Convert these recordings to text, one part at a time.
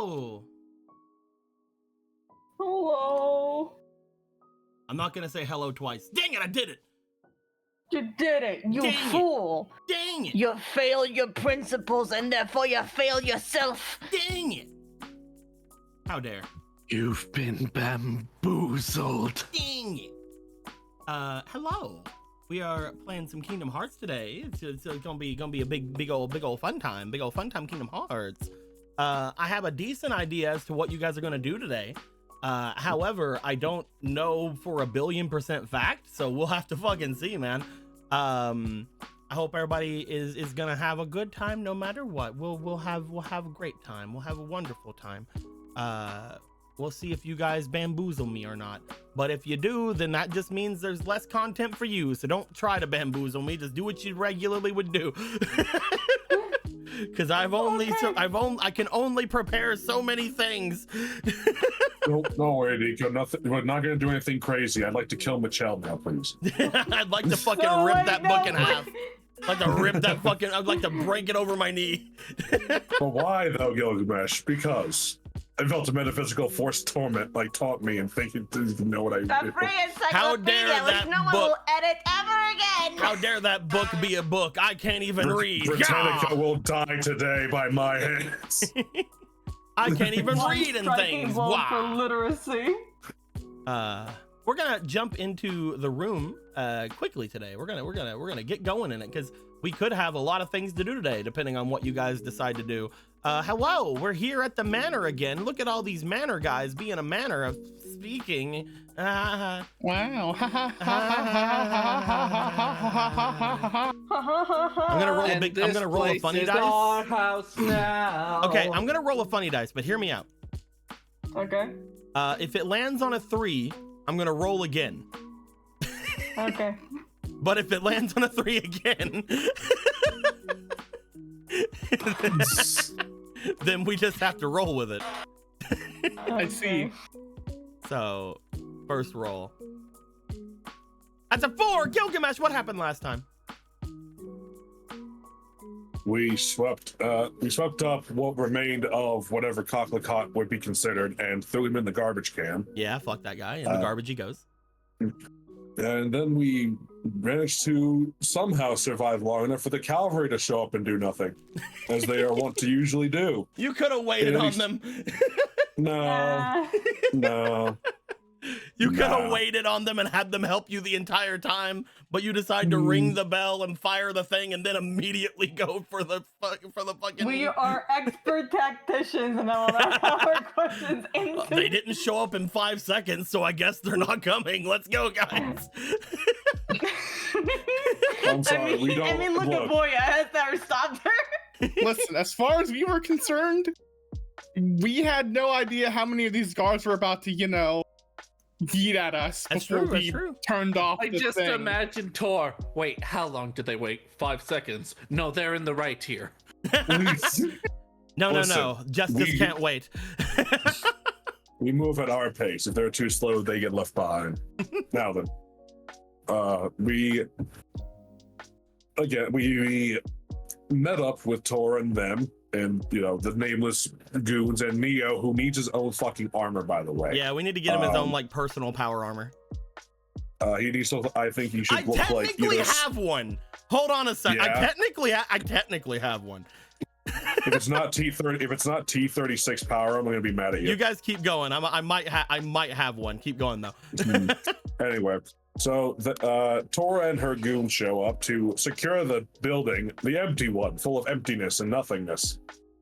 hello. Hello. I'm not gonna say hello twice. Dang it, I did it. You did it, you Dang fool. Dang it. You fail your principles and therefore you fail yourself. Dang it. How dare. You've been bamboozled. Dang it. Hello. We are playing some Kingdom Hearts today. It's gonna be a big old fun time. Big old fun time Kingdom Hearts. I have a decent idea as to what you guys are gonna do today. However, I don't know for 1,000,000,000% fact, so we'll have to fucking see, man. I hope everybody is gonna have a good time no matter what. We'll have a great time. We'll have a wonderful time. We'll see if you guys bamboozle me or not. But if you do, then that just means there's less content for you. So don't try to bamboozle me. Just do what you regularly would do. Because I can only prepare so many things. Don't worry, Nico. We're not gonna do anything crazy. I'd like to kill Michelle now, please. I'd like to fucking rip that book in half. I'd like to rip that fucking. I'd like to break it over my knee. But why though, Gilgamesh? Because I felt a metaphysical force taunt me and thinking didn't even know what I did. How dare that no one book? will edit ever again. How dare that book be a book? I can't even read. Britannica will die today by my hands. I can't even read in Striking things. blow Wow. for literacy. We're gonna jump into the room quickly today. We're gonna get going in it because we could have a lot of things to do today depending on what you guys decide to do. Hello, we're here at the manor again. Look at all these manor guys being a manner of speaking. Wow. I'm gonna roll a funny dice. Our house now. Okay, I'm gonna roll a funny dice, but hear me out. Okay. If it lands on a 3, I'm gonna roll again. Okay. But if it lands on a 3 again, then we just have to roll with it. I see. So, first roll. That's a 4! Gilgamesh, what happened last time? We swept up what remained of whatever Cocklecott would be considered and threw him in the garbage can. Yeah, fuck that guy. In the garbage he goes. And then we managed to somehow survive long enough for the cavalry to show up and do nothing, as they are wont to usually do. You could have waited on them. No. You could have waited on them and had them help you the entire time, but you decide to ring the bell and fire the thing and then immediately go for the fucking. We are expert tacticians and I will ask our questions instantly. They didn't show up in 5 seconds, so I guess they're not coming. Let's go, guys. I'm sorry, I mean, look at Boya, has never stopped her. Listen, as far as we were concerned, we had no idea how many of these guards were about to, yeet at us before we turned off I the just thing. imagine Tor. Wait, how long did they wait? 5 seconds. No, they're in the right here. No. Justice can't wait. We move at our pace. If they're too slow, they get left behind. Now then, we met up with Tor and them, and the nameless goons, and Neo, who needs his own fucking armor, by the way. Yeah, we need to get him his own personal power armor. He needs to. I think he should look like. I technically have one. Hold on a sec. Yeah. I technically have one. If it's not T30, if it's not T36 power, I'm gonna be mad at you. You guys keep going. I might have one. Keep going though. Anyway, so Tora and her goons show up to secure the building, the empty one, full of emptiness and nothingness.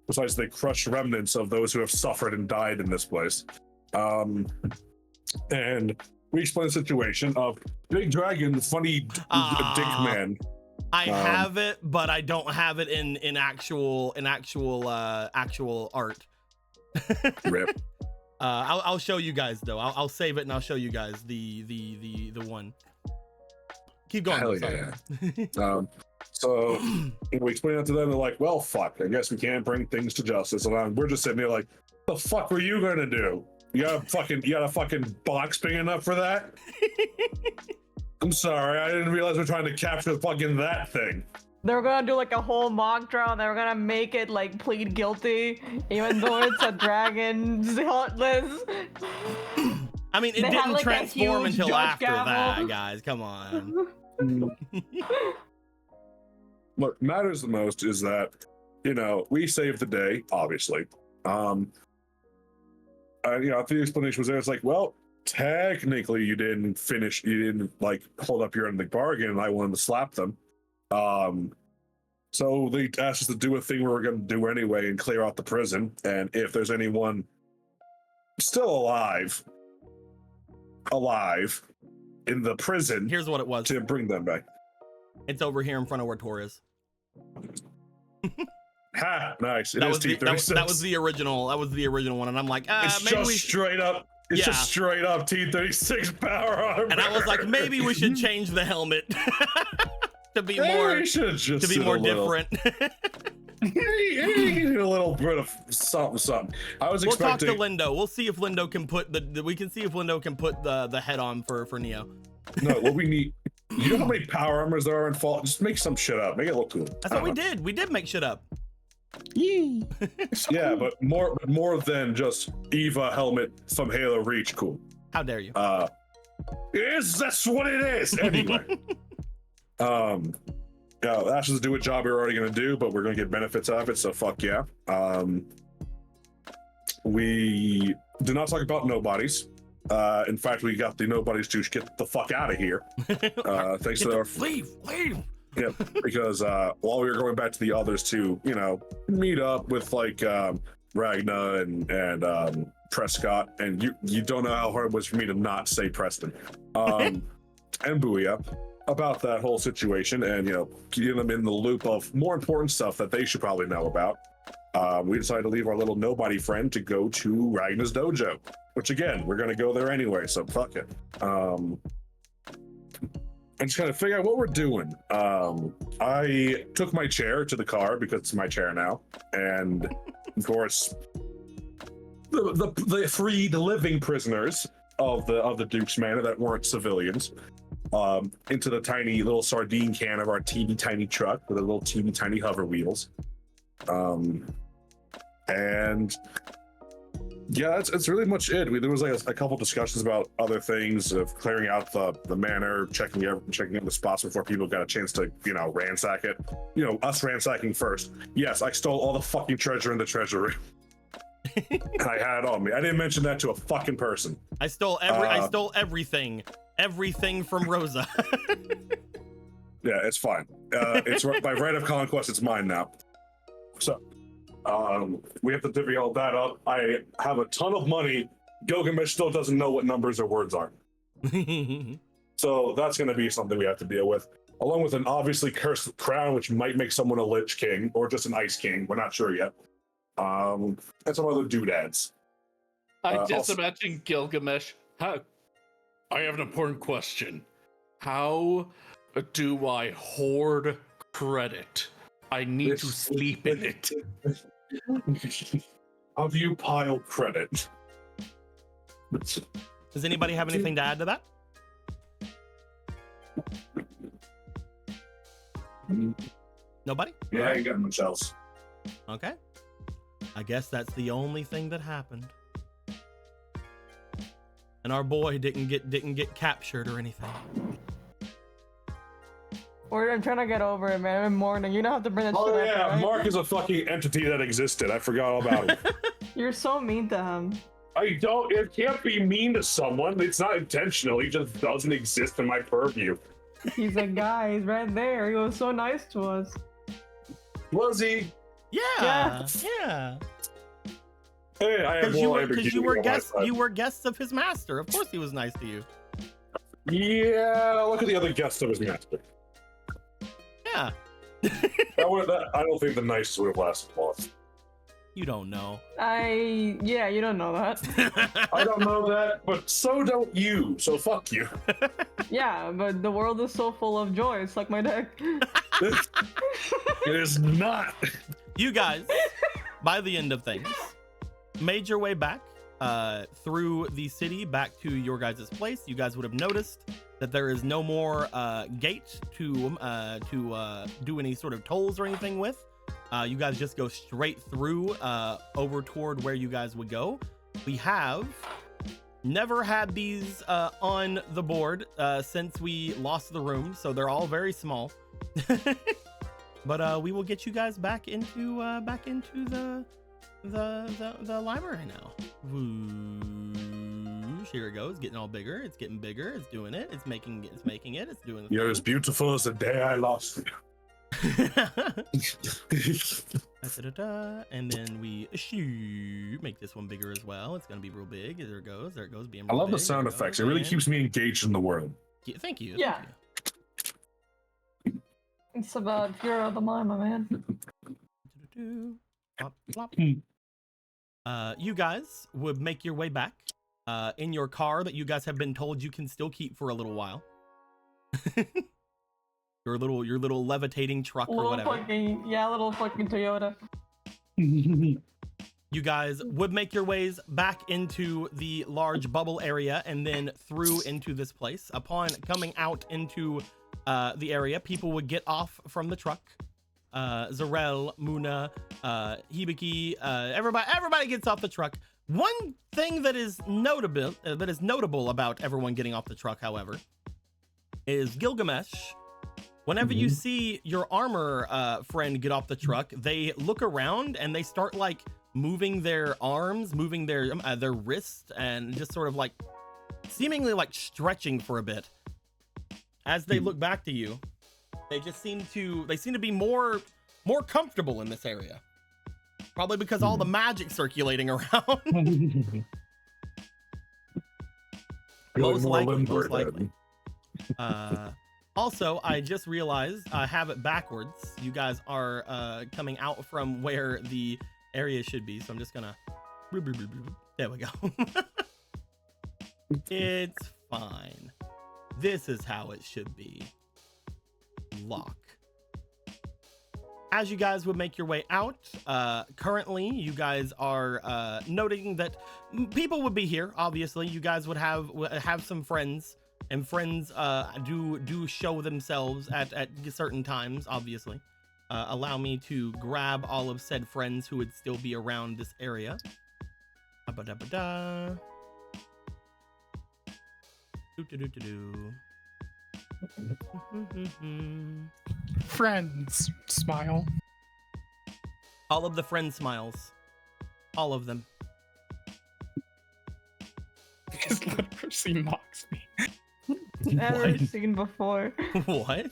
Besides the crushed remnants of those who have suffered and died in this place. And we explain the situation of Big Dragon, funny dick man. I have it, but I don't have it in actual art. Rip. I'll show you guys though. I'll save it and I'll show you guys the one. Keep going. Hell yeah. So we explain that to them. They're like, "Well, fuck. I guess we can't bring things to justice." And we're just sitting there like, "The fuck were you gonna do? You got a fucking box big enough for that?" I'm sorry, I didn't realize we're trying to capture fucking that thing. They were gonna do like a whole mock trial. They were gonna make it like plead guilty, even though it's a dragon heartless. I mean, it They had, didn't like, a transform huge until judge after gavel. that, guys. Come on. What matters the most is that, we saved the day, obviously. And, the explanation was there. It's like, well, technically you didn't like hold up your end of the bargain, and I wanted to slap them. So they asked us to do a thing we were going to do anyway and clear out the prison. And if there's anyone still alive in the prison, Here's what it was. to bring them back. It's over here in front of where Tor is. Ha! Nice. It That is was, the, T36. that was the original. That was the original one, and I'm like, It's maybe just we. straight up. It's Yeah. just straight up T36 power armor. And I was like, maybe we should change the helmet to be Maybe more we should just sit a little. different. A little bit of something. I was We'll talk expecting. to Lindo. We'll see if Lindo can put we can see if Lindo can put the head on for Neo. No, what we need. You know how many power armors there are in Fall? Just make some shit up. Make it look cool. That's what we did. We did make shit up. Yeah, but more than just Eva helmet from Halo Reach. Cool. How dare you? That's what it is. Anyway. Yeah, that has to do a job we're already gonna do, but we're gonna get benefits out of it, so fuck yeah. We did not talk about nobodies. In fact, we got the nobodies to get the fuck out of here. Thanks to our leave. yeah, because while we were going back to the others to, meet up with like Ragna and Prescott, and you don't know how hard it was for me to not say Preston, and Booyah about that whole situation, and getting them in the loop of more important stuff that they should probably know about. We decided to leave our little nobody friend to go to Ragna's dojo, which again, we're gonna go there anyway, so fuck it. And just kind of figure out what we're doing. I took my chair to the car because it's my chair now, and of course, the living prisoners of the Duke's Manor that weren't civilians, into the tiny little sardine can of our teeny tiny truck with the little teeny tiny hover wheels. And yeah, that's really much it. There was like a couple discussions about other things of clearing out the manor, checking out the spots before people got a chance to, ransack it. Us ransacking first. Yes, I stole all the fucking treasure in the treasury. And I had it on me. I didn't mention that to a fucking person. I stole everything from Rosa. Yeah, it's fine. It's by right of conquest. It's mine now. So, we have to divvy all that up. I have a ton of money. Gilgamesh still doesn't know what numbers or words are. So that's going to be something we have to deal with, along with an obviously cursed crown, which might make someone a Lich King or just an Ice King. We're not sure yet. And some other doodads. I just imagine Gilgamesh. I have an important question. How do I hoard credit? I need to sleep in it. How do you pile credit? Does anybody have anything to add to that? Nobody? Yeah, I ain't got much else. Okay. I guess that's the only thing that happened. And our boy didn't get captured or anything. I'm trying to get over it, man. I'm mourning. You don't have to bring that Oh shit yeah, up, right? Mark is a fucking entity that existed. I forgot all about him. You're so mean to him. It can't be mean to someone. It's not intentional. He just doesn't exist in my purview. He's a guy. He's right there. He was so nice to us. Was he? Yeah. Hey, I have Because more you Lamborghini were on my guests. side. You were guests of his master. Of course, he was nice to you. Yeah, look at the other guests of his master. Yeah. I don't think the nicest would have lasted long. You don't know. Yeah, you don't know that. I don't know that, but so don't you. So fuck you. Yeah, but the world is so full of joy. It's like my deck. It is not. You guys, by the end of things, made your way back through the city back to your guys' place, you guys would have noticed that there is no more gate to do any sort of tolls or anything with. You guys just go straight through over toward where you guys would go. We have never had these on the board since we lost the room, so they're all very small. But we will get you guys back into the library now. Whoosh, here it goes, getting all bigger. It's getting bigger. It's doing it. It's making it. It's doing. You're as beautiful as the day I lost you. And then we make this one bigger as well. It's gonna be real big. There it goes. There it goes. Being. I love big. the sound effects. It really keeps me engaged in the world. Yeah, thank you. Yeah. Thank you. It's about Hero the Mima, man. Plop, plop. You guys would make your way back in your car that you guys have been told you can still keep for a little while. your little levitating truck or whatever. Little fucking Toyota. You guys would make your ways back into the large bubble area and then through into this place. Upon coming out into the area, people would get off from the truck. Zarel, Muna, Hibiki, everybody gets off the truck. One thing that is notable about everyone getting off the truck, however, is Gilgamesh. Whenever you see your armor friend get off the truck, they look around and they start like moving their arms, moving their wrists, and just sort of like seemingly like stretching for a bit. As they look back to you, they seem to be more comfortable in this area. Probably because all the magic circulating around. Most likely. Also, I just realized I have it backwards. You guys are coming out from where the area should be, so I'm just gonna. There we go. It's fine. This is how it should be. Lock. As you guys would make your way out, currently you guys are noting that people would be here. Obviously, you guys would have some friends, and friends do show themselves at certain times. Obviously, allow me to grab all of said friends who would still be around this area. Friends, smile. All of the friend smiles. All of them. His literacy mocks me. Never seen before. What?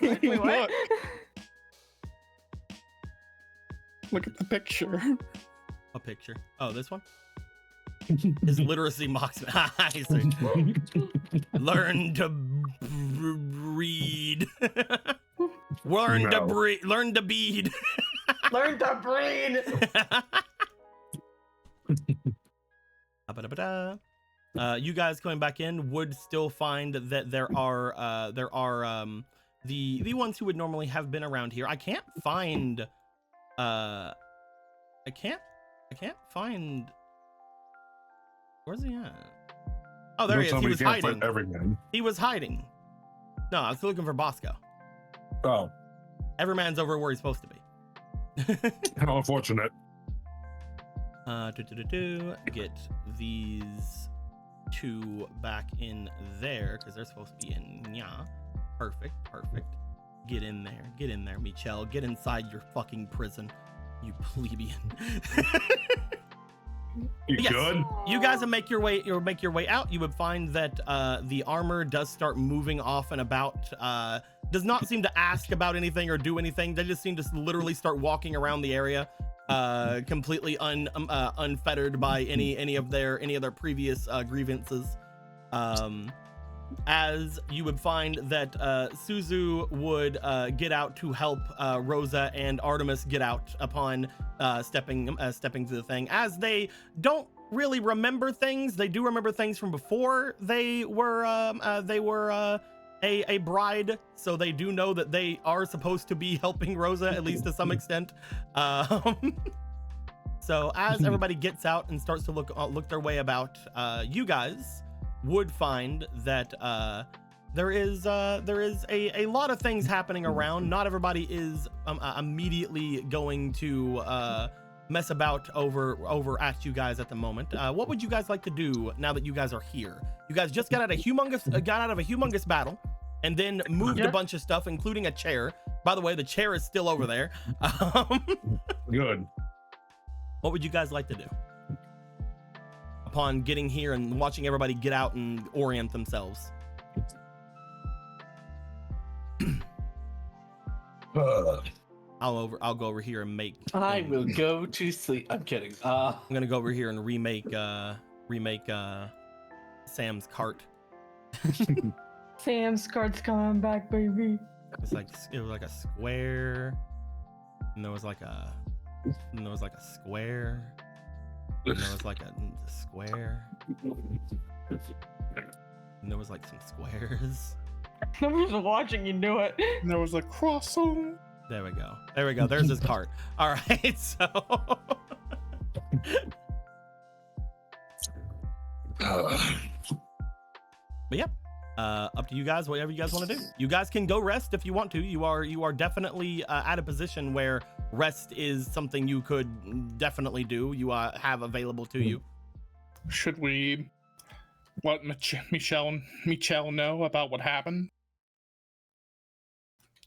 Wait, what? Look at the picture. A picture. Oh, this one? His literacy mocks me. I see. Learn to read. Learn to breed. Learn to bead. Learn to breed. You guys coming back in would still find that there are the ones who would normally have been around here. I can't find I can't find. Where's he at? Oh, there he is. He was hiding. He was hiding. No, I was looking for Bosco. Oh. Everyman's over where he's supposed to be. How unfortunate. Get these two back in there because they're supposed to be in Nya. Perfect. Get in there, Michelle. Get inside your fucking prison, you plebeian. Good? You guys will make your way out. You would find that the armor does start moving off and about. Does not seem to ask about anything or do anything. They just seem to literally start walking around the area, completely unfettered by any of their previous grievances. As you would find that Suzu would get out to help Rosa and Artemis get out upon stepping to the thing. As they don't really remember things, they do remember things from before they were a bride, so they do know that they are supposed to be helping Rosa, at least to some extent. So as everybody gets out and starts to look their way about, you guys would find that there is a lot of things happening around. Not everybody is immediately going to mess about over at you guys at the moment. What would you guys like to do now that you guys are here? You guys just got out of a humongous battle, and then moved a bunch of stuff, including a chair. By the way, the chair is still over there. Good. What would you guys like to do upon getting here and watching everybody get out and orient themselves? I'll go over here and make. I will go to sleep. I'm kidding. I'm gonna go over here and remake Sam's cart. Sam's cart's coming back, baby. It was like a square, and there was like a square, and there was like a square, and there was like some squares. Nobody's watching you do it. And there was a croissant. There we go. There's his cart. All right, so. But yeah, up to you guys. Whatever you guys want to do. You guys can go rest if you want to. You are definitely at a position where rest is something you could definitely do. You have available to you. Should we let Michelle know about what happened?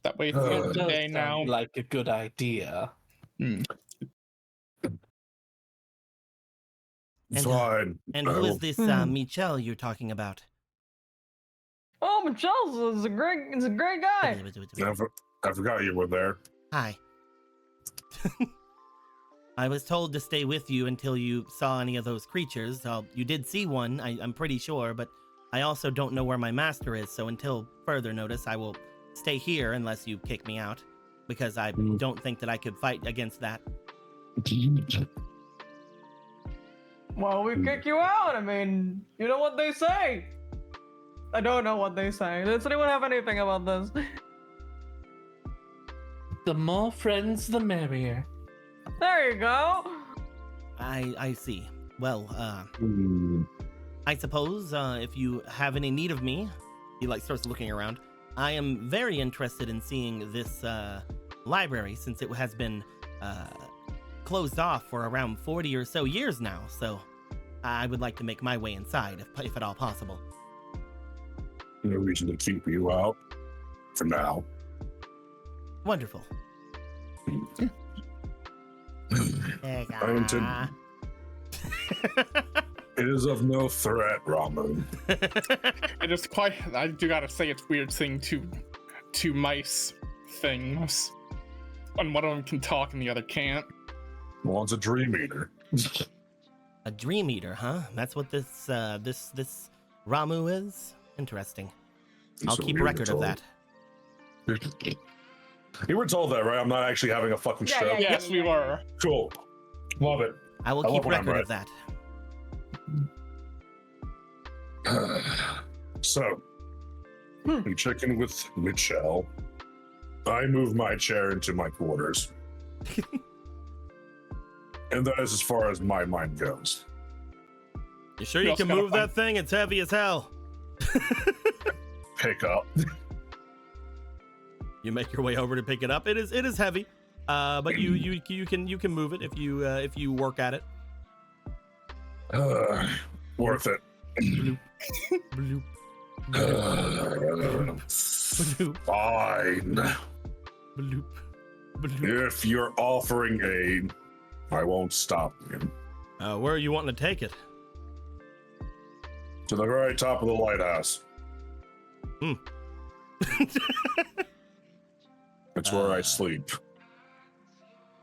That way, it's the day now. Like a good idea. Fine. And who is this Michelle you're talking about? Oh, Michelle's a great guy. I forgot you were there. Hi. I was told to stay with you until you saw any of those creatures. You did see one, I'm pretty sure, but I also don't know where my master is, so until further notice, I will stay here unless you kick me out, because I don't think that I could fight against that. Well, we kick you out. I mean, you know what they say. I don't know what they say. Does anyone have anything about this? The more friends, the merrier. There you go. I see. Well, I suppose if you have any need of me, he starts looking around. I am very interested in seeing this library, since it has been closed off for around 40 or so years now. So I would like to make my way inside, if at all possible. No reason to keep you out for now. Wonderful. It is of no threat, Ramen. I do gotta say, it's weird seeing two mice things, and one of them can talk and the other can't. One's a dream eater. A dream eater, huh? That's what this Ramu is? Interesting. I'll keep record of that. You were told that, right? I'm not actually having a fucking stroke. Yes, we were. Cool. Love it. I will keep record of that. So, we check in with Michelle. I move my chair into my quarters. And that is as far as my mind goes. You sure you can move that thing? It's heavy as hell. Pick up. You make your way over to pick it up. It is heavy, but you can move it if you work at it. Worth it. Bloop. Bloop. Bloop. Fine. Bloop. Bloop. If you're offering aid, I won't stop you. Where are you wanting to take it? To the very top of the lighthouse. That's where I sleep.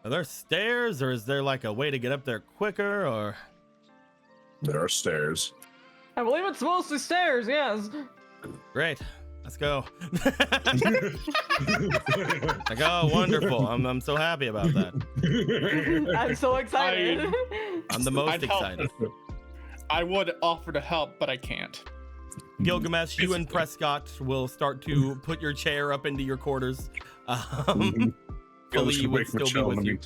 Are there stairs, or is there like a way to get up there quicker, or? There are stairs. I believe it's mostly stairs, yes. Great. Let's go. Like, oh, wonderful. I'm so happy about that. I'm so excited. I'm the most excited. I would offer to help, but I can't. Gilgamesh, you and Prescott will start to put your chair up into your quarters. Philly would still be with you.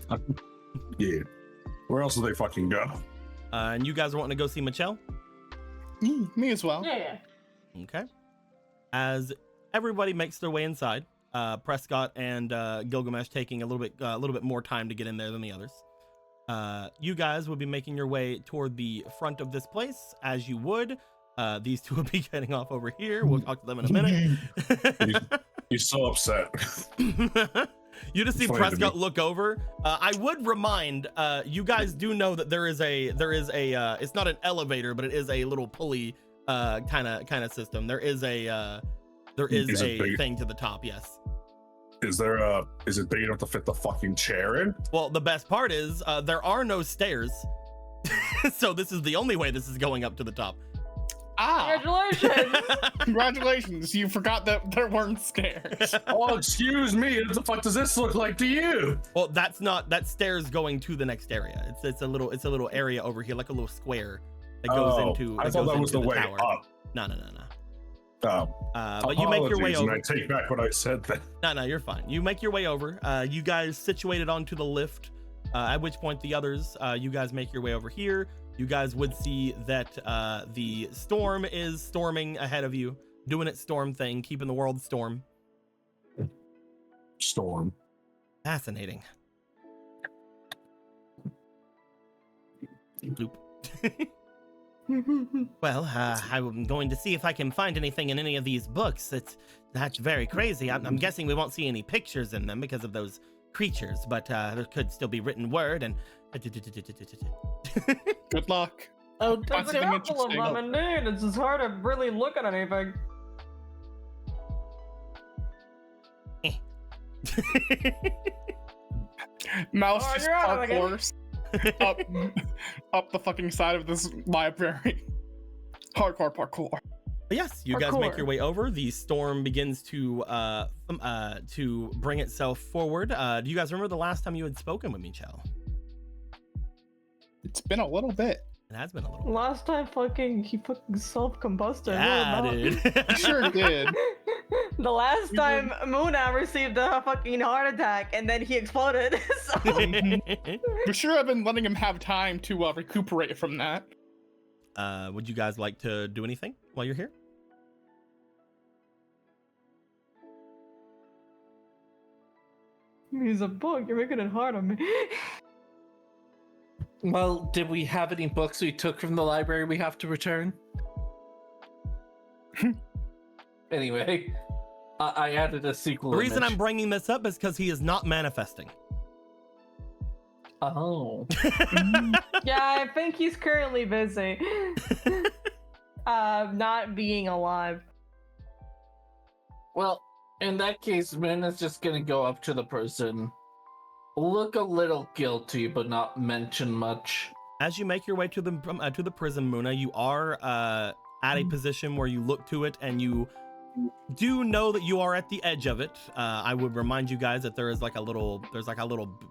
Yeah. Where else do they fucking go? And you guys are wanting to go see Michelle? Me as well. Yeah. Okay. As everybody makes their way inside, Prescott and Gilgamesh taking a little bit more time to get in there than the others. You guys will be making your way toward the front of this place, as you would. These two will be getting off over here. We'll talk to them in a minute. He's so upset. You just see Funny to Prescott me. look over. I would remind you guys do know that there is a it's not an elevator, but it is a little pulley kind of system. There is a big? thing to the top. Yes. Is it big enough to fit the fucking chair in? Well, the best part is there are no stairs, so this is the only way this is going up to the top. Congratulations! Congratulations, you forgot that there weren't stairs. Oh, excuse me. What the fuck does this look like to you? Well, that's stairs going to the next area. It's a little area over here, like a little square that goes into. I thought that was the way tower. up. No. Oh, But you make your way apologies, and over. I take back what I said then. No, you're fine. You make your way over. You guys situated onto the lift. At which point the others, you guys make your way over here. You guys would see that the storm is storming ahead of you, doing its storm thing, keeping the world storm. Storm. Fascinating. Bloop. Well, I'm going to see if I can find anything in any of these books. That's very crazy. I'm guessing we won't see any pictures in them because of those creatures, but there could still be written word and. Good luck. Oh, Find that's a something couple of interesting. them, indeed. It's just hard to really look at anything. Mouse Oh, just you're out of the parkours up the fucking side of this library. Hardcore parkour. Yes, you guys make Parkour. your way over. The storm begins to bring itself forward. Do you guys remember the last time you had spoken with Michelle? It's been a little bit. It has been a little. Last time he fucking self-combusted. Yeah, What about- dude. Sure did. The last time Muna received a fucking heart attack and then he exploded. So For sure, I've been letting him have time to recuperate from that. Would you guys like to do anything while you're here? he's a bug. You're making it hard on me. Well, did we have any books we took from the library we have to return? Anyway, I added a sequel. The reason image. I'm bringing this up is because he is not manifesting. Oh. Yeah, I think he's currently busy. Not being alive. Well, in that case, Mina's just gonna go up to the person, look a little guilty, but not mention much. As you make your way to the prison, Muna, you are at a position where you look to it and you do know that you are at the edge of it. I would remind you guys that there's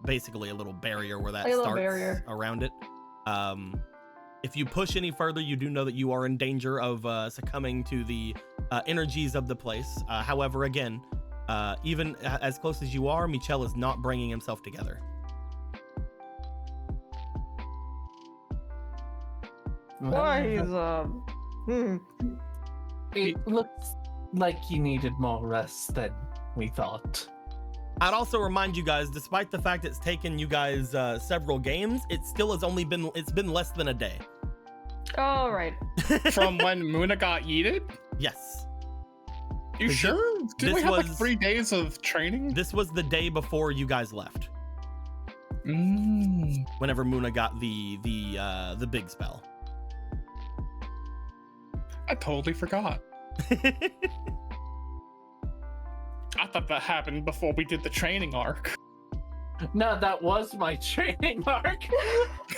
basically a little barrier where that Like a little starts barrier. around it. If you push any further, you do know that you are in danger of succumbing to the energies of the place. However, again, even as close as you are, Michel is not bringing himself together. Why he's It looks like he needed more rest than we thought. I'd also remind you guys, despite the fact it's taken you guys several games, it still has it's been less than a day. all right. From when Muna got yeeted? Yes. You Is it- sure? Didn't we this have like was- 3 days of training? This was the day before you guys left. Whenever Muna got the big spell. I totally forgot. I thought that happened before we did the training arc. No, that was my training arc.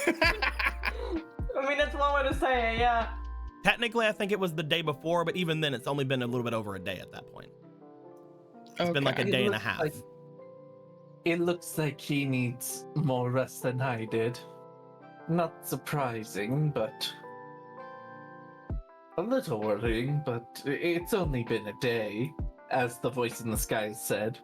I mean, that's one way to say it, yeah. Technically, I think it was the day before, but even then, it's only been a little bit over a day at that point. It's been like a It day and a looks half. like- It looks like he needs more rest than I did. Not surprising, but a little worrying, but it's only been a day, as the voice in the sky said.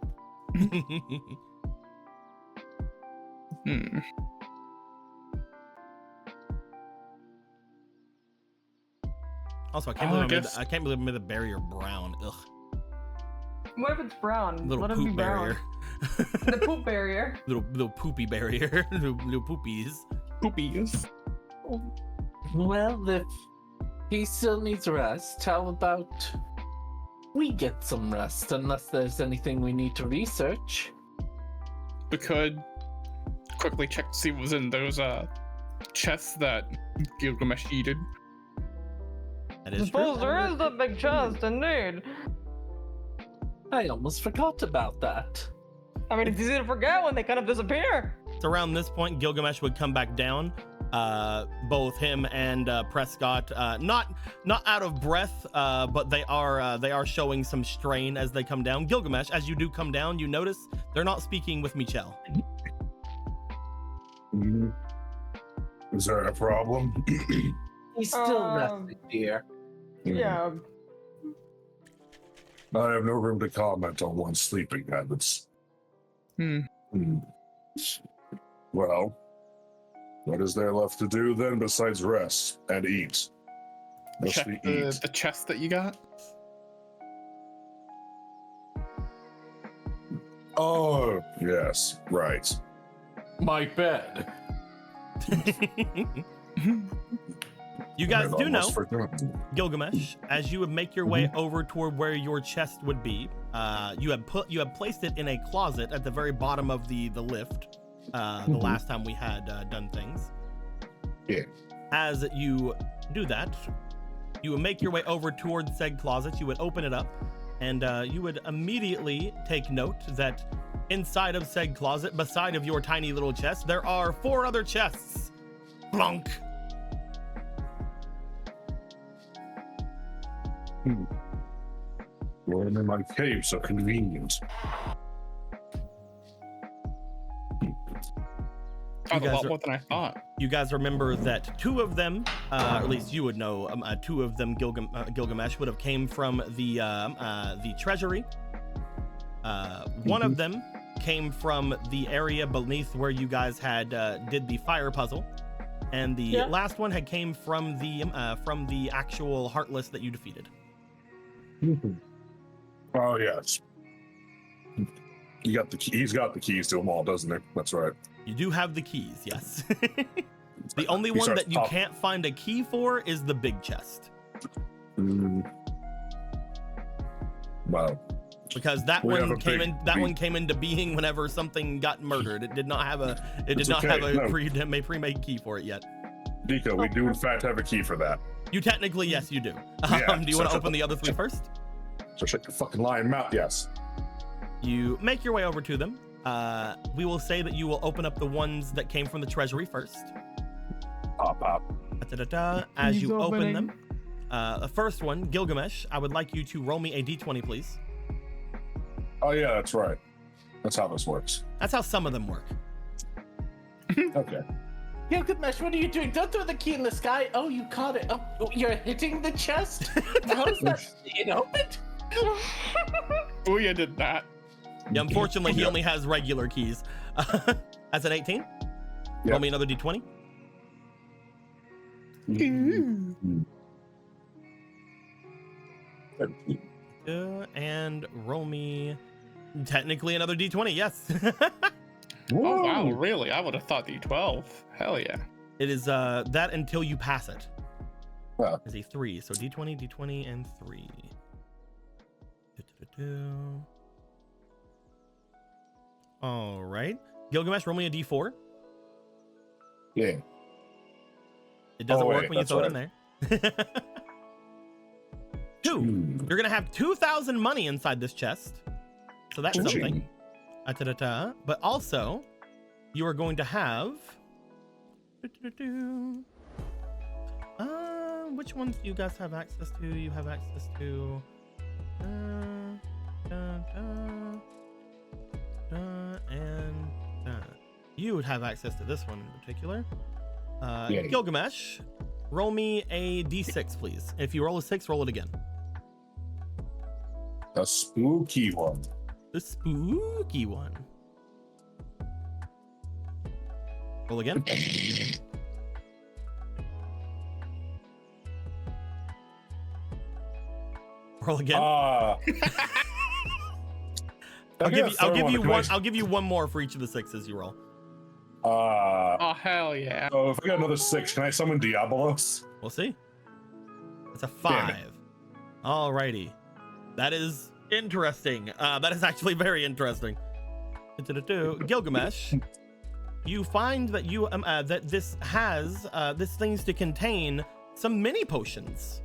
Also, I can't believe I made the barrier brown. Ugh. What if it's brown? Little Let it be poop barrier. brown. The poop barrier. little poopy barrier. little poopies. Poopies. Well, if he still needs rest, how about we get some rest, unless there's anything we need to research? We could quickly check to see what was in those chests that Gilgamesh needed. That is Suppose true. there is the big chest, indeed. I almost forgot about that. I mean, it's easy to forget when they kind of disappear. So around this point, Gilgamesh would come back down. Both him and Prescott, not out of breath, but they are showing some strain as they come down. Gilgamesh, as you do come down, you notice they're not speaking with Michelle. Is there a problem? He's still resting, dear. Yeah. I have no room to comment on one's sleeping habits. Well, what is there left to do then besides rest and eat? Check Mostly the chest that you got. Oh, yes, right. My bed. You guys do know, Almost forgotten. Gilgamesh, as you would make your way over toward where your chest would be, you have placed it in a closet at the very bottom of the lift. The last time we had done things. Yeah. As you do that, you would make your way over towards said closet. You would open it up, and you would immediately take note that inside of said closet, beside of your tiny little chest, there are 4 other chests. Blunk. Well, in my cave, so convenient. Oh, a guys lot are- more than I thought. You guys remember that 2 of them, or at least you would know, 2 of them, Gilgamesh, would have came from the treasury. One of them came from the area beneath where you guys had did the fire puzzle, and the last one had came from the actual Heartless that you defeated. Oh yes. He's got the keys to them all, doesn't he? That's right. You do have the keys, yes. The only one that you can't find a key for is the big chest. Wow. Because that one came into being whenever something got murdered. It did not have a pre-made key for it yet. Nico, we do in fact have a key for that. You technically, yes, you do. Yeah, Do you want to open the other 3 first? So shut your fucking lying mouth. Yes. You make your way over to them. We will say that you will open up the ones that came from the treasury first. Pop. As He's you open opening. them, the first one, Gilgamesh, I would like you to roll me a d20, please. Oh yeah, that's right. That's how this works. That's how some of them work. Okay. Gilgamesh, what are you doing? Don't throw the key in the sky. Oh, you caught it. Oh, you're hitting the chest? How is that it opened? Booyah did that. Yeah, unfortunately, he only has regular keys. As an 18, roll me another d20. And roll me technically another d20. Yes. Oh wow, really? I would have thought D12. Hell yeah. It is that until you pass it. Wow. Is a 3. So d20, and 3. All right. Gilgamesh, roll me a d4. Yeah. It doesn't work when you that's throw it in there. 2. You're gonna have 2,000 money inside this chest, so that's something. But also, you are going to have. Which ones do you guys have access to? You have access to. You would have access to this one in particular. Gilgamesh, roll me a d6, please. If you roll a 6, roll it again. A spooky one. The spooky one. Roll again. Roll again. I'll I'll give you one more for each of the 6s you roll. Oh hell yeah! So if I got another 6, can I summon Diabolos? We'll see. It's a 5. Alrighty. That is interesting. That is actually very interesting. Gilgamesh, you find that that this has this things to contain some mini potions.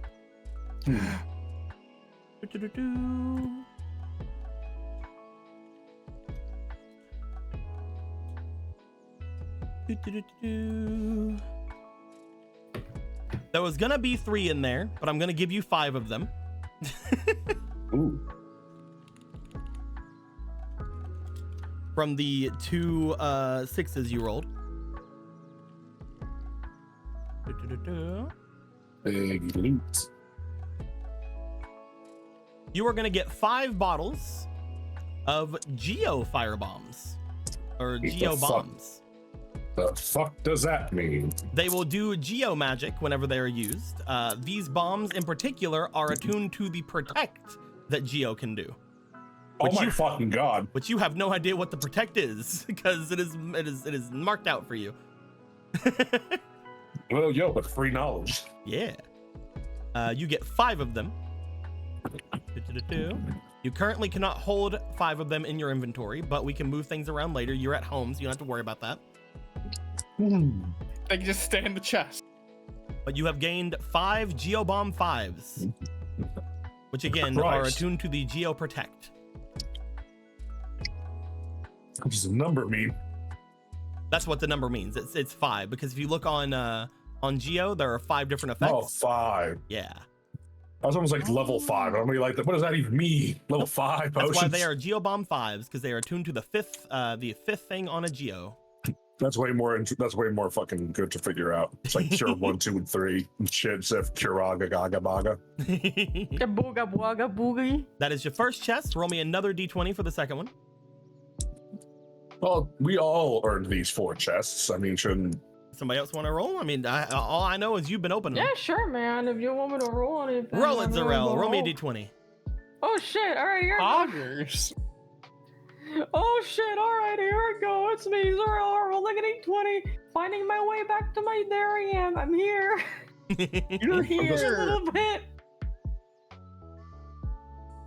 There was gonna be 3 in there, but I'm gonna give you 5 of them. Ooh. From the 2 6s you rolled. Big loot. You are gonna get 5 bottles of Geo firebombs or Geo bombs. The fuck does that mean? They will do Geo magic whenever they are used. These bombs in particular are attuned to the protect that Geo can do. Oh my fucking god! But you have no idea what the protect is because it is marked out for you. Well, yo, but free knowledge. Yeah. You get 5 of them. You currently cannot hold 5 of them in your inventory, but we can move things around later. You're at home, so you don't have to worry about that. They can just stay in the chest. But you have gained 5 Geobomb 5s, which again are attuned to the Geo Protect. What does the number mean? That's what the number means. It's 5 because if you look on Geo, there are 5 different effects. Oh, 5. Yeah. I was almost like level 5. I'm really like, what does that even mean? Level 5 potions? That's why they are Geobomb 5s because they are attuned to the fifth thing on a Geo. That's way more fucking good to figure out. It's like Cure 1, 2, and 3 and shit instead of Curaga Gaga Baga. Booga booga boogie. That is your first chest. Roll me another d20 for the second one. Well, we all earned these 4 chests. I mean, shouldn't somebody else want to roll? I mean, all I know is you've been opening them. Yeah, sure, man. If you want me to roll anything. Roll it, Zarel. Roll me a d20. Oh shit! All right, here. Augers. Oh shit! All right, here we go. It's me, Zarel, rolling an 820, finding my way back to my. There I am. I'm here. You're Just a here. little bit.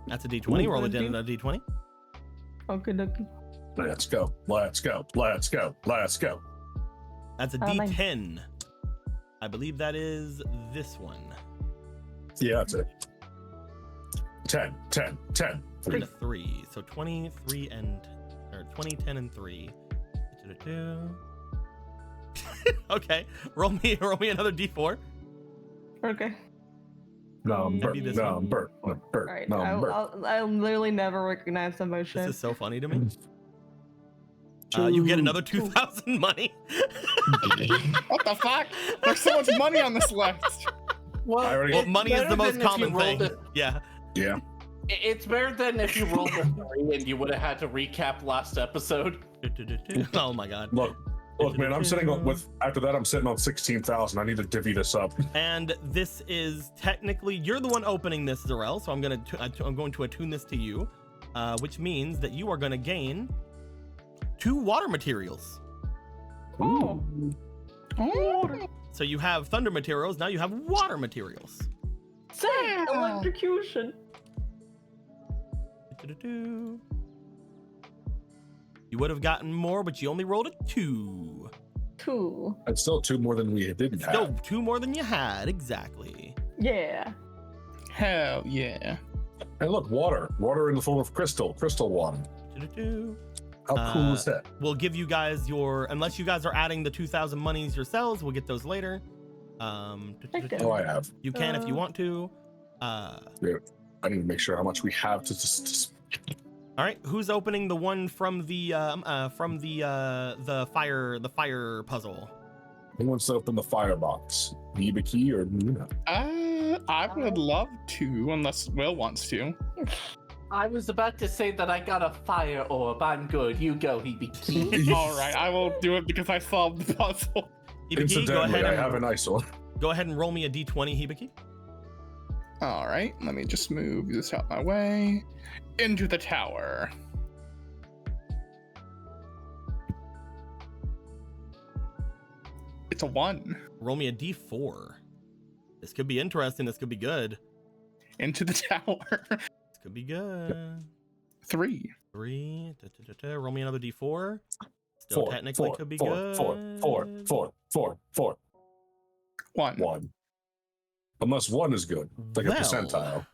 That's a d20. Roll it down a d20. Okay, okay. Let's go. Let's go. Let's go. Let's go. That's a d10. I believe that is this one. Yeah, that's it. 10, 10, 10. 3 to 3. So 23 and or 20, 10, and 3. Okay. Roll me another d4. Okay. Number. Alright, I'll literally never recognize the motion. This is so funny to me. You get another 2,000 money. What the fuck? There's so much money on this list. Well, money is the most common thing. Yeah. Yeah. It's better than if you rolled a 3 and you would have had to recap last episode. Oh my god. Look, man, I'm sitting after that, I'm sitting on 16,000. I need to divvy this up. And this is technically, you're the one opening this, Zarel, so I'm going to attune this to you, which means that you are going to gain 2 water materials. Oh. So you have thunder materials, now you have water materials. Say electrocution. You would have gotten more, but you only rolled a 2. 2. It's still 2 more than we didn't have. Still 2 more than you had, exactly. Yeah. Hell yeah. And look, water in the form of crystal water. How cool is that? We'll give you guys unless you guys are adding the 2,000 monies yourselves, we'll get those later. Oh, I have. You can if you want to. Yeah, I need to make sure how much we have to just. All right, who's opening the one from the fire puzzle? Who wants to open the firebox? Hibiki or Nuna? I would love to, unless Will wants to. I was about to say that I got a fire orb. I'm good. You go, Hibiki. All right, I will do it because I solved the puzzle. Hibiki, Incidentally, I have an ice one. Go ahead and roll me a d20, Hibiki. All right, let me just move this out my way. Into the tower. It's a 1. Roll me a d4. This could be interesting. This could be good. Into the tower. This could be good. 3. 3. Roll me another d4. Still 4, technically 4, could be 4, good. 4. 1. 1. Unless 1 is good, like a percentile.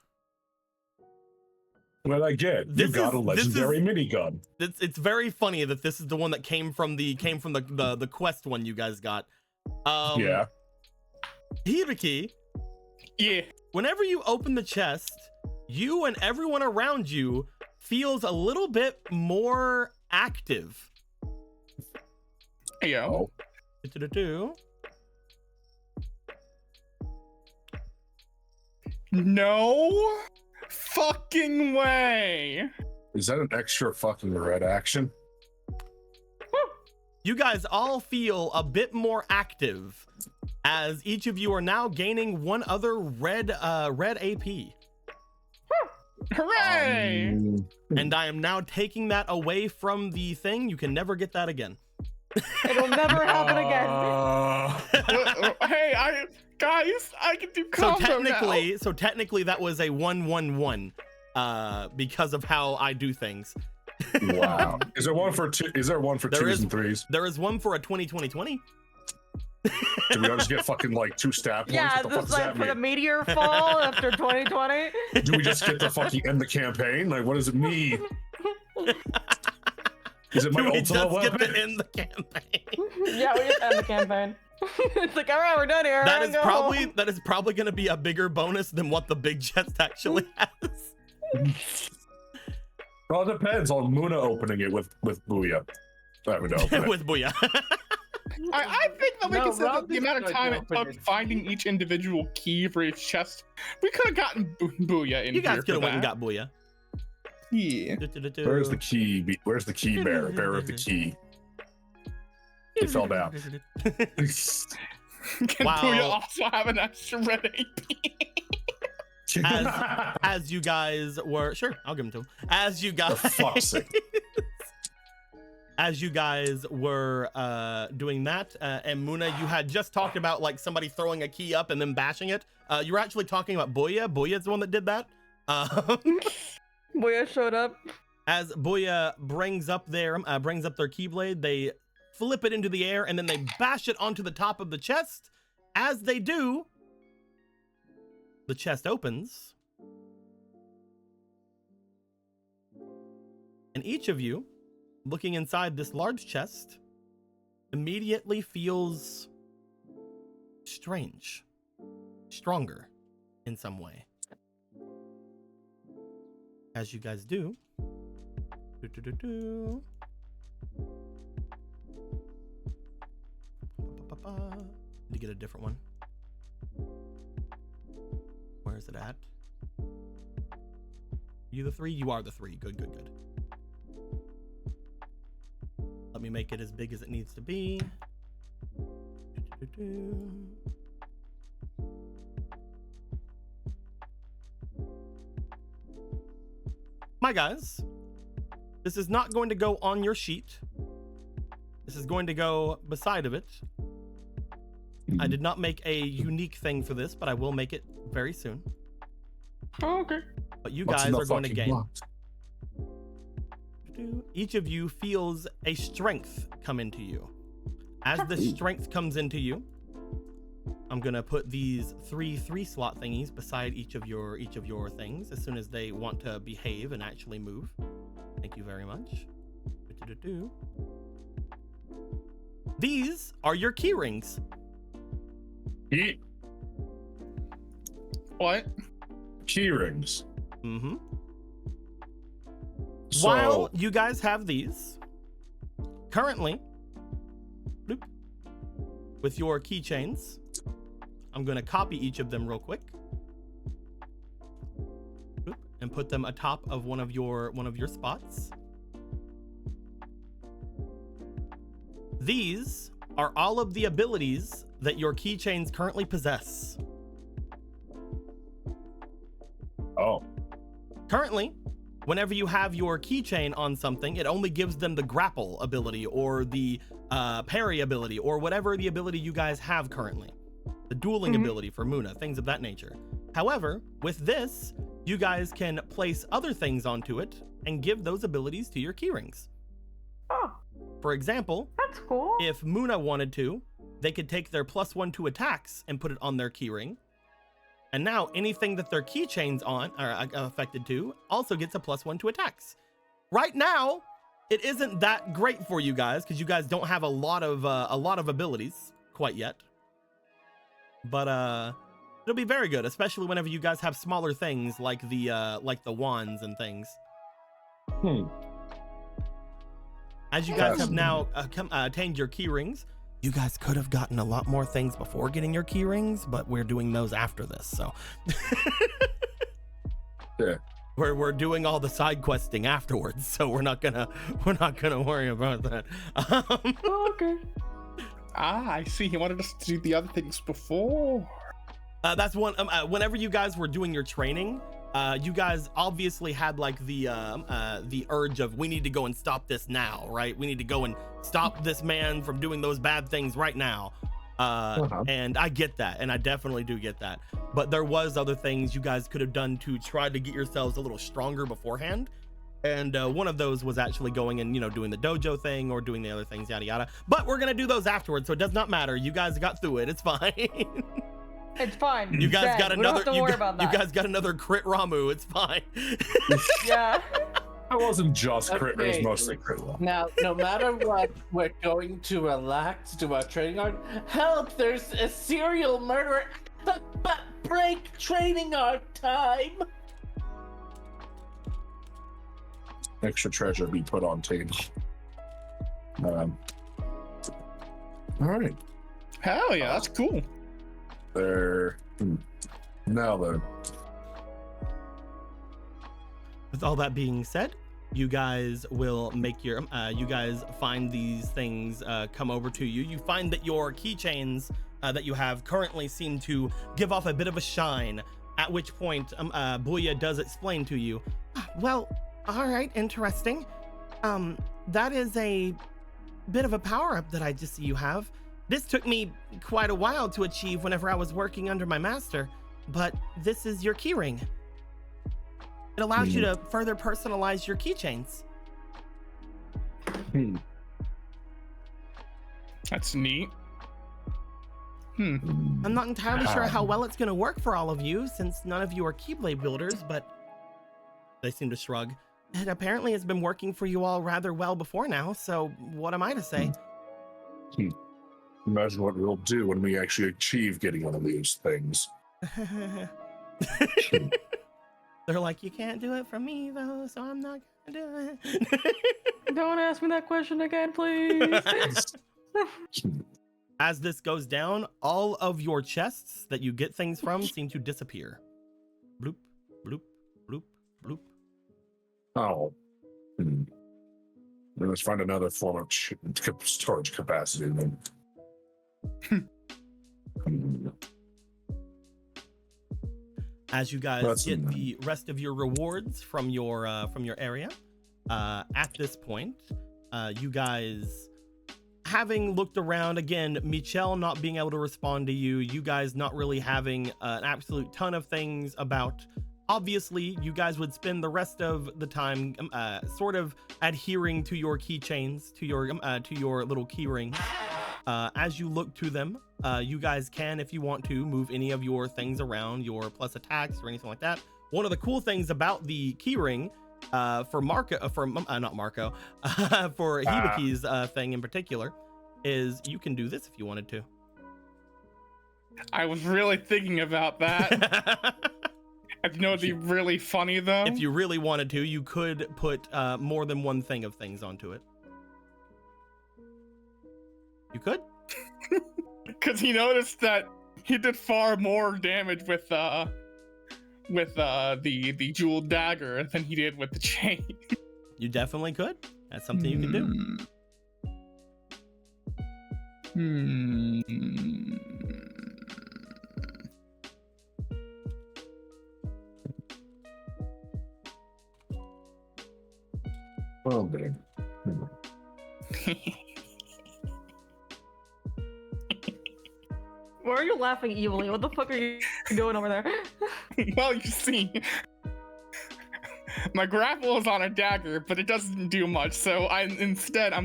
What did I get? You got a legendary minigun. It's very funny that this is the one that came from the quest one you guys got. Yeah. Hibiki. Yeah. Whenever you open the chest, you and everyone around you feels a little bit more active. Yo. No fucking way. Is that an extra fucking red action? You guys all feel a bit more active as each of you are now gaining one other red AP. Hooray! And I am now taking that away from the thing. You can never get that again. It'll never happen again. Hey, I can do combo now. So technically that was a 1-1-1 because of how I do things. Wow. Is there one for two? Is there one for 2s and 3s? There is one for a 20-20-20. Do we all just get fucking like 2 stat points? Yeah, What the fuck this does like that for mean? the meteor fall after 2020. Do we just get to fucking end the campaign? Like, what does it mean? Is it my Do we ultimate just weapon? get to end the campaign? Yeah, we just end the campaign. It's like, all right, we're done here. That is Go. probably going to be a bigger bonus than what the big chest actually has. Well, it depends on Muna opening it with Booyah. I would open it. With Booyah. I think that we No, can say that Rob the is amount of good time to it open took it. finding each individual key for each chest, we could have gotten Booyah in You here guys could for have went and that. got Booyah. Yeah. Where's the key? Where's the key bearer? Bearer of the key. He fell down. Can Wow. Booyah also have an extra red AP? As you guys were, sure, I'll give him to him. As you guys, For fuck's sake. as you guys were doing that, and Muna, you had just talked about like somebody throwing a key up and then bashing it. You were actually talking about Booyah. Booyah's the one that did that. Booyah showed up. As Booyah brings up their keyblade, they flip it into the air and then they bash it onto the top of the chest. As they do, the chest opens. And each of you, looking inside this large chest, immediately feels strange, stronger in some way. As you guys do, Need to get a different one. Where is it at? You the 3? You are the 3. Good, good, good. Let me make it as big as it needs to be. My guys, this is not going to go on your sheet. This is going to go beside of it. I did not make a unique thing for this, but I will make it very soon. Oh, okay. But you What's guys in the are going to fucking gain. box? Each of you feels a strength come into you. As the strength comes into you, I'm gonna put these 3 slot thingies beside each of your things as soon as they want to behave and actually move. Thank you very much. These are your key rings. Key What? rings. Mm-hmm. So, While you guys have these, currently, bloop, with your keychains, I'm gonna copy each of them real quick, bloop, and put them atop of one of your spots. These are all of the abilities that your keychains currently possess. currently, whenever you have your keychain on something, it only gives them the grapple ability or the parry ability or whatever the ability you guys have currently. The dueling ability for Muna, things of that nature. However, with this, you guys can place other things onto it and give those abilities to your keyrings. Oh, For example, that's cool. if Muna wanted to, they could take their +1 to attacks and put it on their keyring. And now anything that their keychains on are affected to also gets a +1 to attacks. Right now, it isn't that great for you guys because you guys don't have a lot of abilities quite yet. But it'll be very good, especially whenever you guys have smaller things like the wands and things. As you guys have now attained your keyrings, you guys could have gotten a lot more things before getting your keyrings, but we're doing those after this. So Yeah. we're doing all the side questing afterwards, so we're not gonna worry about that. Okay. I see. He wanted us to do the other things before. That's one. Whenever you guys were doing your training, you guys obviously had like the urge of we need to go and stop this now, right? We need to go and stop this man from doing those bad things right now. And I get that, and I definitely do get that. But there was other things you guys could have done to try to get yourselves a little stronger beforehand. And one of those was actually going and, doing the dojo thing or doing the other things, yada, yada. But we're going to do those afterwards, so it does not matter. You guys got through it. It's fine. It's fine. You guys got We don't have to worry about that. You guys got another crit Ramu. It's fine. Yeah. It wasn't just crit, it was Okay. mostly crit. Now, no matter what, we're going to relax, do our training art. Help! There's a serial murderer. But break training art time. Extra treasure be put on table. All right. Hell yeah, that's cool. There. Now then. With all that being said, you guys will make your you guys find these things come over to you. You find that your keychains that you have currently seem to give off a bit of a shine, at which point Booya does explain to you, well, all right, interesting. That is a bit of a power-up that I just see you have. This took me quite a while to achieve whenever I was working under my master, but this is your keyring. It allows you to further personalize your keychains. That's neat. I'm not entirely sure how well it's going to work for all of you, since none of you are Keyblade builders, but they seem to shrug. It apparently has been working for you all rather well before now, so what am I to say? Imagine what we'll do when we actually achieve getting one of these things. They're like, you can't do it from me, though, so I'm not gonna do it. Don't ask me that question again, please. As this goes down, all of your chests that you get things from seem to disappear. Bloop, bloop, bloop, bloop. Oh. Let's find another form of storage capacity then. As you guys get the rest of your rewards from your area, at this point, you guys, having looked around again, Michelle not being able to respond to you, you guys not really having an absolute ton of things about. Obviously, you guys would spend the rest of the time sort of adhering to your keychains, to your little keyring. As you look to them, you guys can, if you want to, move any of your things around, your plus attacks or anything like that. One of the cool things about the keyring for Hibaki's thing in particular is you can do this if you wanted to. I was really thinking about that. You know, it'd be really funny though. If you really wanted to, you could put more than one thing of things onto it. You could, because he noticed that he did far more damage with the jeweled dagger than he did with the chain. You definitely could. That's something you can do. Oh, man. Why are you laughing evilly? What the fuck are you doing over there? Well, you see, my grapple is on a dagger, but it doesn't do much. So I'm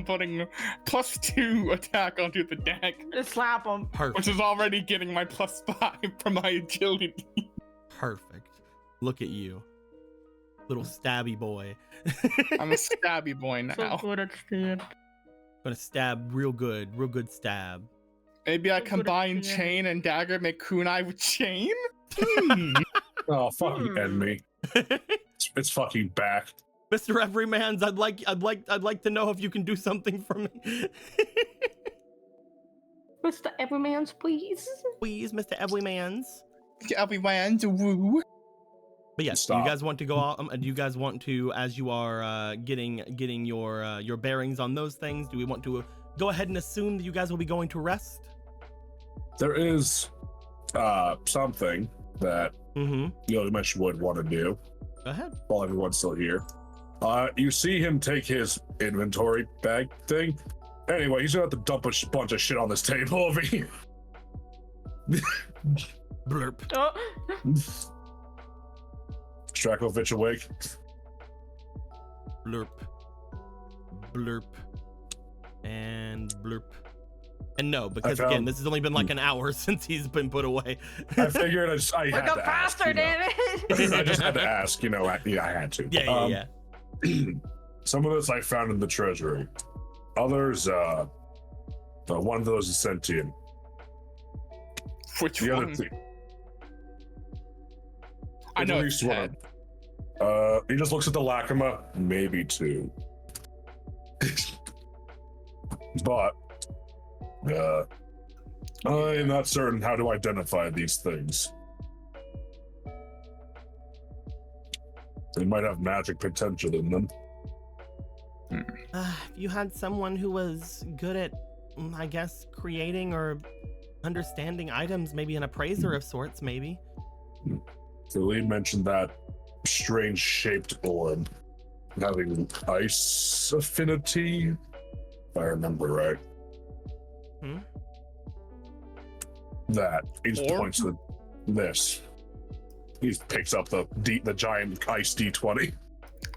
putting +2 attack onto the dagger, Just slap him. Perfect. which is already getting my +5 from my agility. Perfect. Look at you, little stabby boy. I'm a stabby boy So now. good at speed. Gonna stab real good stab. Maybe I So good at combine speed. chain and dagger, make kunai with chain. Oh, fucking end me. It's fucking back. Mr. Everymans, I'd like to know if you can do something for me. Mr. Everymans, please. Please, Mr. Everymans. Everyone's woo. But yes, do Stop. you guys want to go out? Do you guys want to, as you are getting your bearings on those things, do we want to go ahead and assume that you guys will be going to rest? There is something that Gilgamesh would want to do Go ahead. while everyone's still here. You see him take his inventory bag thing. Anyway, he's gonna have to dump a bunch of shit on this table over here. Blurp. Oh. Strakovich awake. Blurp. Blurp. And blurp. And no, because found- again, this has only been like an hour since he's been put away. I figured I had Wake to up ask, faster, you know. damn it! I just had to ask, I had to. Yeah. Some of this I found in the treasury. Others, one of those is sentient. Which The other one? two, I know at it's least one. head. He just looks at the Lacima, maybe 2. But I'm not certain how to identify these things. They might have magic potential in them. If you had someone who was good at, I guess, creating or understanding items, maybe an appraiser of sorts, maybe. Philly mentioned that strange shaped orb having ice affinity, if I remember right. That he just Orb? points to this. He picks up the giant ice D20.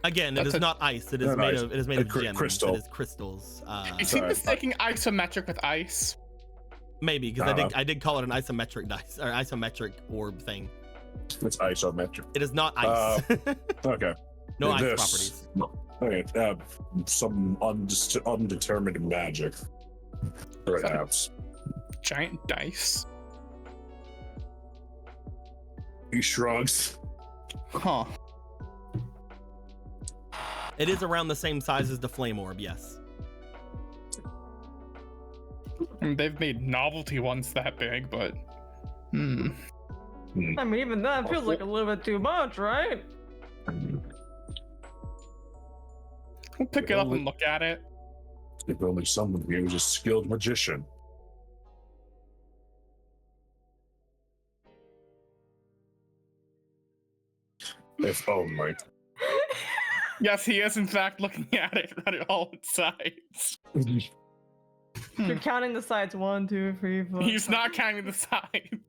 Again, it That's is not ice. It is not made ice. of gems. Crystal. It is crystals. Is he Sorry. mistaking isometric with ice? Maybe because I did call it an isometric dice or isometric orb thing. It's isometric. It is not ice. Okay. No ice This- properties. Okay. Some undetermined magic, perhaps. Giant dice? He shrugs. Huh. It is around the same size as the flame orb. Yes. I mean, they've made novelty ones that big, but I mean, even that feels like a little bit too much, right? we'll pick it up and look at it. If only someone here was a skilled magician. If only. Yes, he is in fact looking at it all its sides. You're counting the sides 1, 2, 3, 4. He's not counting the side.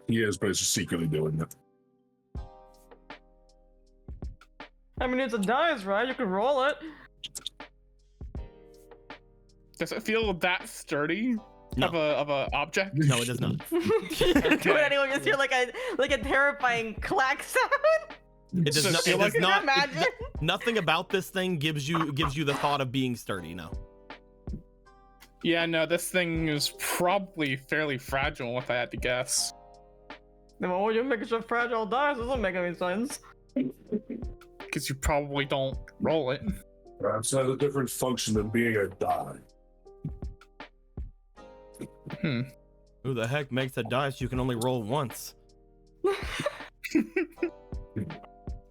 He is, but he's just secretly doing it. I mean, it's a dice, right? You can roll it. Does it feel that sturdy No. of a object? No, it does not. Do it anyway. Just hear like a terrifying clack sound. It does So not. feel It like- does not. Imagine. Nothing about this thing gives you the thought of being sturdy. No. Yeah, no, this thing is probably fairly fragile, if I had to guess. No, you're making such fragile dice. Doesn't make any sense. Because you probably don't roll it. Perhaps it has a different function than being a die. Who the heck makes a dice you can only roll once?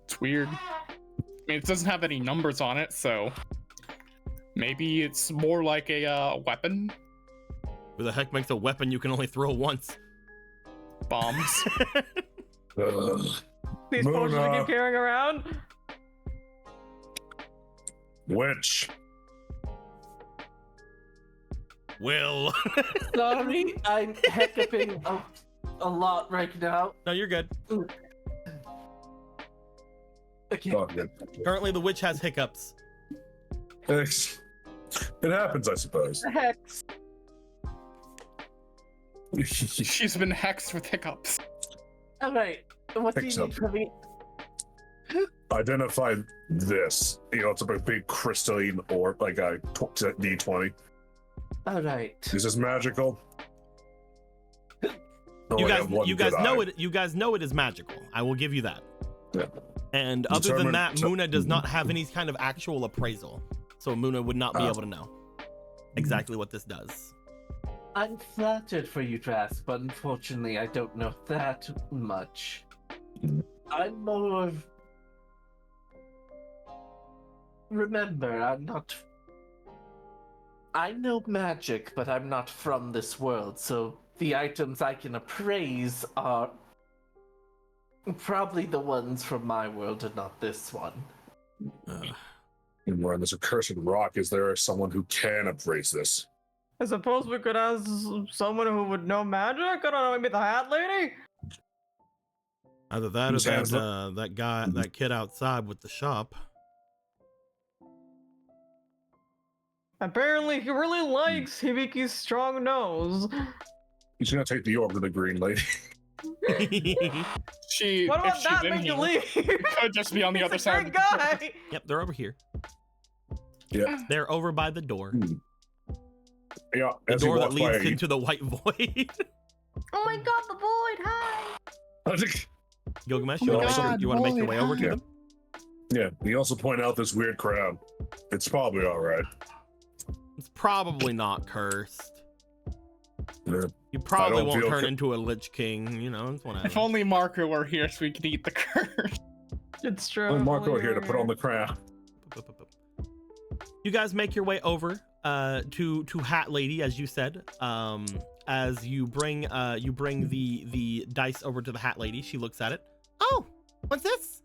It's weird. I mean, it doesn't have any numbers on it, so maybe it's more like a weapon. Who the heck makes a weapon you can only throw once? Bombs. These potions you Mona. keep carrying around. Which? Will. Sorry, I'm hiccuping a lot right now. No, you're good. Okay. Oh, good. Currently, the witch has hiccups. It happens, I suppose. Hex. She's been hexed with hiccups. All right. What do you Fix need up. from me? Identify this. It's a big crystalline orb, like a D20. All right. Is this magical? You guys know it. You guys know it is magical. I will give you that. Yeah. And other than that, Muna does not have any kind of actual appraisal, so Muna would not be able to know exactly what this does. I'm flattered for you to ask, but unfortunately, I don't know that much. I'm more of. Remember, I'm not. I know magic, but I'm not from this world, so the items I can appraise are probably the ones from my world and not this one. And we're on this accursed rock. Is there someone who can appraise this? I suppose we could ask someone who would know magic. I don't know, maybe the hat lady. Either that or Whose hands that guy, that kid outside with the shop. Apparently, he really likes Hibiki's strong nose. He's gonna take the orb to the green lady. She. What if about she's that in make you here, leave? could just be on the He's other a side. great guy. Yep, they're over here. Yeah. They're over by the door. Yeah. The as he door that walks leads by, into the white void. Oh my god, the void, hi. Gilgamesh, Oh you my want God, to make your way over to Yeah. them? Yeah. He also pointed out this weird crowd. It's probably all right. It's probably not cursed. Yeah. You probably don't won't feel turn into a Lich King, it's If whatever. only Marco were here so we could eat the curse. It's true. Well, Marco here to put on the crown. You guys make your way over to Hat Lady, as you said. As you bring the dice over to the Hat Lady, she looks at it. Oh, what's this?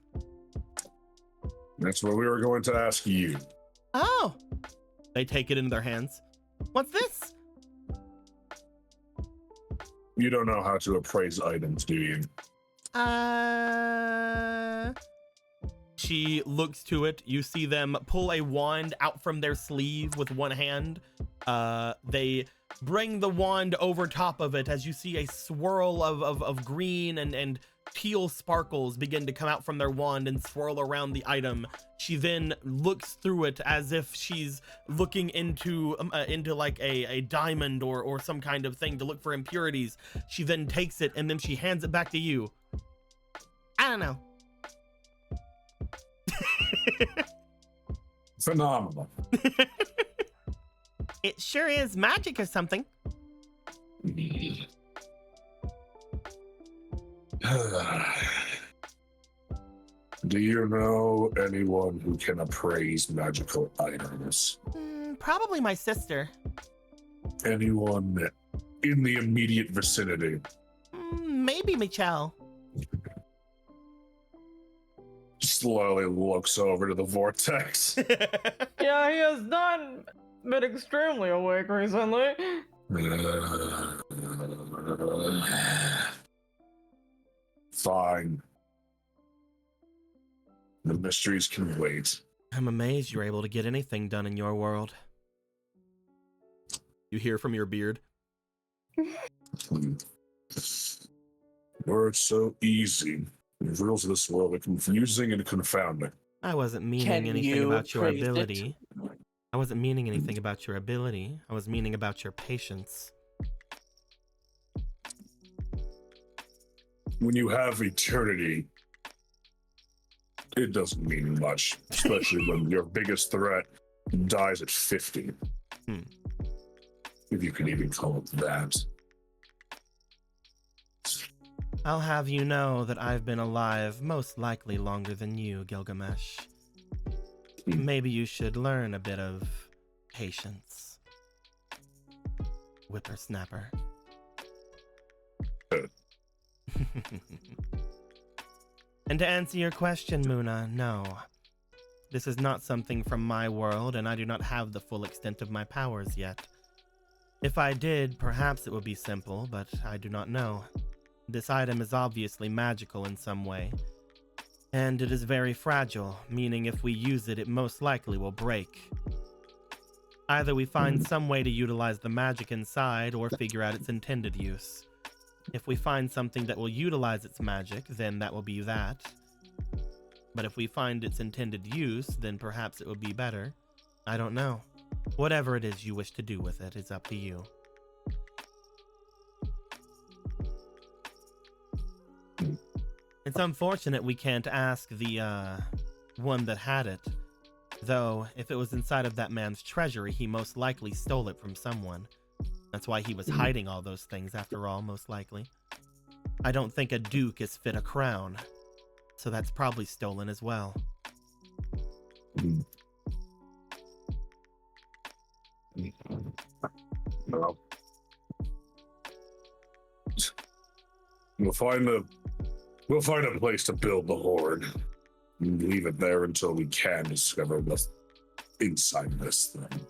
That's what we were going to ask you. Oh, they take it in their hands. What's this? You don't know how to appraise items, do you? She looks to it. You see them pull a wand out from their sleeve with one hand. They bring the wand over top of it as you see a swirl of green and teal sparkles begin to come out from their wand and swirl around the item. She then looks through it as if she's looking into like a diamond or some kind of thing to look for impurities. She then takes it and then she hands it back to you. I don't know. Phenomenal. It sure is magic or something. Do you know anyone who can appraise magical items? Probably my sister. Anyone in the immediate vicinity? Maybe Michelle. Slowly looks over to the vortex. Yeah, he has not been extremely awake recently. Fine. The mysteries can wait. I'm amazed you're able to get anything done in your world. You hear from your beard. Words so easy. The rules of this world are confusing and confounding. I wasn't meaning Can anything you about your praise it? ability. I wasn't meaning anything about your ability. I was meaning about your patience. When you have eternity, it doesn't mean much, especially when your biggest threat dies at 50. If you can even call it that. I'll have you know that I've been alive most likely longer than you, Gilgamesh. Maybe you should learn a bit of patience. Whippersnapper. And to answer your question, Muna, no. This is not something from my world, and I do not have the full extent of my powers yet. If I did, perhaps it would be simple, but I do not know. This item is obviously magical in some way, and it is very fragile, meaning if we use it, it most likely will break. Either we find some way to utilize the magic inside or figure out its intended use. If we find something that will utilize its magic, then that will be that. But if we find its intended use, then perhaps it would be better. I don't know. Whatever it is you wish to do with it is up to you. It's unfortunate we can't ask the, one that had it. Though, if it was inside of that man's treasury, he most likely stole it from someone. That's why he was hiding all those things, after all, most likely. I don't think a duke is fit a crown, so that's probably stolen as well. Well, we'll find a place to build the hoard and leave it there until we can discover what's inside this thing.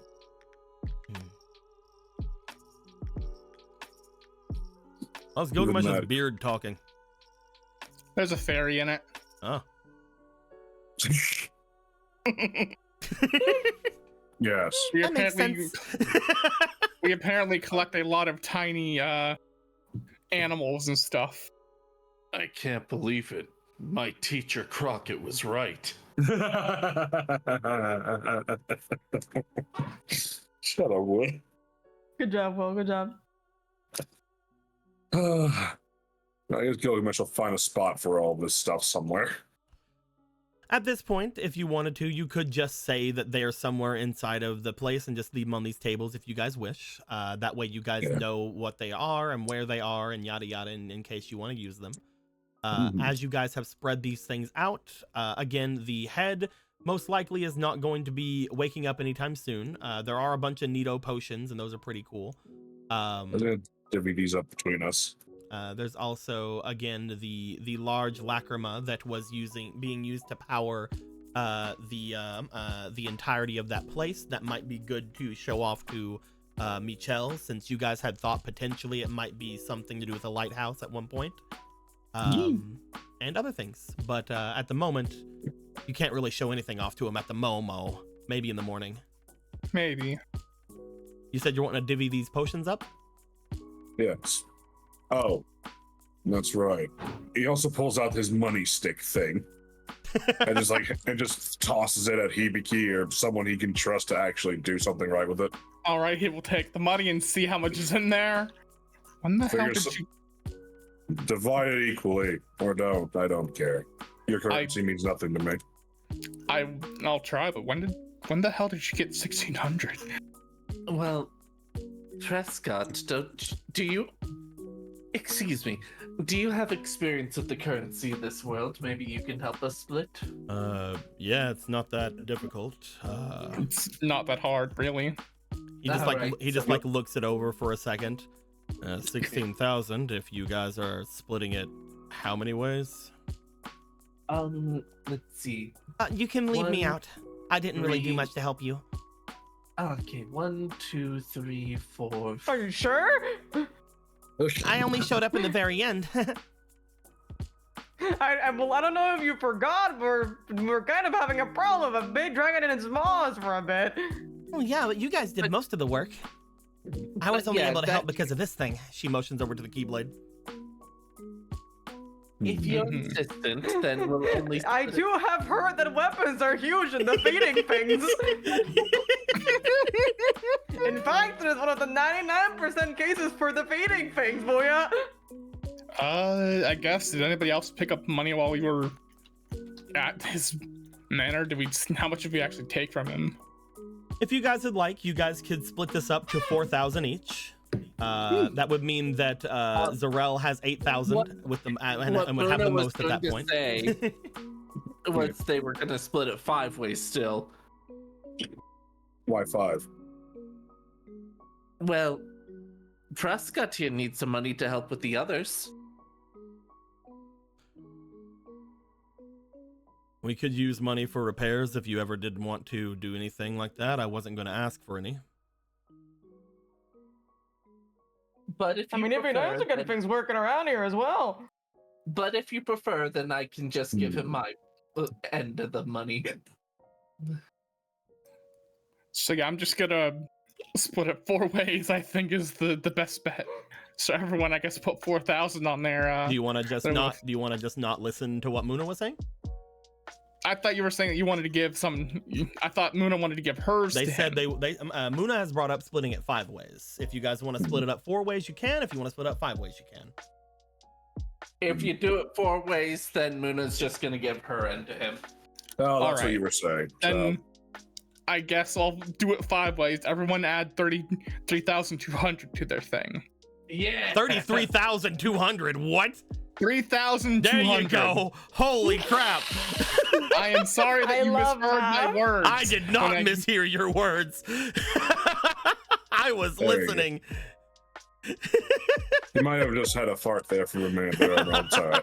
How's Gilgamesh's beard talking? There's a fairy in it. Oh. Yes. That makes sense. We apparently collect a lot of tiny animals and stuff. I can't believe it. My teacher Crockett was right. Shut up, boy. Good job, Will. Good job. I guess Gilgamesh will find a spot for all this stuff somewhere. At this point, if you wanted to, you could just say that they are somewhere inside of the place and just leave them on these tables if you guys wish. That way you guys know what they are and where they are and yada yada in case you want to use them. As you guys have spread these things out, again, the head most likely is not going to be waking up anytime soon. There are a bunch of Nido potions, and those are pretty cool. I'm gonna divvy these up between us. There's also, again, the large lacrima that was being used to power the entirety of that place. That might be good to show off to Michelle, since you guys had thought potentially it might be something to do with a lighthouse at one point. And other things. But at the moment, you can't really show anything off to him at the Momo. Maybe in the morning. Maybe. You said you're wanting to divvy these potions up? Yes. Oh, that's right. He also pulls out his money stick thing and just tosses it at Hibiki or someone he can trust to actually do something right with it. All right, he will take the money and see how much is in there. When the hell did you? Divide it equally, or don't. I don't care. Your currency means nothing to me. I'll try, but when the hell did you get 1,600? Well, Prescott, do you? Excuse me. Do you have experience with the currency of this world? Maybe you can help us split? Yeah, it's not that difficult. It's not that hard, really. He just looks it over for a second. 16,000 if you guys are splitting it how many ways? Let's see. You can leave me out. I didn't really do much to help you. Okay, 1, 2, 3, 4. Are you sure? I only showed up in the very end. I don't know if you forgot, we're kind of having a problem of a big dragon in its maws for a bit. Oh yeah, but you guys did most of the work. I was only able to help because of this thing. She motions over to the Keyblade. If you're insistent, then we'll at least... I do have heard that weapons are huge in defeating things. In fact, it is one of the 99% cases for defeating things, Booyah. I guess, did anybody else pick up money while we were at his manor? How much did we actually take from him? If you guys would like, you guys could split this up to 4,000 each. That would mean that Zarel has 8,000 with them and would have the most at that point. Was they were gonna split it 5 ways still. Why 5? Well, Prescott here needs some money to help with the others. We could use money for repairs if you ever did want to do anything like that. I wasn't going to ask for any. But if you I mean, it'd be nice to get then- things working around here as well. But if you prefer, then I can just give him my end of the money. So yeah, I'm just gonna split it 4 ways. I think is the best bet. So everyone, I guess, put 4,000 on there. Do you want to just not? Do you want to just not listen to what Muna was saying? I thought you were saying that you wanted to give some. I thought Muna wanted to give hers. They to said him. Muna has brought up splitting it 5 ways. If you guys want to split it up 4 ways, you can. If you want to split it up 5 ways, you can. If you do it 4 ways, then Muna's just gonna give her end to him. Oh, that's right. what you were saying. Then I guess I'll do it 5 ways. Everyone add 33,200 to their thing. Yeah. 33,200. What? 3,200. There you go. Holy crap. I am sorry that I you love misheard my that. words. I did not mishear your words. I was There you go. listening. You might have just had a fart there for a minute there. I'm sorry.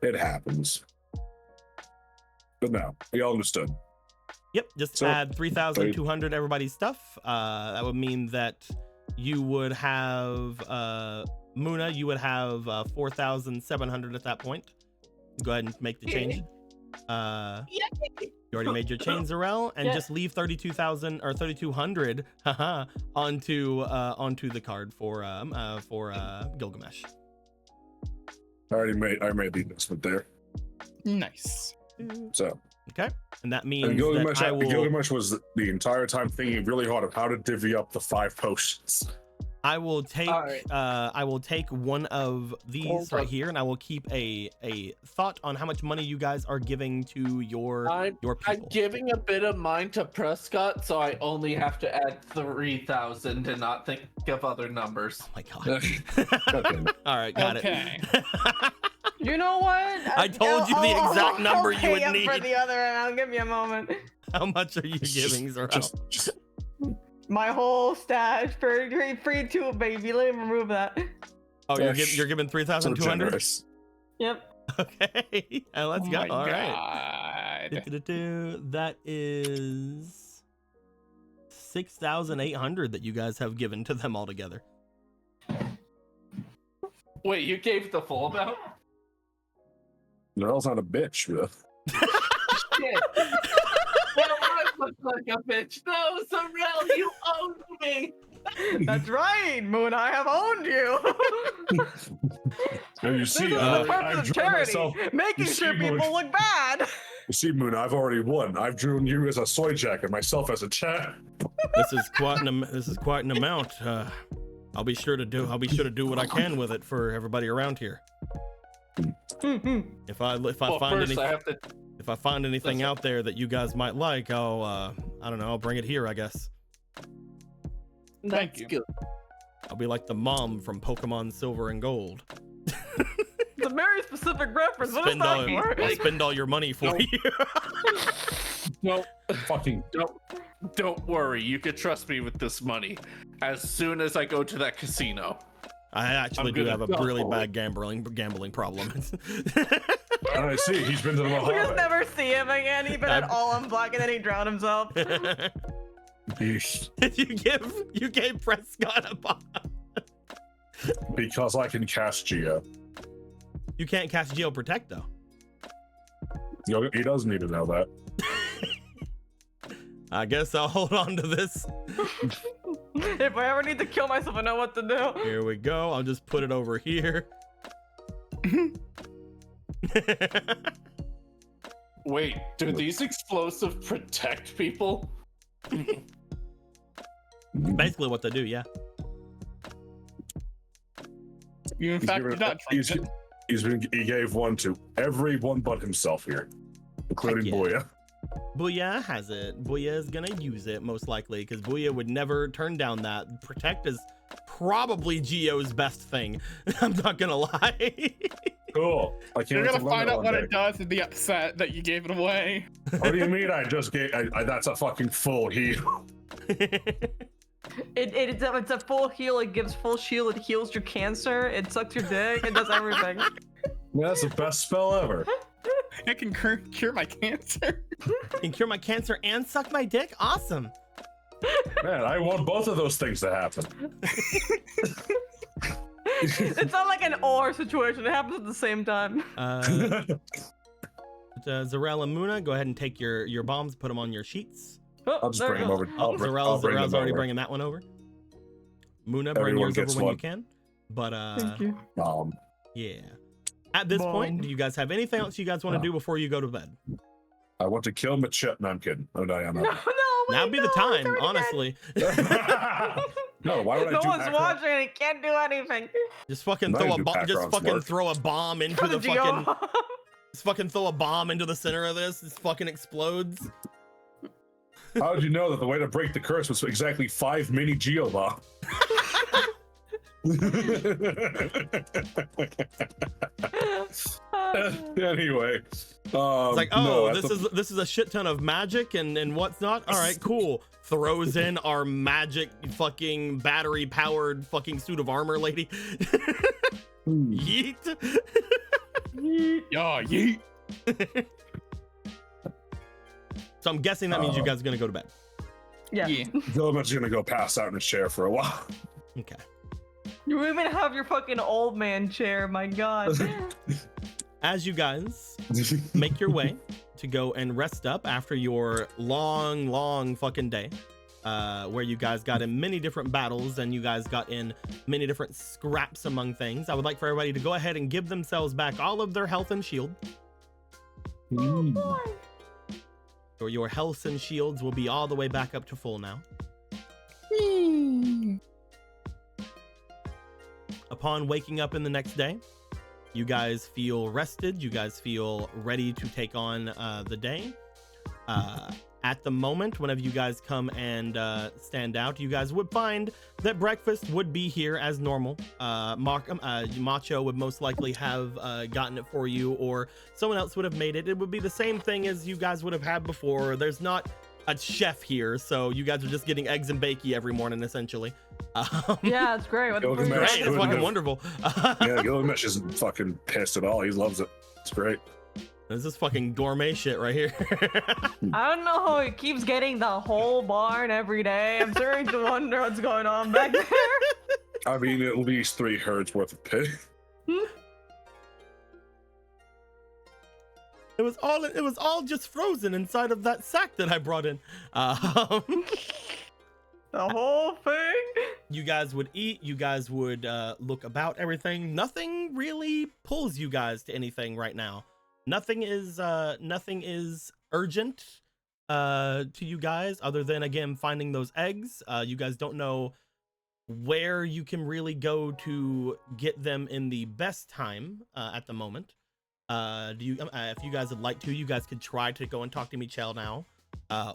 It happens. But no, we all understood. Yep, just So, add 3,200 everybody's stuff. That would mean that you would have Muna, you would have 4,700 at that point. Go ahead and make the change. You already made your change, Zarel, and Yeah. just leave 32,000 or 3,200 onto the card for Gilgamesh. I made the investment there. Nice. So Okay, and that means and that I will. Gilgamesh was the entire time thinking really hard of how to divvy up the 5 potions. I will take Alright. I will take one of these Hold right on. here, and I will keep a thought on how much money you guys are giving to your I'm people. giving a bit of mine to Prescott, so I only have to add 3,000 and not think of other numbers. Oh my god. Okay. All right, got Okay. it. You know what? I told you the exact number you would pay up need. for the other amount. Give me a moment. How much are you giving, Zarel? Just My whole stash for free too, baby. Let me remove that. Oh, Yes. you're giving so 3,200. generous. Yep. Okay, let's Oh go. my All right. God. That is 6,800 that you guys have given to them altogether. Wait, you gave the full amount? Narelle's not a bitch, bro. Shit. Well, I look like a bitch. No, Zarel, you owned me. That's right, Moon. I have owned you. And you This see, is the I've purpose of drawn charity, myself. making you sure see, Moon. people look bad. You see, Moon, I've already won. I've drawn you as a soy jack and myself as a chat. This is quite an amount. I'll be sure to do what I can with it for everybody around here. If I Well, find first any, I have to. if I find anything out there that you guys might like, I'll I don't know, I'll bring it here, I guess. Thank That's you. good. I'll be like the mom from Pokemon Silver and Gold. It's a very specific reference. What is that for? I'll spend all your money for No. you. No, Fucking don't worry. You can trust me with this money. As soon as I go to that casino. I actually I'm do gonna have a go really for bad gambling problem. I see. He's been to the We just Bahamas. never see him again. He's been at all on black and then he drowned himself. Yeesh. you gave Prescott a bomb. Because I can cast Geo. You can't cast Geo Protect though. He does need to know that. I guess I'll hold on to this. If I ever need to kill myself, I know what to do. Here we go. I'll just put it over here. Wait, do these explosives protect people? Basically what they do, yeah. You in He's fact given- did not he's- drink it. he gave one to everyone but himself here, including Heck yeah. Booyah. Booyah has it. Booyah is gonna use it most likely because Booyah would never turn down that. Protect is probably Geo's best thing. I'm not gonna lie. Cool. I can't You're wait to gonna learn find it out one what day. it does and be upset that you gave it away. What do you mean? I just gave. That's a fucking full heal. It's a full heal. It gives full shield. It heals your cancer. It sucks your dick. It does everything. Man, that's the best spell ever. It can cure my cancer. You can cure my cancer and suck my dick? Awesome. Man, I want both of those things to happen. It's not like an or situation. It happens at the same time. Zarel and Muna, go ahead and take your bombs, put them on your sheets. Oh, I'll just there bring it them goes. over. Zarel's already bringing that one over. Muna, bring Everyone yours over gets when one. you can. But Thank you. yeah. At this point, do you guys have anything else you guys want to do before you go to bed? I want to kill Machette. No, I'm kidding. Oh, no, I'm No, not. wait, Now'd be the no, time, it's already honestly. No, why would I No do one's macro? watching and it can't do anything. Just fucking Now throw you a do bomb. Just background fucking work. throw a bomb into the fucking. Just fucking throw a bomb into the center of this. This fucking explodes. How did you know that the way to break the curse was exactly 5 mini Geobombs? Anyway, It's like, no, oh, this is a shit ton of magic and what's not. All right, cool. Throws in our magic fucking battery powered fucking suit of armor lady. Yeet. Yeah, yeet. So I'm guessing that means you guys are gonna go to bed. Yeah. Gilgamesh is gonna go pass out in a chair for a while. Okay. You even have your fucking old man chair, my god. As you guys make your way to go and rest up after your long fucking day, where you guys got in many different battles and you guys got in many different scraps among things, I would like for everybody to go ahead and give themselves back all of their health and shield. Oh boy. Or your health and shields will be all the way back up to full now. Upon waking up in the next day, you guys feel rested. You guys feel ready to take on the day. At the moment, whenever you guys come and stand out, you guys would find that breakfast would be here as normal. Macho would most likely have gotten it for you, or someone else would have made it. It would be the same thing as you guys would have had before. There's not a chef here, so you guys are just getting eggs and bakey every morning, essentially. Yeah, it's great. What the fuck is Gilgamesh, Great, it's that? fucking wonderful. Yeah, Gilgamesh isn't fucking pissed at all. He loves it. It's great. This is fucking gourmet shit right here. I don't know how he keeps getting the whole barn every day. I'm starting to wonder what's going on back there. I mean, at least 3 herds worth of pig. It was all just frozen inside of that sack that I brought in. The whole thing? You guys would eat, you guys would look about everything. Nothing really pulls you guys to anything right now. Nothing is urgent to you guys, other than, again, finding those eggs. You guys don't know where you can really go to get them in the best time at the moment. If you guys would like to, you guys could try to go and talk to Michelle now,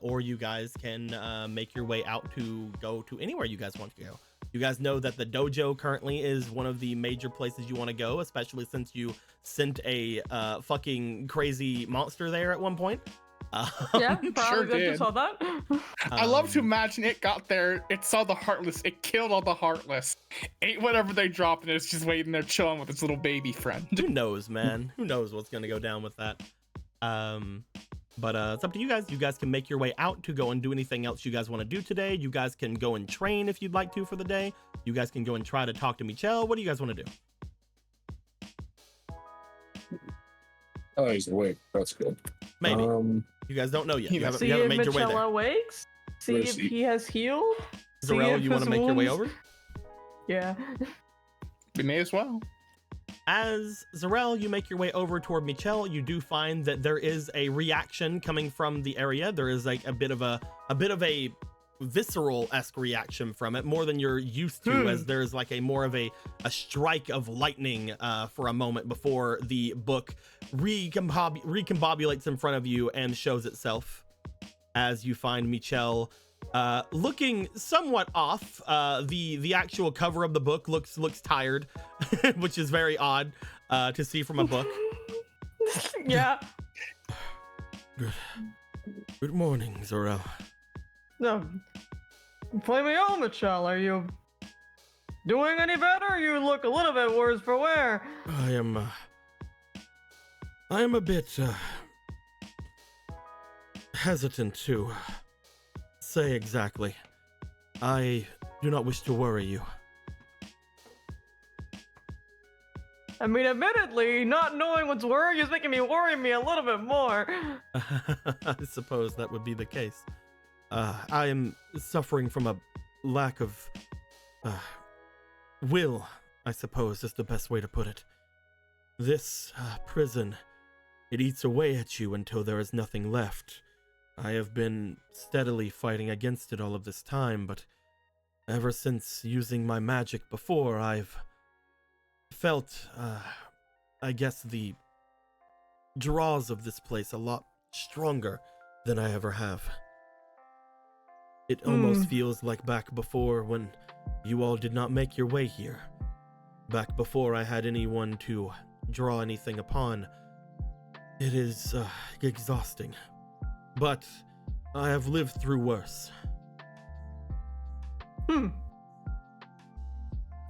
or you guys can make your way out to go to anywhere you guys want to go. You guys know that the dojo currently is one of the major places you want to go, especially since you sent a fucking crazy monster there at one point. Yeah, probably good did. to saw that. I love to imagine it got there, it saw the Heartless, it killed all the Heartless, ate whatever they dropped, and it's just waiting there chilling with its little baby friend. Who knows, man? Who knows what's gonna go down with that? But it's up to you guys. You guys can make your way out to go and do anything else you guys want to do today. You guys can go and train if you'd like to for the day. You guys can go and try to talk to Michelle. What do you guys want to do? Oh, he's awake. That's good. Maybe. You guys don't know yet. You haven't See made if your way Michelle there. awakes. See Where if is he? he has healed. See Zarel, if you want to his make your way wounds- over? Yeah. We may as well. As Zarel, you make your way over toward Michelle, you do find that there is a reaction coming from the area. There is like a bit of a visceral-esque reaction from it, more than you're used to, as there's like a more of a strike of lightning for a moment before the book recombobulates in front of you and shows itself, as you find Michelle looking somewhat off. The actual cover of the book looks tired, which is very odd to see from a book. Yeah. Good morning, Zarel. No. Play me on, Michelle. Are you doing any better? You look a little bit worse for wear. I am a bit hesitant to say exactly. I do not wish to worry you. I mean, admittedly, not knowing what's worrying is making me worry me a little bit more. I suppose that would be the case. I am suffering from a lack of will, I suppose is the best way to put it. This prison, it eats away at you until there is nothing left. I have been steadily fighting against it all of this time, but ever since using my magic before, I've felt, I guess, the draws of this place a lot stronger than I ever have. It almost feels like back before when you all did not make your way here. Back before I had anyone to draw anything upon. It is exhausting. But I have lived through worse.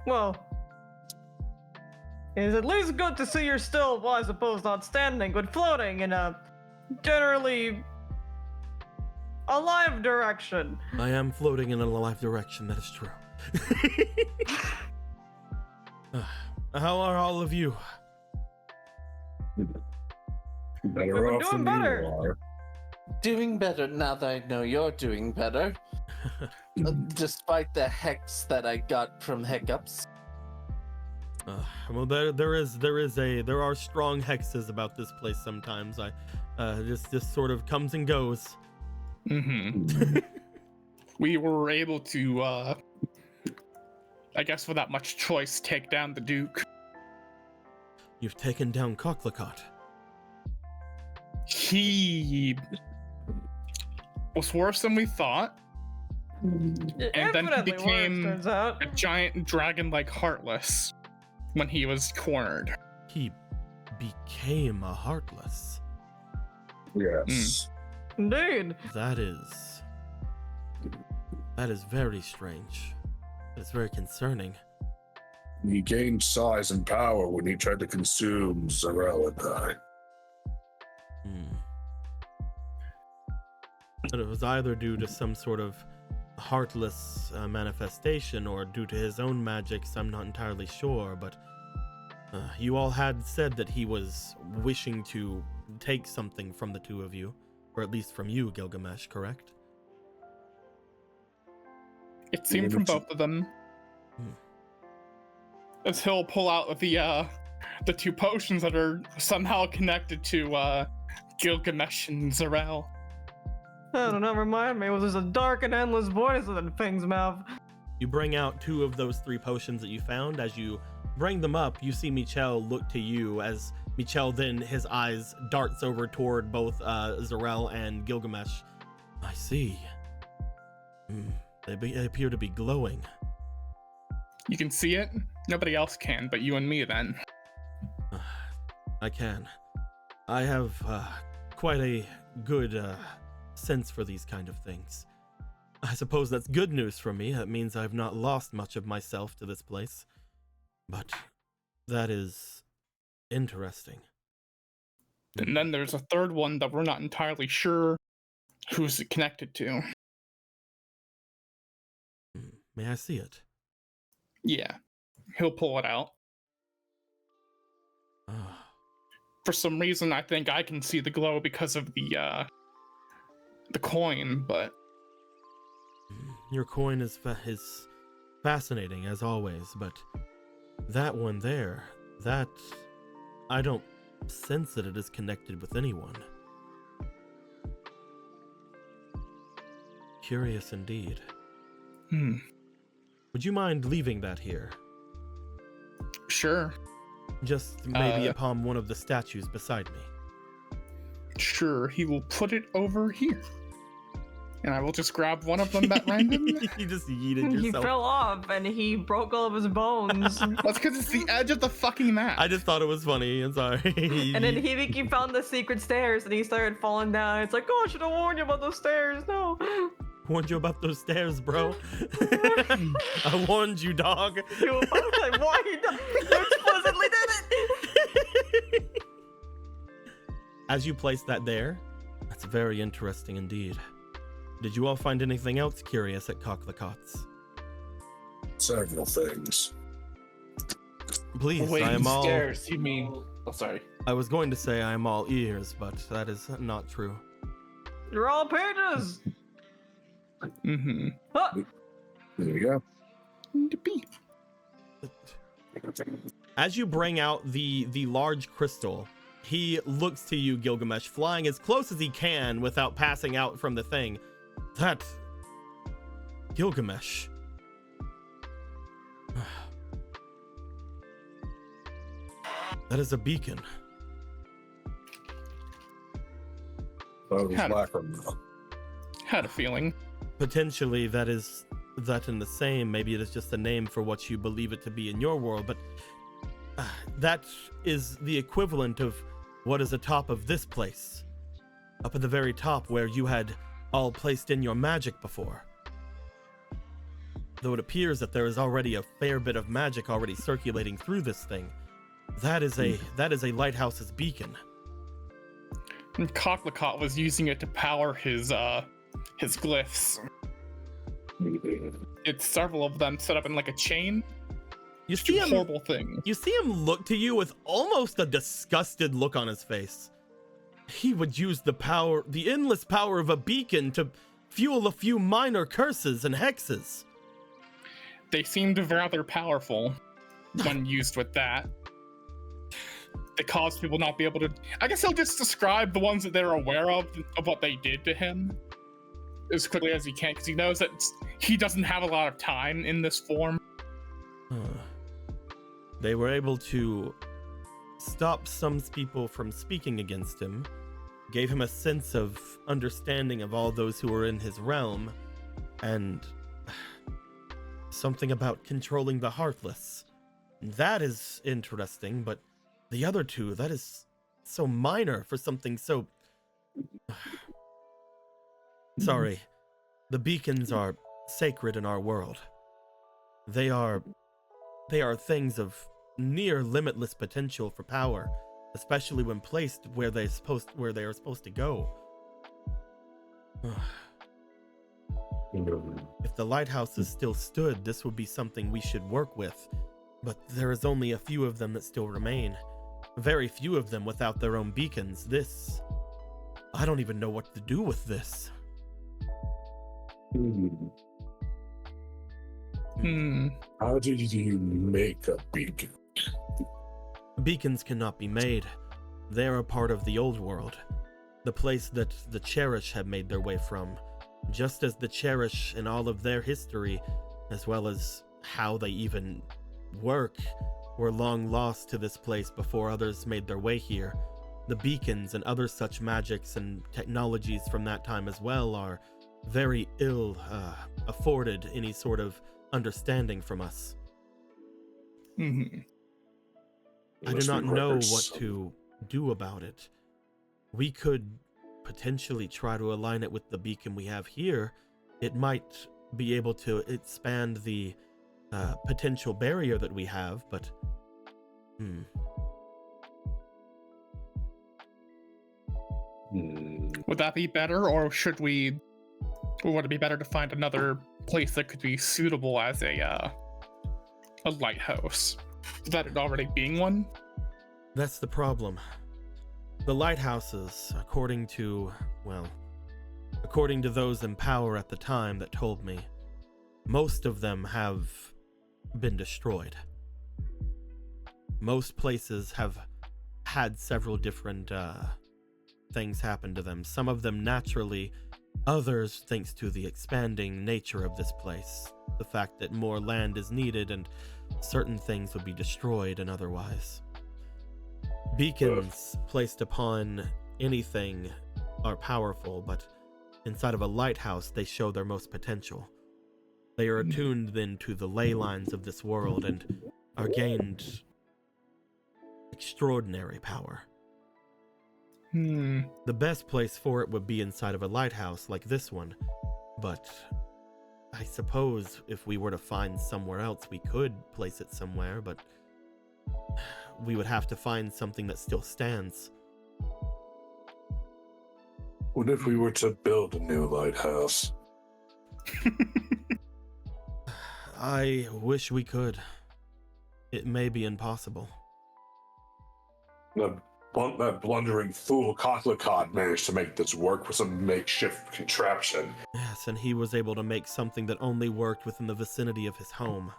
Well, it's at least good to see you're still, well, I suppose not standing, but floating in a generally alive direction. I am floating in a alive direction, that is true. How are all of you? Better We're off doing than better. you are. Doing better now that I know you're doing better. Despite the hex that I got from hiccups. Well, there are strong hexes about this place sometimes. This sort of comes and goes. We were able to, I guess without much choice, take down the Duke. You've taken down Cocklicott. He was worse than we thought. And then he Infinitely became worse, turns out. a giant dragon like Heartless when he was cornered. He became a Heartless. Yes. Indeed. That is very strange. It's very concerning. He gained size and power when he tried to consume Zarel and I. But it was either due to some sort of heartless manifestation or due to his own magics. I'm not entirely sure, but you all had said that he was wishing to take something from the two of you, or at least from you, Gilgamesh, correct? It seemed from both of them. As he'll pull out the two potions that are somehow connected to Gilgamesh and Zarel. I don't know, remind me, it was just a dark and endless voice in the thing's mouth. You bring out two of those three potions that you found. As you bring them up, you see Michel look to you as Michel then his eyes darts over toward both Zarel and Gilgamesh. I see. They appear to be glowing. You can see it? Nobody else can, but you and me then. I can. I have quite a good sense for these kind of things. I suppose that's good news for me. That means I've not lost much of myself to this place. But that is interesting. And then there's a third one that we're not entirely sure who's it connected to. May I see it? Yeah. He'll pull it out. For some reason, I think I can see the glow because of the coin, but... Your coin is fascinating, as always, but that one there, that... I don't sense that it is connected with anyone. Curious indeed. Would you mind leaving that here? Sure. Just maybe upon one of the statues beside me. Sure, he will put it over here. And I will just grab one of them at random. You just yeeted yourself. He fell off and he broke all of his bones. That's because it's the edge of the fucking map. I just thought it was funny. I'm sorry. And then Hibiki found the secret stairs and he started falling down. It's like, oh, I should have warned you about those stairs. No. Warned you about those stairs, bro. I warned you, dog. I was like, why you explicitly did it? As you place that there, That's very interesting indeed. Did you all find anything else curious at Cocklecott's? Several things. Please, Wait, I am all... stairs, you mean... Oh, sorry. I was going to say I am all ears, but that is not true. You're all pages. Mm-hmm. Huh. There you go. As you bring out the large crystal, he looks to you, Gilgamesh, flying as close as he can without passing out from the thing. That... Gilgamesh. That is a beacon. Had a feeling. Potentially that is that in the same, maybe it is just a name for what you believe it to be in your world, but that is the equivalent of what is atop of this place. Up at the very top where you had all placed in your magic before. Though it appears that there is already a fair bit of magic already circulating through this thing. That is a lighthouse's beacon. And Cocklecott was using it to power his glyphs. It's several of them set up in like a chain. You see him, horrible thing. You see him look to you with almost a disgusted look on his face. He would use the endless power of a beacon to fuel a few minor curses and hexes. They seemed rather powerful when used with that. They caused people not be able to... I guess he'll just describe the ones that they're aware of what they did to him as quickly as he can, because he knows that he doesn't have a lot of time in this form. They were able to stop some people from speaking against him, gave him a sense of understanding of all those who were in his realm, and something about controlling the Heartless. That is interesting, but the other two, that is so minor for something so... Sorry. The beacons are sacred in our world. They are things of near limitless potential for power, especially when placed where they are supposed to go. If the lighthouses still stood, this would be something we should work with, but there is only a few of them that still remain. Very few of them without their own beacons. I don't even know what to do with this. How did you make a beacon? Beacons cannot be made. They are a part of the old world, the place that the Cherished have made their way from, just as the Cherished in all of their history, as well as how they even work, were long lost to this place before others made their way here. The beacons and other such magics and technologies from that time as well are very ill afforded any sort of understanding from us. Mm-hmm. I do not know what to do about it. We could potentially try to align it with the beacon we have here. It might be able to expand the potential barrier that we have, but Would that be better, or would it be better to find another place that could be suitable as a lighthouse, without it already being one? That's the problem. The lighthouses, according to those in power at the time that told me, most of them have been destroyed. Most places have had several different things happen to them. Some of them naturally, others thanks to the expanding nature of this place. The fact that more land is needed and certain things would be destroyed and otherwise. Beacons placed upon anything are powerful, but inside of a lighthouse they show their most potential. They are attuned then to the ley lines of this world and are gained extraordinary power. The best place for it would be inside of a lighthouse like this one, but I suppose if we were to find somewhere else we could place it somewhere, but we would have to find something that still stands. What if we were to build a new lighthouse? I wish we could. It may be impossible. That blundering fool Cocklicod managed to make this work with some makeshift contraption. Yes, and he was able to make something that only worked within the vicinity of his home.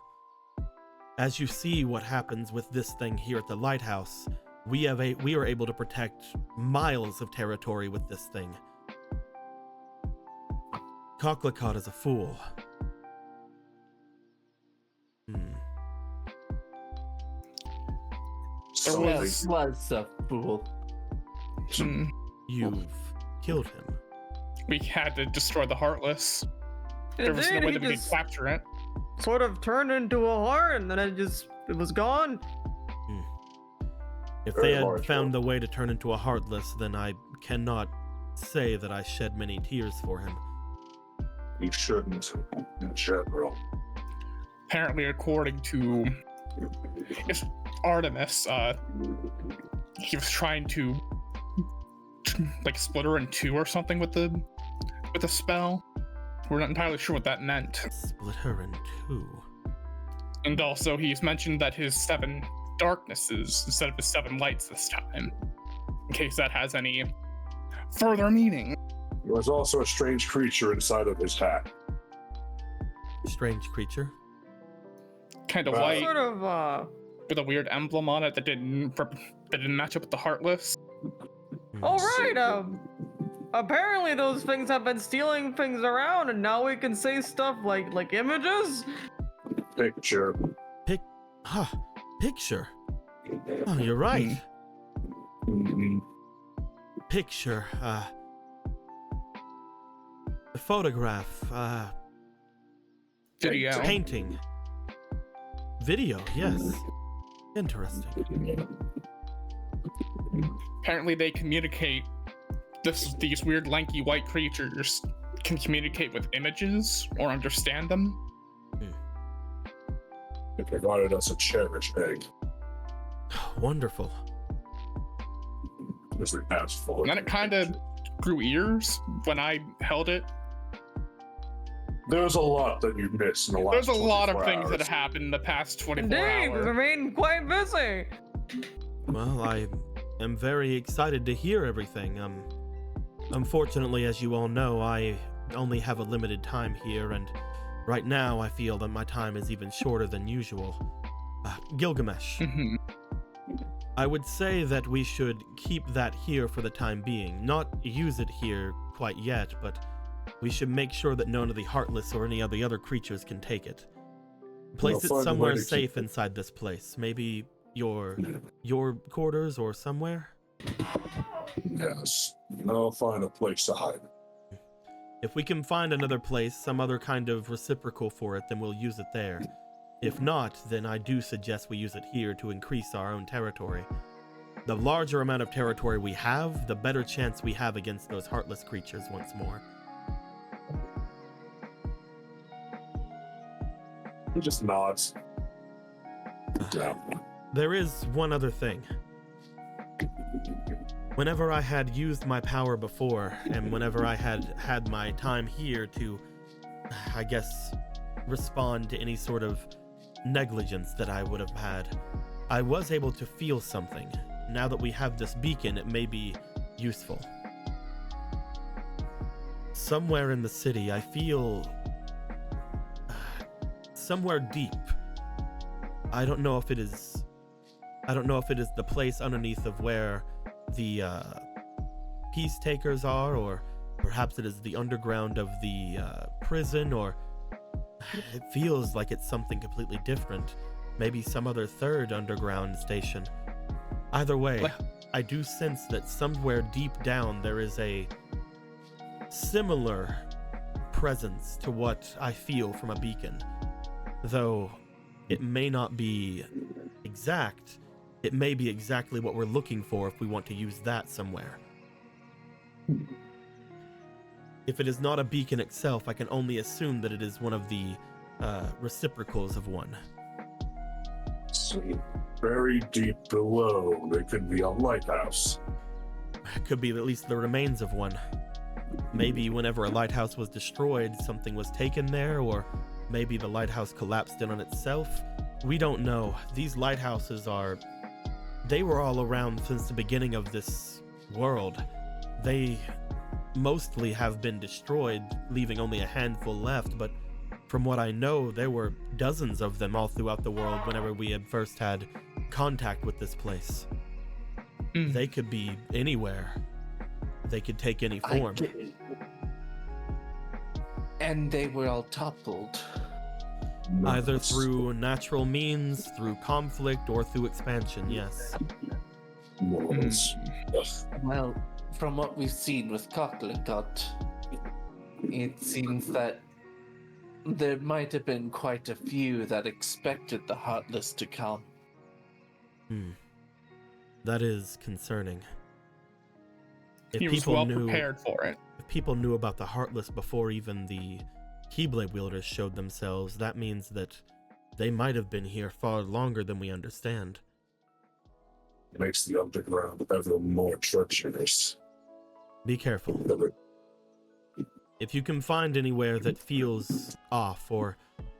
As you see what happens with this thing here at the lighthouse, we are able to protect miles of territory with this thing. Cocklicod is a fool. Was a fool. You've killed him. We had to destroy the Heartless. There was no way that we could capture it. Sort of turned into a heart, and then it was gone. If they had found the way to turn into a Heartless, then I cannot say that I shed many tears for him. You shouldn't, in general. Apparently, according to Artemis, he was trying to like split her in two or something with the spell. We're not entirely sure what that meant. Split her in two. And also, he's mentioned that his 7 darknesses instead of his 7 lights this time, in case that has any further meaning. There was also a strange creature inside of his hat. Strange creature? Kind of white, Sort of, with a weird emblem on it that didn't match up with the Heartless. all right, apparently those things have been stealing things around, and now we can say stuff like images? Picture. Picture. Oh, you're right. Picture, photograph, Video. painting. Video, yes. Interesting. Apparently they communicate, these weird lanky white creatures can communicate with images or understand them. It provided us a cherished egg. Wonderful. As we passed forward. And then it kind of grew ears when I held it. There's a lot that you miss in the last There's a lot of 24 things hours. that have happened in the past 24 Indeed, we've hours. been quite busy. Well, I am very excited to hear everything. Unfortunately, as you all know, I only have a limited time here, and right now I feel that my time is even shorter than usual. Gilgamesh. I would say that we should keep that here for the time being. Not use it here quite yet, but we should make sure that none of the Heartless or any of the other creatures can take it. Place We'll it find a way somewhere to keep safe it. inside this place. Maybe your quarters or somewhere? Yes. I'll find a place to hide. If we can find another place, some other kind of reciprocal for it, then we'll use it there. If not, then I do suggest we use it here to increase our own territory. The larger amount of territory we have, the better chance we have against those Heartless creatures once more. He just nods. Yeah. There is one other thing. Whenever I had used my power before, and whenever I had my time here to, I guess, respond to any sort of negligence that I would have had, I was able to feel something. Now that we have this beacon, it may be useful. Somewhere in the city, I feel somewhere deep. I don't know if it is the place underneath of where the peace takers are, or perhaps it is the underground of the prison, or it feels like it's something completely different. Maybe some other third underground station. Either way, I do sense that somewhere deep down there is a similar presence to what I feel from a beacon. Though it may not be exact, it may be exactly what we're looking for if we want to use that somewhere. If it is not a beacon itself, I can only assume that it is one of the reciprocals of one. So very deep below, there could be a lighthouse. It could be at least the remains of one. Maybe whenever a lighthouse was destroyed, something was taken there, or maybe the lighthouse collapsed in on itself. We don't know. These lighthouses they were all around since the beginning of this world. They mostly have been destroyed, leaving only a handful left, but from what I know, there were dozens of them all throughout the world whenever we had first had contact with this place. They could be anywhere. They could take any form. And they were all toppled. Either through natural means, through conflict, or through expansion, yes. Well, from what we've seen with Cocklicot, it seems that there might have been quite a few that expected the Heartless to come. That is concerning. If He was people well knew, prepared for it. If people knew about the Heartless before even the Keyblade wielders showed themselves, that means that they might have been here far longer than we understand. Makes the underground ever more treacherous. Be careful. If you can find anywhere that feels off, or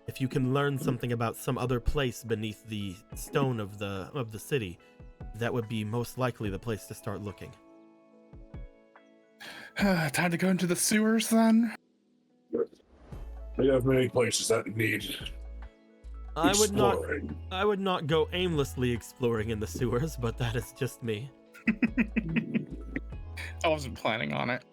if you can learn something about some other place beneath the stone of the city, that would be most likely the place to start looking. Time to go into the sewers then? We have many places that need exploring. I would not go aimlessly exploring in the sewers, but that is just me. I wasn't planning on it.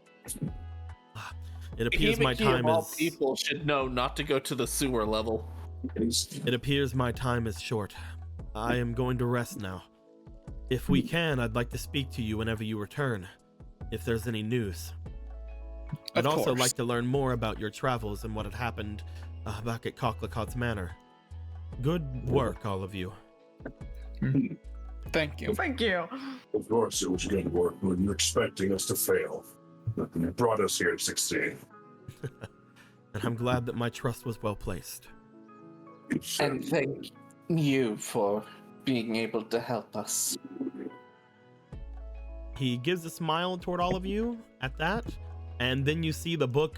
It appears my time all is people should know not to go to the sewer level. It appears my time is short. I am going to rest now. If we can, I'd like to speak to you whenever you return, if there's any news. I'd also like to learn more about your travels and what had happened back at Cocklicot's Manor. Good work, all of you. Thank you. Thank you. Of course, it was good work. We were expecting us to fail. You brought us here to succeed. And I'm glad that my trust was well placed. And thank you for being able to help us. He gives a smile toward all of you at that, and then you see the book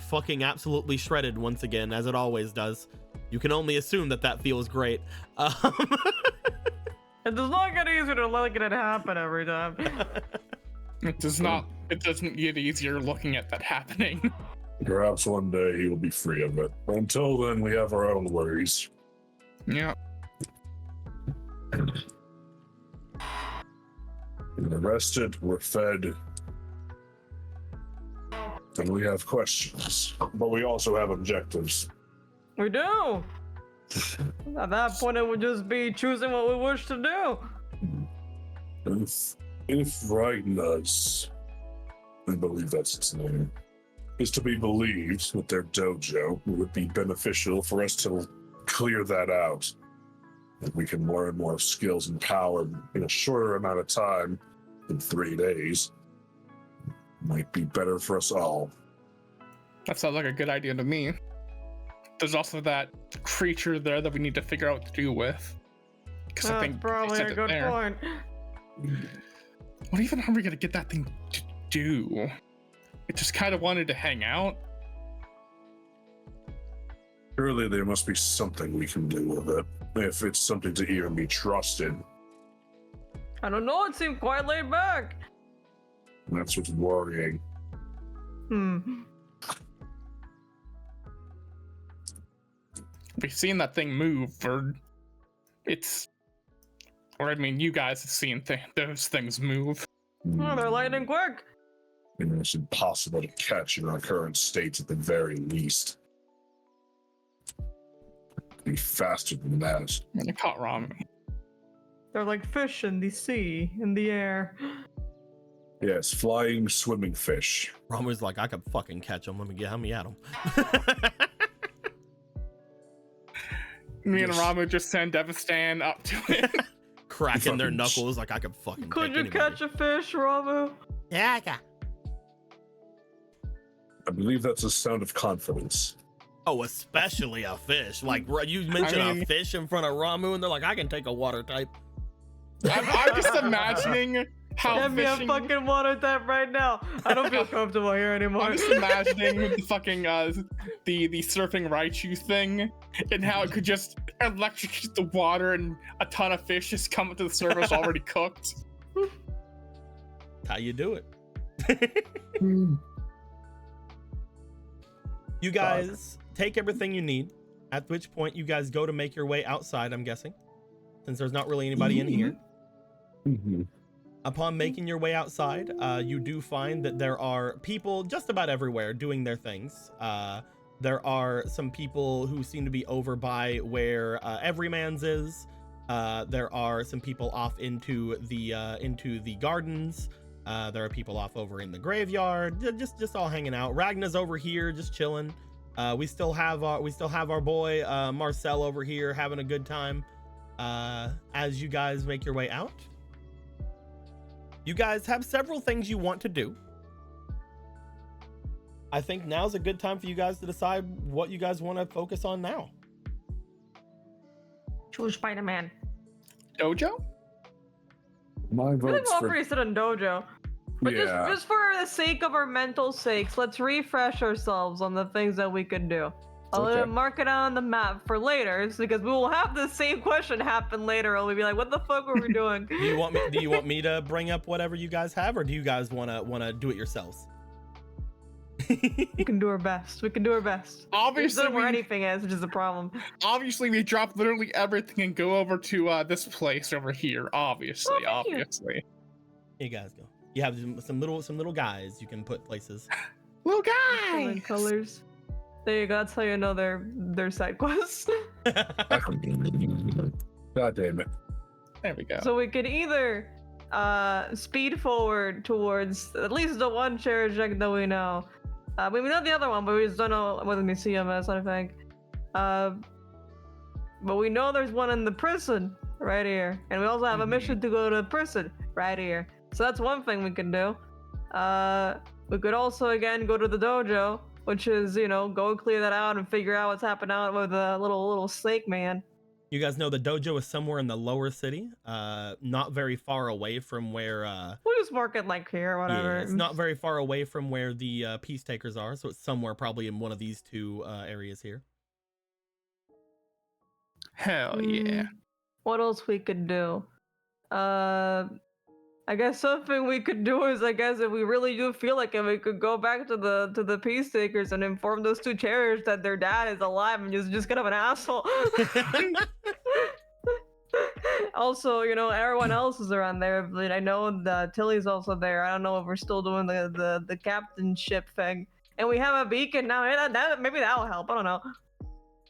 fucking absolutely shredded once again, as it always does. You can only assume that that feels great. It does not get easier to let it happen every time. It does not. It doesn't get easier looking at that happening. Perhaps one day he will be free of it. Until then, we have our own worries. Yeah. We're rested, we're fed, and we have questions. But we also have objectives. We do. At that point, it would just be choosing what we wish to do. If Ragna's, I believe that's its name, is to be believed with their dojo, it would be beneficial for us to clear that out. And we can learn more skills and power in a shorter amount of time than 3 days. Might be better for us all. That sounds like a good idea to me. There's also that creature there that we need to figure out what to do with. Because I think probably a good point. What even are we gonna get that thing to do? It just kind of wanted to hang out. Surely there must be something we can do with it, if it's something to even be trusted. I don't know, it seemed quite laid back. That's what's worrying. We've seen that thing move, or I mean, you guys have seen those things move. Oh, they're lightning quick. And it's impossible to catch in our current states at the very least. Be faster than that. You caught Ramu. They're like fish in the sea, in the air. Yes, flying, swimming fish. Ramu's like, I could fucking catch him. Let me at him. Me and Ramu just send Devastan up to it. Cracking their knuckles like I could fucking Could you catch a fish, Ramu? Yeah, I can. I believe that's a sound of confidence. Oh, especially a fish. Like, you mention a fish in front of Ramu, and they're like, I can take a water type. I'm just imagining how Get me a fishing. fucking water tap right now. I don't feel comfortable here anymore. I'm just imagining the fucking the surfing Raichu thing, and how it could just electrocute the water and a ton of fish just come up to the surface already cooked. How you do it. You guys take everything you need, at which point you guys go to make your way outside, I'm guessing, since there's not really anybody in here. Upon making your way outside, you do find that there are people just about everywhere doing their things. There are some people who seem to be over by where Everyman's is. There are some people off into the gardens. There are people off over in the graveyard, just all hanging out. Ragna's over here, just chilling. We still have our boy Marcel over here having a good time. As you guys make your way out, you guys have several things you want to do. I think now's a good time for you guys to decide what you guys want to focus on now. Choose Spider-Man. Dojo? My I think vote's for Walker said on Dojo. But yeah. just for the sake of our mental sakes, let's refresh ourselves on the things that we could do. I'll mark it on the map for later, because we will have the same question happen later, and we'll be like, "What the fuck were we doing?" Do you want me to bring up whatever you guys have, or do you guys wanna do it yourselves? We can do our best. We can do our best. Obviously, We don't know where anything is, which is the problem. Obviously, we drop literally everything and go over to this place over here. Obviously, Oh, thank you. obviously. Here you guys go. You have some little guys you can put places. Little Different guy. colors. There you go. That's how you know they're side quests. God damn it. There we go. So we could either speed forward towards at least the one Cherished that we know. We know the other one, but we just don't know what the museum is, I think. But we know there's one in the prison right here. And we also have a mission to go to the prison right here. So that's one thing we can do. We could also, again, go to the dojo, which is, go clear that out and figure out what's happening out with the little snake man. You guys know the dojo is somewhere in the lower city, not very far away from where We'll just mark it like here or whatever. yeah, it's not very far away from where the peace takers are, so it's somewhere probably in one of these two areas here. Hell yeah. What else we could do? I guess something we could do is, if we really do feel like it, we could go back to the peace takers and inform those two Cherished that their dad is alive and just kind of an asshole. Also, everyone else is around there. But I know that Tilly's also there. I don't know if we're still doing the captainship thing. And we have a beacon now. Maybe that'll help. I don't know.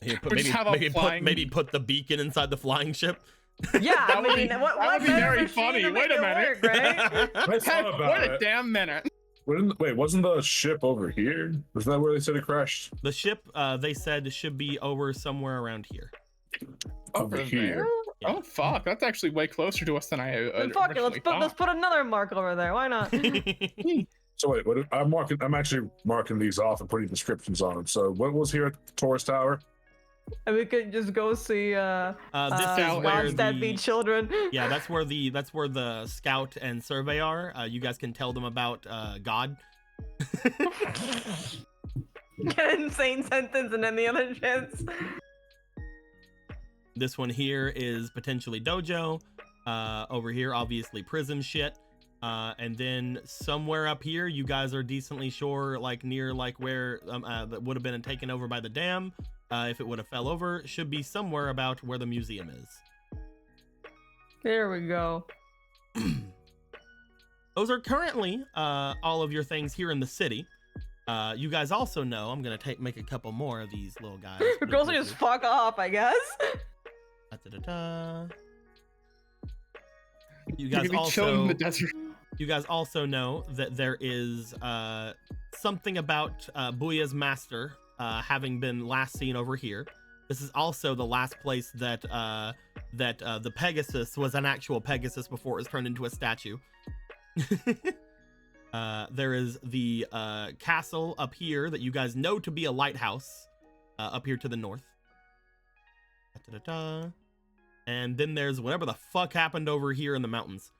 Here, Or just have a flying- maybe put the beacon inside the flying ship. Yeah, That I would mean, be- what that would be better very machine funny. to Wait make a it minute. work, right? I Hey, thought about wait a it. damn minute. Wait, wasn't the ship over here? Wasn't that where they said it crashed? The ship, they said, should be over somewhere around here. Over here. Yeah. Oh fuck, that's actually way closer to us than I Then fuck it, let's originally put another mark over there. Why not? So wait, I'm actually marking these off and putting descriptions on them. So what was here at the Taurus Tower? And we could just go see This is where gods that the- beat children. Yeah, that's where the scout and survey are. You guys can tell them about God. Get an insane sentence and then the other chance. This one here is potentially dojo. Over here, obviously prison shit. And then somewhere up here, you guys are decently sure, like near like where that would have been taken over by the dam. If it would have fell over, should be somewhere about where the museum is. There we go. Those are currently all of your things here in the city. You guys also know I'm gonna make a couple more of these little guys. Girls will just fuck off, I guess. Da-da-da-da. You You guys could be chilling in the desert. You guys also know that there is something about Booya's master having been last seen over here. This is also the last place that the Pegasus was an actual Pegasus before it was turned into a statue. There is the castle up here that you guys know to be a lighthouse up here to the north. Da-da-da. And then there's whatever the fuck happened over here in the mountains.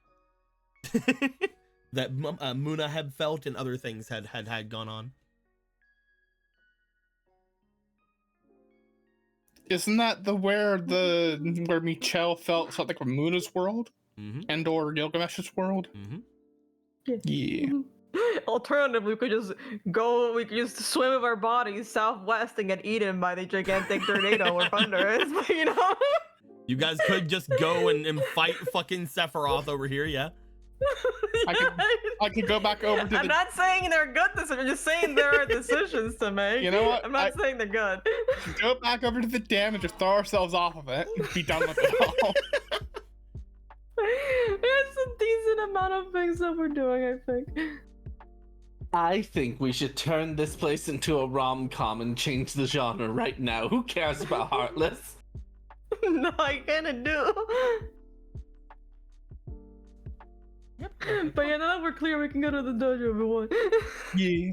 that Muna had felt and other things had gone on. Isn't that where Michelle felt something like Muna's world? Mm-hmm. And or Gilgamesh's world? Mm-hmm. Yeah. Alternatively, we could just swim with our bodies southwest and get eaten by the gigantic tornado or thunder. But, you know? You guys could just go and fight fucking Sephiroth over here, yeah? I could go back over to I'm not saying they're good decisions, I'm just saying there are decisions to make. You know what? I'm not saying they're good. Go back over to the dam and just throw ourselves off of it and be done with it all. There's a decent amount of things that we're doing, I think. I think we should turn this place into a rom-com and change the genre right now. Who cares about Heartless? No, I kinda do. But yeah, now that we're clear, we can go to the dojo if we want. Yeah.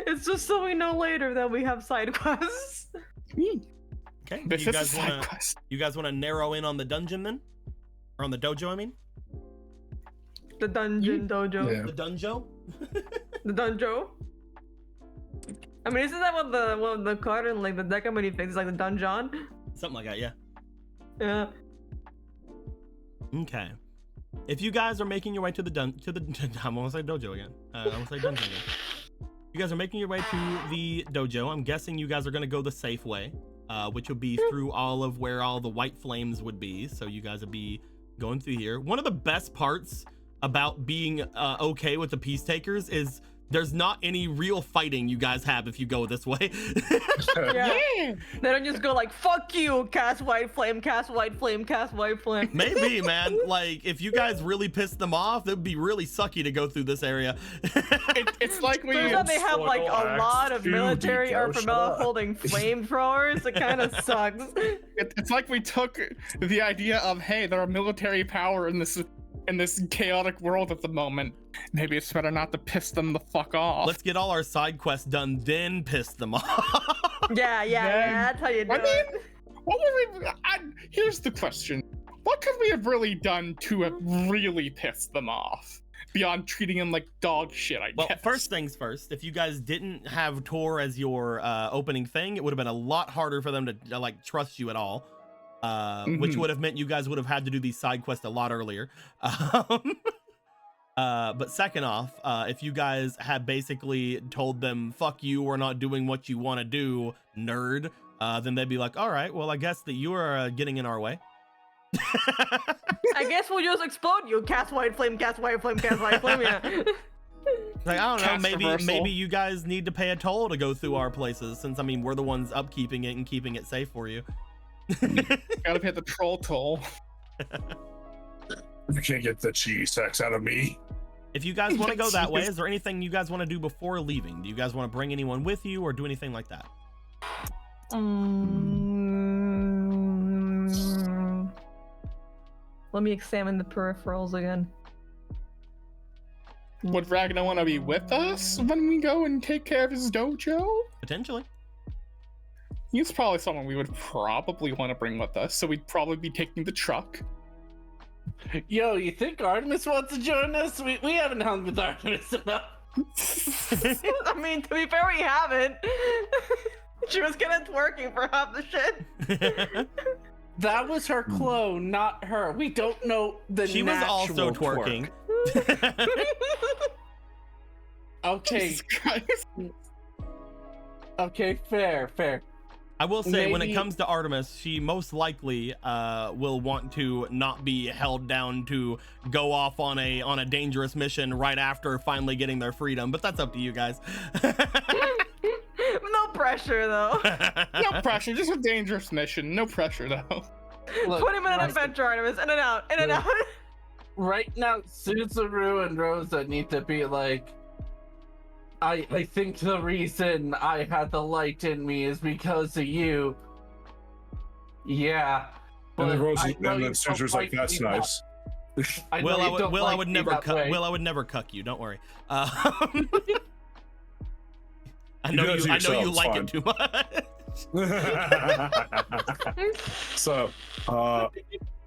It's just so we know later that we have side quests. Okay. This is a side quest. You guys want to narrow in on the dungeon then? Or on the dojo, I mean? The dungeon dojo. Yeah. The dunjo? The dunjo. I mean, isn't that what the card and like the deck company thinks? Like the dungeon? Something like that, yeah. Yeah. Okay. If you guys are making your way to the I'm gonna say dojo again. I'm gonna say dungeon again. You guys are making your way to the dojo. I'm guessing you guys are gonna go the safe way, which would be through all of where all the white flames would be. So you guys would be going through here. One of the best parts about being okay with the peace takers is there's not any real fighting you guys have if you go this way. Yeah. They don't just go like, fuck you, cast white flame, cast white flame, cast white flame. Maybe, man. Like, if you guys really piss them off, it would be really sucky to go through this area. It's like we Turns out they have like a lot of military personnel holding flamethrowers. It kind of sucks. It's like we took the idea of, hey, there are military power in this chaotic world at the moment. Maybe it's better not to piss them the fuck off. Let's get all our side quests done, then piss them off. Yeah, that's how you do it. What would we? Here's the question: what could we have really done to have really pissed them off beyond treating them like dog shit? I guess. Well, first things first. If you guys didn't have Tor as your opening thing, it would have been a lot harder for them to like trust you at all. Which would have meant you guys would have had to do these side quests a lot earlier. But second off, if you guys had basically told them, fuck you, we're not doing what you want to do, nerd, then they'd be like, all right, well, I guess that you are getting in our way. I guess we'll just explode you. Cast white flame, cast white flame, cast white flame, yeah. Like, I don't know, Cast maybe you guys need to pay a toll to go through our places, since, I mean, we're the ones upkeeping it and keeping it safe for you. Gotta pay the troll toll. You can't get the cheese tax out of me. If you guys want to go that way, is there anything you guys want to do before leaving? Do you guys want to bring anyone with you or do anything like that? Let me examine the peripherals again. Would Ragnar want to be with us when we go and take care of his dojo? Potentially. He's probably someone we would probably want to bring with us, so we'd probably be taking the truck. Yo, you think Artemis wants to join us? We haven't hung with Artemis enough. I mean, to be fair, we haven't. She was kind of twerking for half the shit. That was her clone, not her. We don't know the She was also twerking. Okay. Jesus Christ. Okay, fair. I will say, when it Maybe- comes to Artemis, she most likely will want to not be held down to go off on a dangerous mission right after finally getting their freedom. But that's up to you guys. No pressure, though. No pressure, just a dangerous mission. No pressure, though. Look, 20-minute adventure, Artemis. In and out, in and out. right now, Suzaru and Rosa need to be like, I think the reason I had the light in me is because of you. Yeah. And then but Rose I and know you then Caesar's don't like, like that's me nice. I know Will, you don't like I would me never that way. Will, I would never cuck you. Don't worry. I You know do that you. to I know you yourself, like it's it too much. So,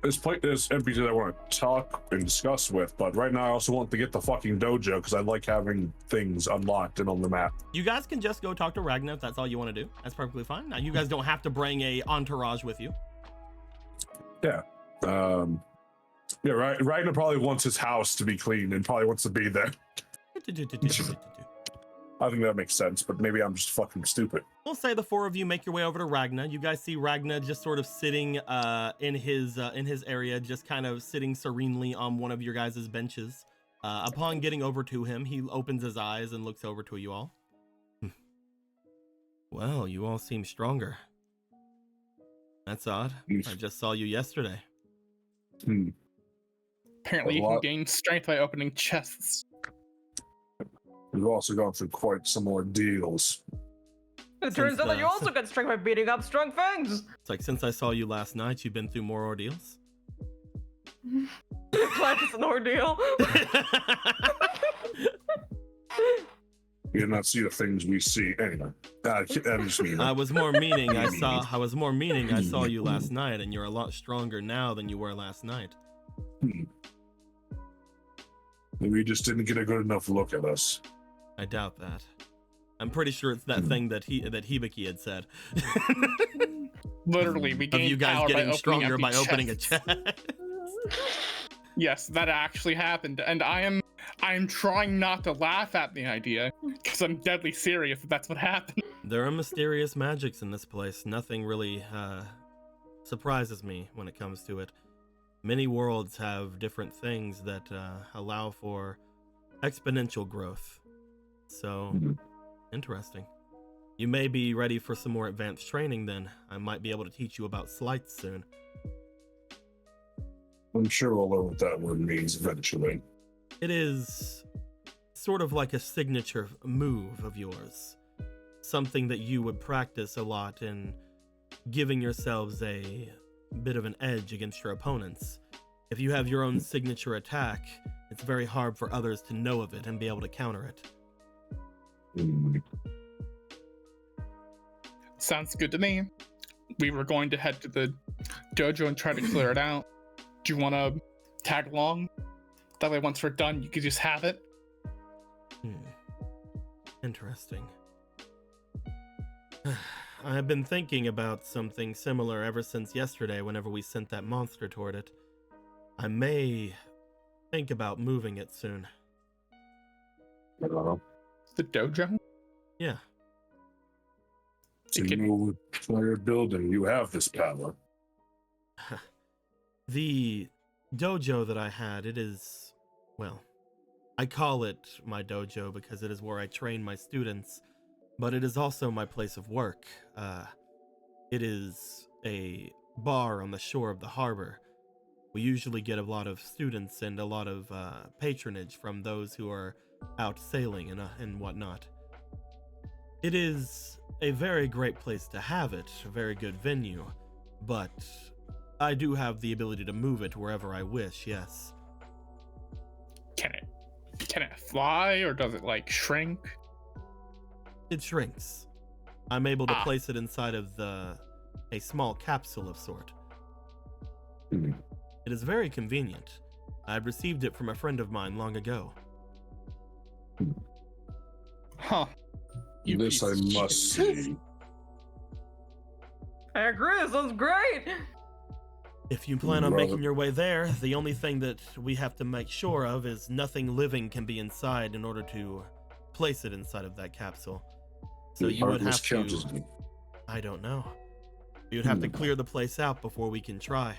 there's NPCs that I want to talk and discuss with, but right now I also want to get the fucking dojo because I like having things unlocked and on the map. You guys can just go talk to Ragnar if that's all you want to do. That's perfectly fine. Now, you guys don't have to bring a entourage with you. Yeah. Ragnar probably wants his house to be clean and probably wants to be there. I think that makes sense, but maybe I'm just fucking stupid. We'll say the four of you make your way over to Ragnar. You guys see Ragnar just sort of sitting in his area, just kind of sitting serenely on one of your guys' benches. Upon getting over to him, he opens his eyes and looks over to you all. Well, you all seem stronger. That's odd. I just saw you yesterday. Apparently, you can gain strength by opening chests. We've also gone through quite some ordeals. It turns out that you also get strength by beating up strong things. It's like, since I saw you last night, you've been through more ordeals. Glad it's an ordeal. You did not see the things we see. Anyway, I just mean. I was more meaning I saw you last night, and you're a lot stronger now than you were last night. Maybe you just didn't get a good enough look at us. I doubt that. I'm pretty sure it's that thing that Hibiki had said. Literally, we gained of you guys power getting by stronger by chests. opening a chest. Yes, that actually happened, and I am trying not to laugh at the idea because I'm deadly serious that that's what happened. There are mysterious magics in this place. Nothing really surprises me when it comes to it. Many worlds have different things that allow for exponential growth. So, interesting. You may be ready for some more advanced training then. I might be able to teach you about sleights soon. I'm sure we'll learn what that word means eventually. It is sort of like a signature move of yours. Something that you would practice a lot in giving yourselves a bit of an edge against your opponents. If you have your own signature attack, it's very hard for others to know of it and be able to counter it. Sounds good to me. We were going to head to the dojo and try to clear it out. Do you want to tag along? That way, once we're done, you could just have it. Interesting. I have been thinking about something similar ever since yesterday whenever we sent that monster toward it. I may think about moving it soon. The dojo? Yeah. So you entire building, you have this power. The dojo that I had, it is, well, I call it my dojo because it is where I train my students, but it is also my place of work. It is a bar on the shore of the harbor. We usually get a lot of students and a lot of patronage from those who are out sailing and whatnot. It is a very great place to have it, a very good venue, but I do have the ability to move it wherever I wish, yes. Can it fly, or does it like shrink? It shrinks. I'm able to place it inside of a small capsule of sort. It is very convenient. I received it from a friend of mine long ago. Huh. This I must see. I agree, this sounds great! If you plan on making your way there, the only thing that we have to make sure of is nothing living can be inside in order to place it inside of that capsule. So you would have to... I don't know. You'd have to clear the place out before we can try.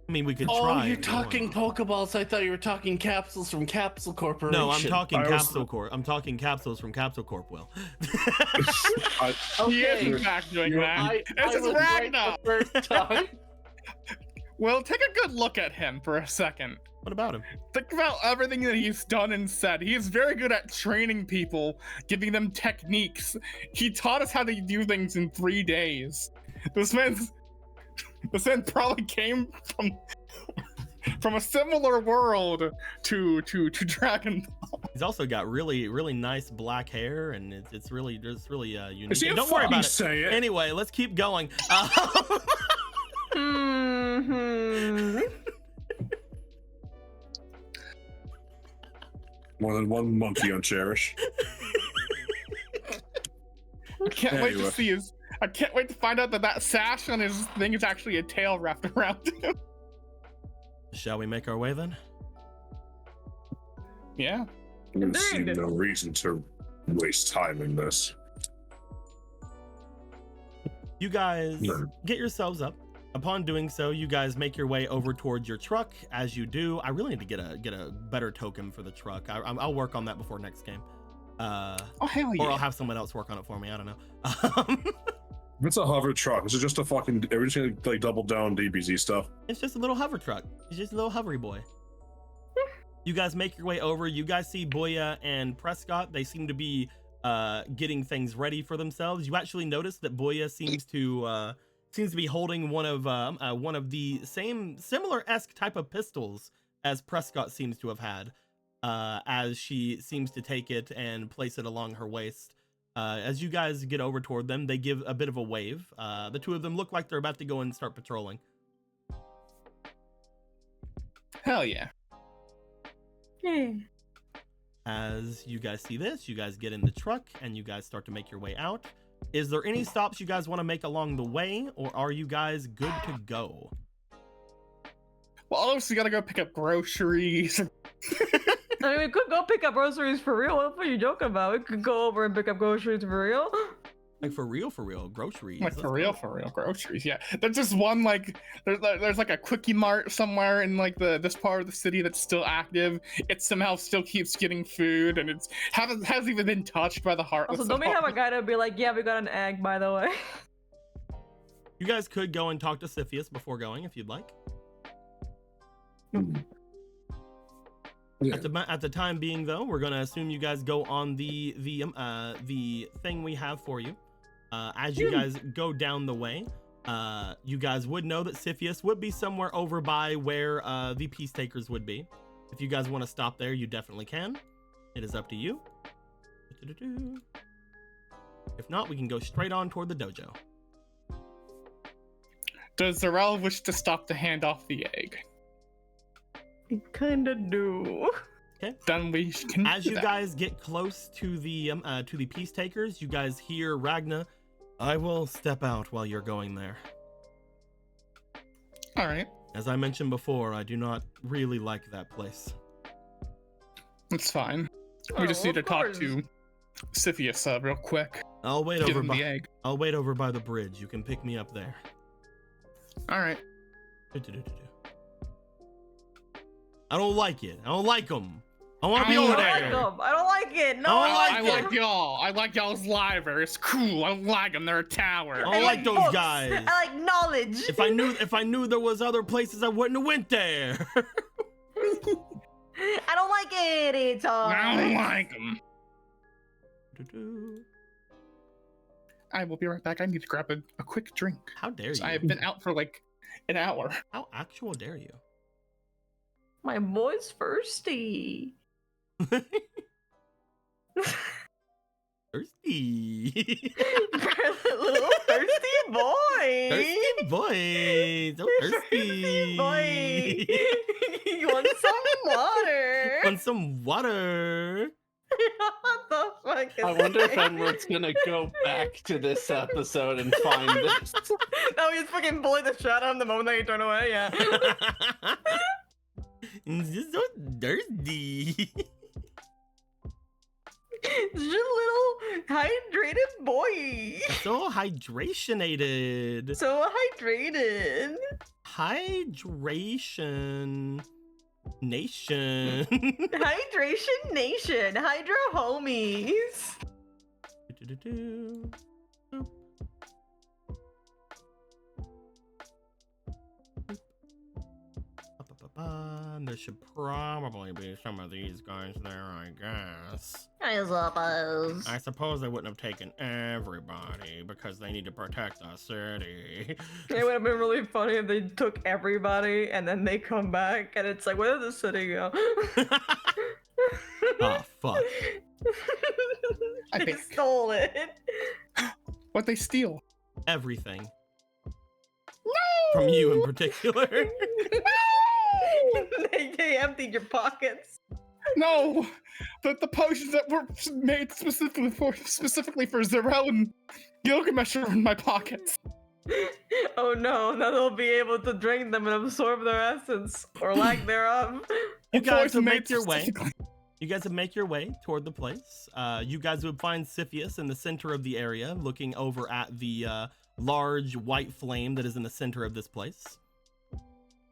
I mean, we could try. Oh, you're talking Pokeballs. I thought you were talking capsules from Capsule Corporation. No, I'm talking Capsule Corp. I'm talking capsules from Capsule Corp, Will. He is in fact doing that. This is Ragnar! Right the first time. Well, take a good look at him for a second. What about him? Think about everything that he's done and said. He is very good at training people, giving them techniques. He taught us how to do things in 3 days. This man probably came from a similar world to Dragon Ball. He's also got really nice black hair, and it's really unique. Is he Don't worry about it. Say it. Anyway, let's keep going. Hmm. More than one monkey on Cherish. I can't wait to Anyway. see his. I can't wait to find out that sash on his thing is actually a tail wrapped around him. Shall we make our way then? Yeah. I see Indeed. no reason to waste time in this. You guys No. get yourselves up. Upon doing so, you guys make your way over towards your truck. As you do, I really need to get a better token for the truck. I'll work on that before next game. Oh hell yeah. Or I'll have someone else work on it for me. I don't know. It's a hover truck. This is just a fucking. We're just gonna like double down DBZ stuff. It's just a little hover truck. It's just a little hovery boy. You guys make your way over. You guys see Boya and Prescott. They seem to be getting things ready for themselves. You actually notice that Boya seems to be holding one of the same similar-esque type of pistols as Prescott seems to have had, as she seems to take it and place it along her waist. As you guys get over toward them, they give a bit of a wave. The two of them look like they're about to go and start patrolling. Hell yeah. Yeah. As you guys see this, you guys get in the truck and you guys start to make your way out. Is there any stops you guys want to make along the way, or are you guys good to go? Well, obviously, gotta go pick up groceries. I mean, we could go pick up groceries for real. What are you joking about? We could go over and pick up groceries for real. Like for real, groceries. Like Let's for go. real, groceries. Yeah, there's just one like there's like a quickie mart somewhere in like this part of the city that's still active. It somehow still keeps getting food, and it's hasn't even been touched by the heartless. Also, don't we at have all. a guy to be like, yeah, we got an egg, by the way. You guys could go and talk to Siphius before going if you'd like. Yeah. At the time being, though, we're gonna assume you guys go on the thing we have for you. As you guys go down the way, you guys would know that Siphius would be somewhere over by where the peace takers would be. If you guys want to stop there, you definitely can. It is up to you. If not, we can go straight on toward the dojo. Does Zarel wish to stop to hand off the egg? We kinda do. Okay. Then we can. As do you that. guys get close to the peace takers, you guys hear Ragna. I will step out while you're going there. All right, As I mentioned before, I do not really like that place. that's fine. Oh, We just need of to talk course. to Siphius real quick. I'll wait Give over him by the egg. I'll wait over by the bridge. You can pick me up there. All right. I don't like it. I don't like them. I want to be I over don't I there. don't like them. I don't like it. No, I don't I like I it. like y'all. I like y'all's library. It's cool. I don't like them. They're a tower. I don't like those books. guys. I like knowledge. If I knew there was other places, I wouldn't have went there. I don't like it. It's I don't like them. How I will be right back. I need to grab a quick drink. dare you? I have been out for like an hour. How actual dare you? My boy's thirsty. Thirsty. Little thirsty boy. Thirsty boy. So thirsty. Boy. You want some water? Want some water? What the fuck is I wonder if this? Edward's gonna go back to this episode and find this. No, he's fucking bullied the shit out of him the moment that you turn away, yeah. It's just so thirsty. It's just a little hydrated boy. So hydrationated. So hydrated. Hydration nation. Hydration Nation. Hydro homies. There should probably be some of these guys there, I guess. I suppose. I suppose they wouldn't have taken everybody because they need to protect the city. It would have been really funny if they took everybody and then they come back and it's like, where did the city go? Oh, fuck. I They think. stole it. What they steal? Everything. No! from you in particular. They emptied your pockets. No, the potions that were made specifically for Zarel and Gilgamesh are in my pockets. Oh no, now they'll be able to drain them and absorb their essence, or lack thereof. You guys will Poison make made your way. specifically- You guys would make your way toward the place. You guys would find Siphius in the center of the area, looking over at the large white flame that is in the center of this place.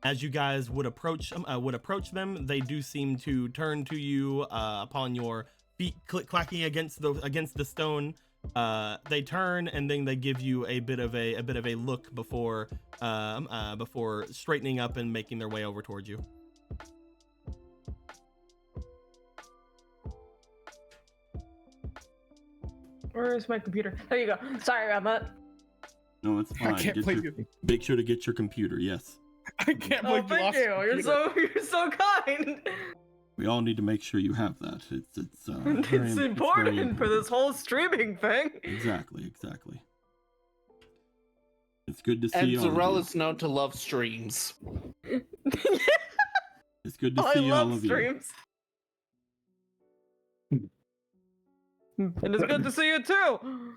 As you guys would approach them, they do seem to turn to you upon your feet clacking against the stone. They turn and then they give you a bit of a look before straightening up and making their way over towards you. Where is my computer? There you go. Sorry about that. No, it's fine. I can't believe you. Make sure to get your computer. Yes. I can't Oh, believe you thank lost you. your You're computer. you're so kind. We all need to make sure you have that. It's It's important for this whole streaming thing. Exactly. It's good to And see all Zarel of you. is known to love streams. It's good to I see all love of you. streams. And it's good to see you too.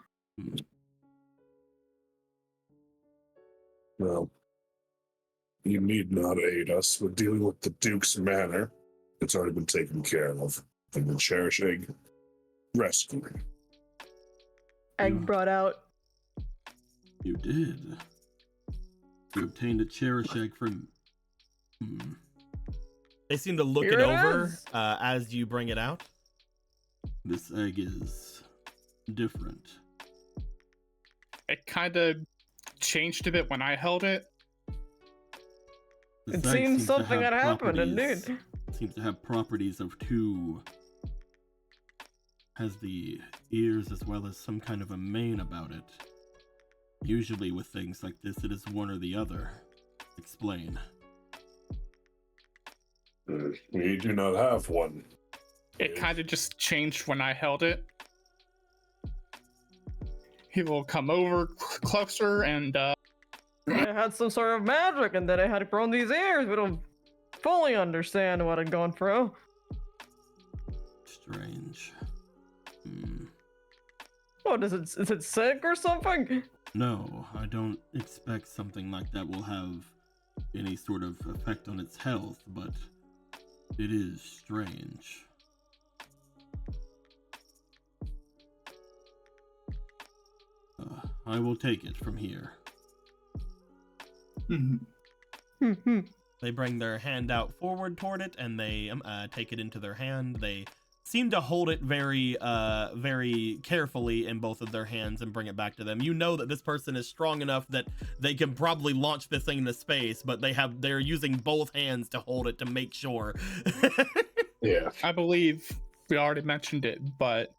Well, you need not aid us with dealing with the Duke's manor. It's already been taken care of. And the Cherished egg rescued. Egg brought out. You did. You obtained a Cherished egg from. They seem to look Here it it over is. as you bring it out. This egg is different. It kind of changed a bit when I held it. This It egg seems seems to something have had happened, properties- indeed. Seems to have properties of two. Has the ears as well as some kind of a mane about it. Usually with things like this, it is one or the other. Explain. We do not have one. It kind of just changed when I held it. He will come over closer and I had some sort of magic and then I had grown these ears. We don't fully understand what I'd gone through. Strange. What is it sick or something? No, I don't expect something like that will have any sort of effect on its health, but it is strange. I will take it from here. They bring their hand out forward toward it, and they take it into their hand. They seem to hold it very, very carefully in both of their hands and bring it back to them. You know that this person is strong enough that they can probably launch this thing into space, but they're using both hands to hold it to make sure. Yeah. I believe we already mentioned it, but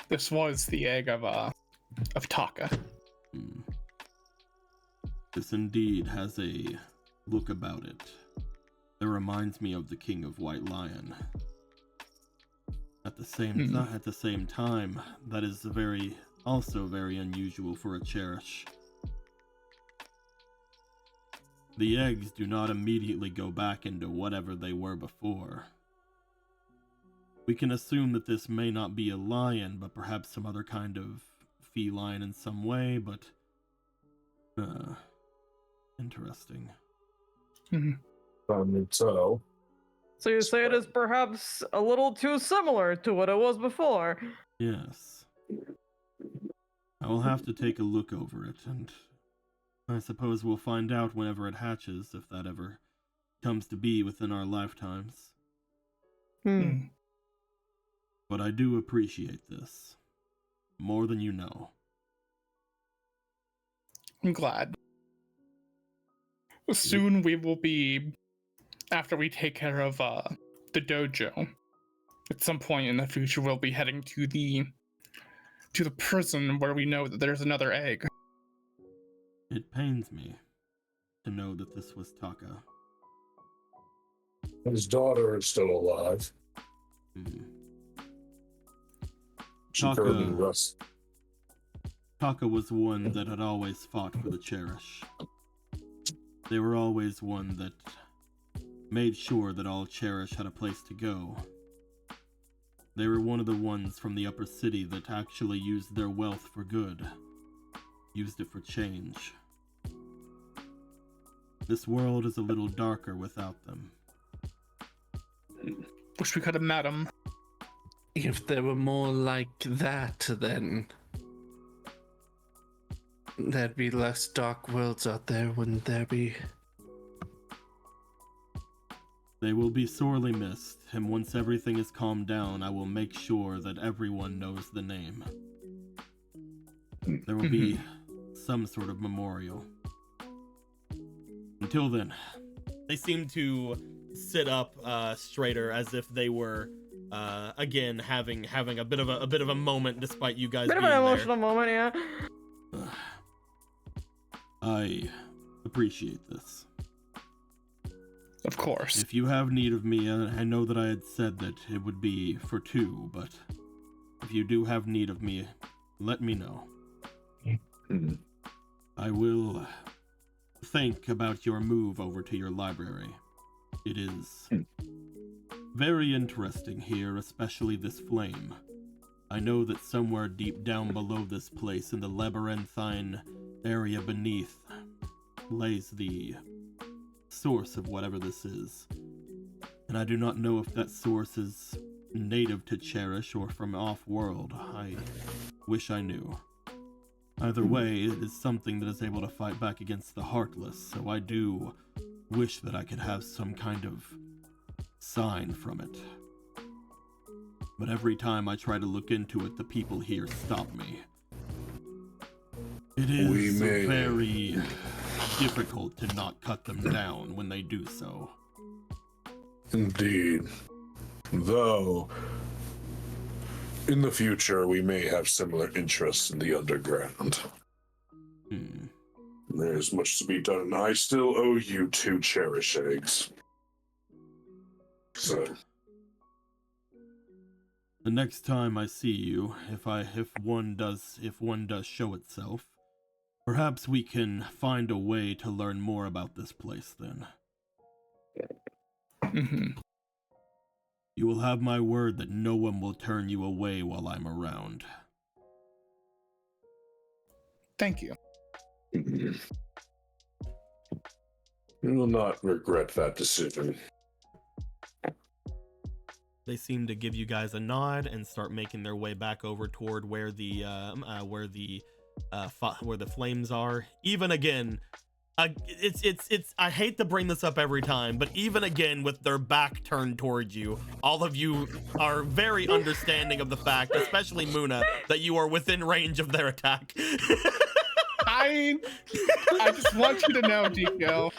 this was the egg of Taka. This indeed has a look about it that reminds me of the King of White Lion. At the same time, that is also very unusual for a cherish. The eggs do not immediately go back into whatever they were before. We can assume that this may not be a lion, but perhaps some other kind of feline in some way, but interesting. So, So you say it is perhaps a little too similar to what it was before. Yes. I will have to take a look over it, and I suppose we'll find out whenever it hatches, if that ever comes to be within our lifetimes. But I do appreciate this. More than you know. I'm glad. Soon we will be, after we take care of the dojo, at some point in the future we'll be heading to the prison where we know that there's another egg. It pains me to know that this was Taka. his daughter is still alive. She Taka. currently rests. Taka was one that had always fought for the Cherish. They were always one that made sure that all Cherished had a place to go. They were one of the ones from the upper city that actually used their wealth for good. Used it for change. This world is a little darker without them. Wish we could have met him. If there were more like that, then there'd be less dark worlds out there, wouldn't there be? They will be sorely missed, and once everything is calmed down, I will make sure that everyone knows the name. There will be some sort of memorial. Until then. They seem to sit up straighter, as if they were again having a bit of a moment, despite you guys Bit of being an there. emotional moment, yeah. I appreciate this. Of course. If you have need of me, I know that I had said that it would be for two, but if you do have need of me, let me know. I will think about your move over to your library. It is very interesting here, especially this flame. I know that somewhere deep down below this place, in the labyrinthine area beneath, lays the source of whatever this is. And I do not know if that source is native to Cherish or from off-world. I wish I knew. Either way, it is something that is able to fight back against the Heartless, so I do wish that I could have some kind of sign from it. But every time I try to look into it, the people here stop me. It is very difficult to not cut them down when they do so. Indeed. Though, in the future, we may have similar interests in the underground. There's much to be done. I still owe you 2 Cherish eggs. So, the next time I see you, if one does show itself, perhaps we can find a way to learn more about this place then. You will have my word that no one will turn you away while I'm around. Thank you. you will not regret that decision. They seem to give you guys a nod and start making their way back over toward where the flames are. Even again, it's I hate to bring this up every time, but even again with their back turned towards you, all of you are very understanding of the fact, especially Muna, that you are within range of their attack. I just want you to know, Dico,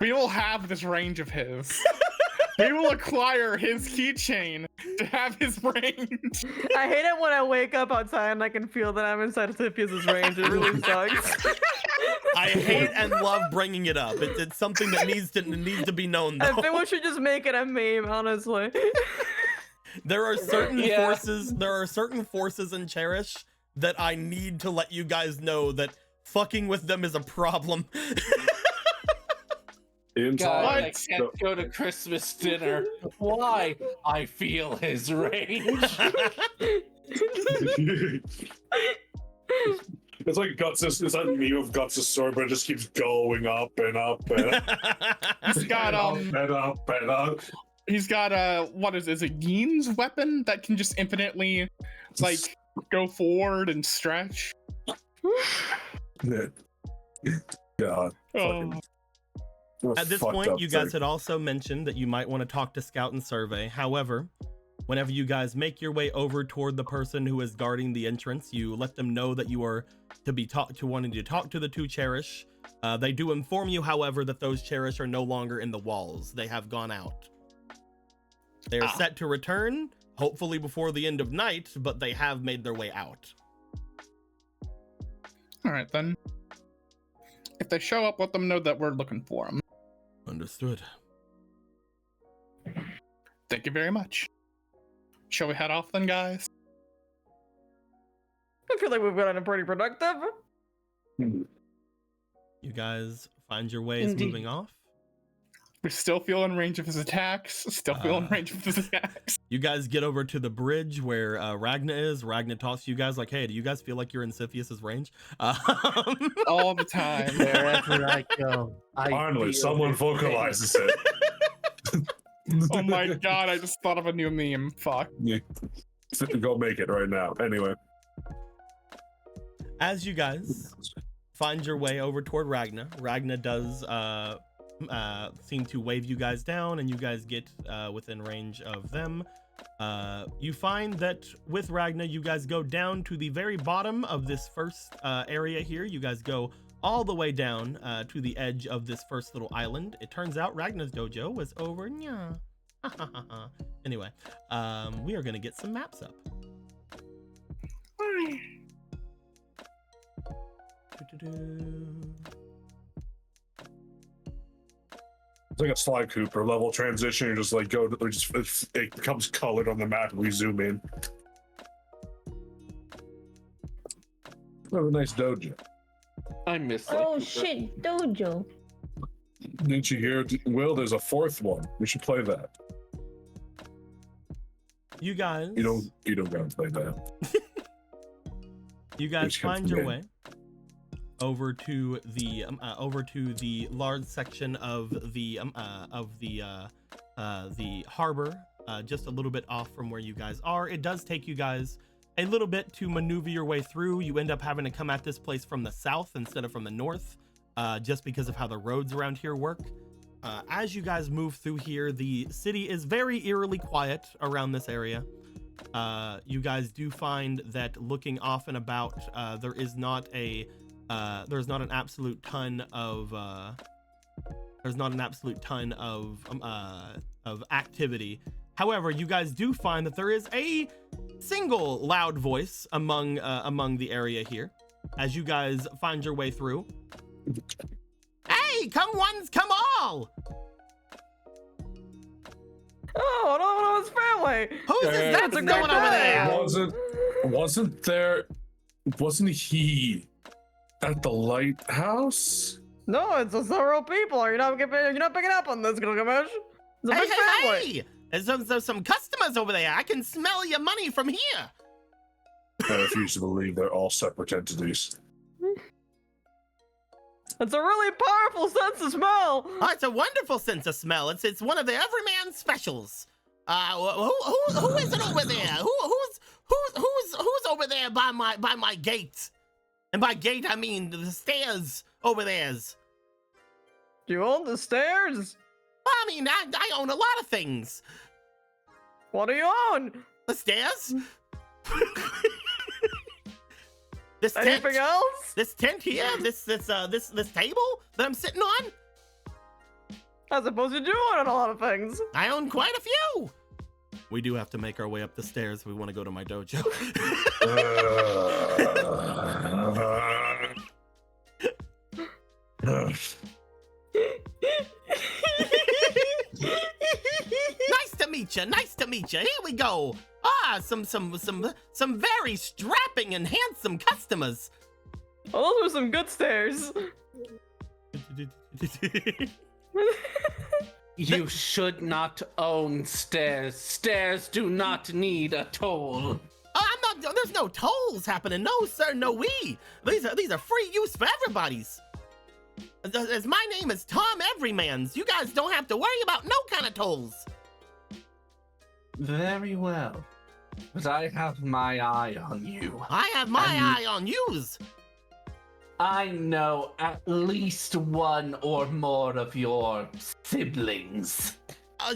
we will have this range of his. We will acquire his keychain to have his range. I hate it when I wake up outside and I can feel that I'm inside Tipius's range. It really sucks. I hate and love bringing it up. It's something that needs to be known, though. I think we should just make it a meme, honestly. There are certain forces. There are certain forces in Cherish that I need to let you guys know that fucking with them is a problem. God, I can't go to Christmas dinner. Why? I feel his range. It's like Guts' it's that meme of Guts' sword, but it just keeps going up and up and up. He's got and up and up. He's got what is it, Yin's weapon that can just infinitely like go forward and stretch. God. At this point, you guys had also mentioned that you might want to talk to Scout and Survey. However, whenever you guys make your way over toward the person who is guarding the entrance, you let them know that you are wanting to talk to the 2 Cherish. They do inform you, however, that those Cherish are no longer in the walls. They have gone out. They are set to return, hopefully before the end of night, but they have made their way out. All right, then. If they show up, let them know that we're looking for them. Understood. Thank you very much. Shall we head off then, guys? I feel like we've gotten pretty productive. You guys find your ways moving off. We still feel in range of his attacks. Still feel in range of his attacks. You guys get over to the bridge where Ragna is. Ragna talks to you guys like, hey, do you guys feel like you're in Siphius's range? All the time. Wherever I go. Finally, someone vocalizes it. Oh my god, I just thought of a new meme. Fuck. Yeah. Go make it right now. Anyway. As you guys find your way over toward Ragna, Ragna does seem to wave you guys down, and you guys get within range of them. You find that with Ragna, you guys go down to the very bottom of this first area here. You guys go all the way down to the edge of this first little island. It turns out Ragna's dojo was over. Yeah. Anyway, we are gonna get some maps up. It's like a Sly Cooper level transition. You just like go, it becomes colored on the map and we zoom in. Have a nice dojo. I miss it. Oh shit, dojo. Didn't you hear, Will? There's a fourth one. We should play that. You guys. You don't gotta play that. You guys find your way over to the large section of the harbor, just a little bit off from where you guys are. It does take you guys a little bit to maneuver your way through. You end up having to come at this place from the south instead of from the north, just because of how the roads around here work. As you guys move through here, the city is very eerily quiet around this area. You guys do find that looking off and about, there's not an absolute ton of activity. However, you guys do find that there is a single loud voice among the area here. As you guys find your way through, hey, come ones, come all! Oh, another one of his family. Who's this that's going over there? Wasn't he at the lighthouse? No, it's a several people. You're not picking up on this, Gilgamesh. It's a big family. Hey! There's some customers over there. I can smell your money from here. I refuse to believe they're all separate entities. It's a really powerful sense of smell. Oh, it's a wonderful sense of smell. It's one of the everyman specials. Who is it over there? Who's over there by my gate? And by gate I mean the stairs over there. Do you own the stairs? I mean, I own a lot of things. What do you own? The stairs. This Anything tent, else? This tent here, this table that I'm sitting on. I suppose you do own a lot of things. I own quite a few. We do have to make our way up the stairs if we want to go to my dojo. Nice to meet you. Here we go. Some very strapping and handsome customers. Oh, those were some good stairs. You should not own stairs. Stairs do not need a toll. I'm not. There's no tolls happening. No, sir. No, we. These are free use for everybody's. As my name is Tom Everymans, you guys don't have to worry about no kind of tolls. Very well. But I have my eye on you. I have my eye on yous. I know at least one or more of your siblings.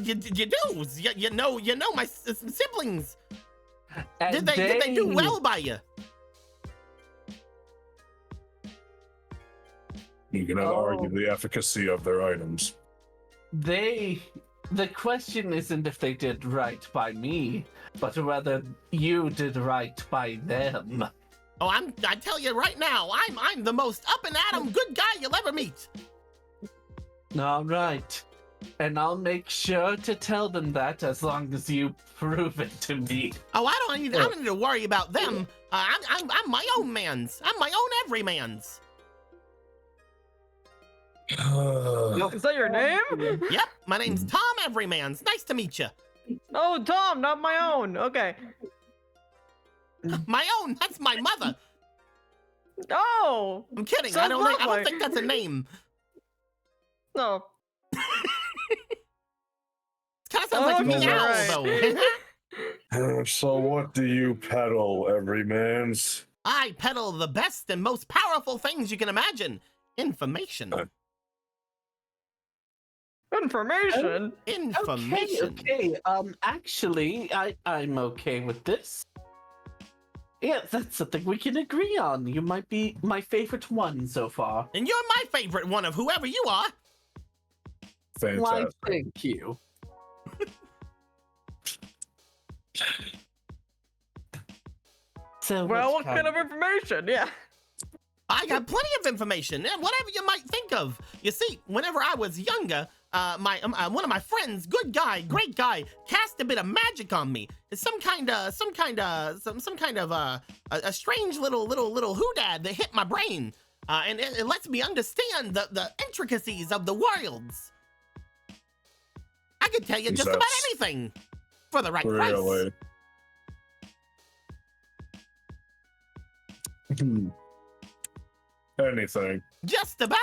You do. You know my siblings. And Did they do well by you? You cannot argue the efficacy of their items. The question isn't if they did right by me, but whether you did right by them. Oh, I tell you right now, I'm the most up and at 'em good guy you'll ever meet. All right. And I'll make sure to tell them that as long as you prove it to me. Oh, I don't need to worry about them. I'm my own man's. I'm my own everyman's. Is that your name? Yep, my name's Tom Everymans. Nice to meet you. Oh, Tom, not my own. Okay. My own? That's my mother. Oh. I'm kidding. Sounds I don't lovely. think that's a name. No. Kind of sounds like Okay, meow, right. though. So what do you peddle, Everymans? I peddle the best and most powerful things you can imagine. Information. Information? Information. Okay. Actually, I'm okay with this. Yeah, that's something we can agree on. You might be my favorite one so far. And you're my favorite one of whoever you are. Why, Fantastic. thank you. So Well, what kind of information? Yeah. I got plenty of information, whatever you might think of. You see, whenever I was younger, one of my friends, good guy, great guy, cast a bit of magic on me. It's some kind of a strange little hoodad that hit my brain, and it lets me understand the intricacies of the worlds. I could tell you just about anything for the right price. Really? Anything. Just about.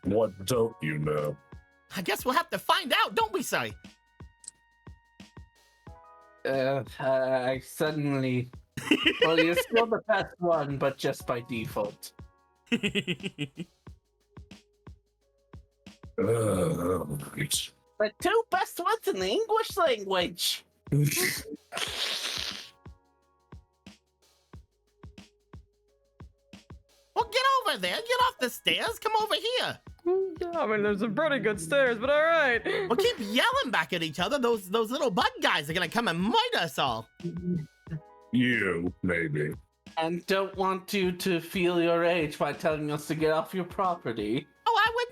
What don't you know? I guess we'll have to find out, don't we, Si? I suddenly... Well, you're still the best one, but just by default. Right. The two best ones in the English language. Well, get over there. Get off the stairs. Come over here. I mean, there's some pretty good stairs, but all right. We'll keep yelling back at each other. Those little bug guys are gonna come and murder us all. You, maybe. And don't want you to feel your age by telling us to get off your property. Oh, I would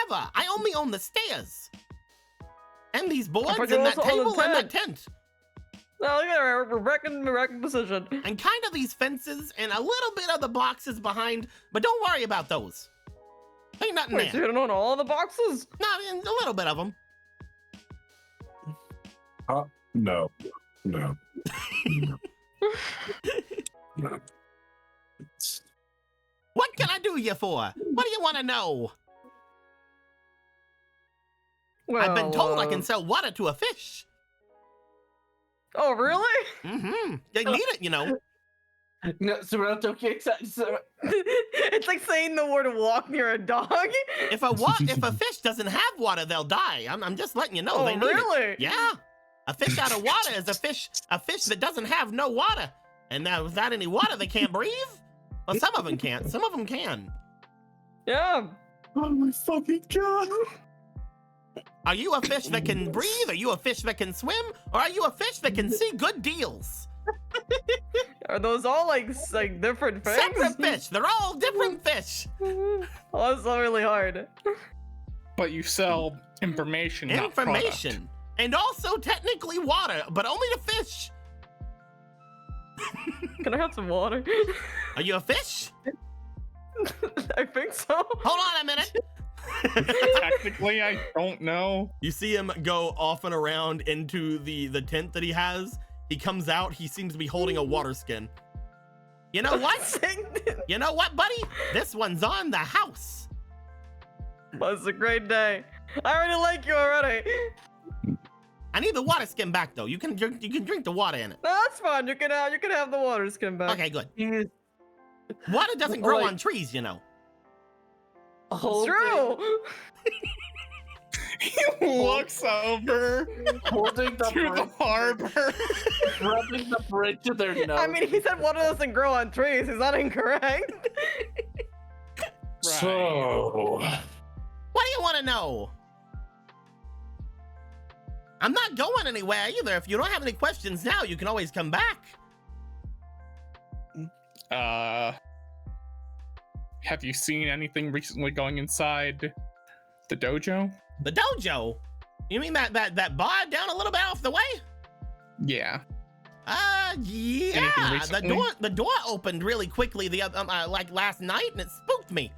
never. I only own the stairs. And these boards but and you that also own the table and that tent. No, look at her. We're wrecking position. And kind of these fences and a little bit of the boxes behind, but don't worry about those. Ain't nothing Wait, so there. you don't own all the boxes? No, I mean, a little bit of them. No. No. No. What can I do you for? What do you want to know? Well, I've been told I can sell water to a fish. Oh, really? Mm-hmm. They need it, you know. No, Sorrel, don't get excited. It's like saying the word walk near a dog. If a fish doesn't have water, they'll die. I'm just letting you know. Oh, they need really? it. Yeah. A fish out of water is a fish that doesn't have no water. And now without any water, they can't breathe? Well, some of them can't. Some of them can. Yeah. Oh my fucking god. Are you a fish that can breathe? Are you a fish that can swim? Or are you a fish that can see good deals? Are those all like different things? Separate fish. They're all different fish. Oh, that's not really hard. But you sell information, not product. Information. And also technically water, but only to fish. Can I have some water? Are you a fish? I think so. Hold on a minute. Technically, I don't know. You see him go off and around into the tent that he has. He comes out. He seems to be holding a water skin. You know what? You know what, buddy? This one's on the house. That's a great day. I already like you already. I need the water skin back though. You can drink the water in it. No, that's fine. You can have the water skin back. Okay, good. Water doesn't grow on trees, you know. It's true. He looks over Holding the to the harbor. rubbing the bridge to their nose. I mean, he said water doesn't grow on trees. He's not incorrect. So, What do you want to know? I'm not going anywhere either. If you don't have any questions now, you can always come back. Have you seen anything recently going inside the dojo? The dojo? You mean that bar down a little bit off the way? Yeah. Yeah. recently? The door opened really quickly like last night, and it spooked me.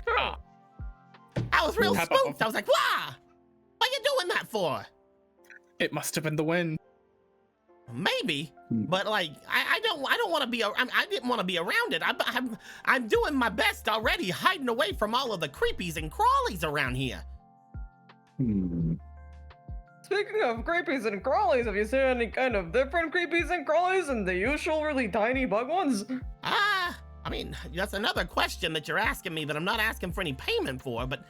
Ah, I was real How about- spooked. I was like, "Wah! What are you doing that for?" it must have been the wind. Maybe, but like, I don't want to be. I didn't want to be around it. I'm doing my best already, hiding away from all of the creepies and crawlies around here. Speaking of creepies and crawlies, have you seen any kind of different creepies and crawlies than the usual really tiny bug ones? I mean, that's another question that you're asking me that I'm not asking for any payment for, but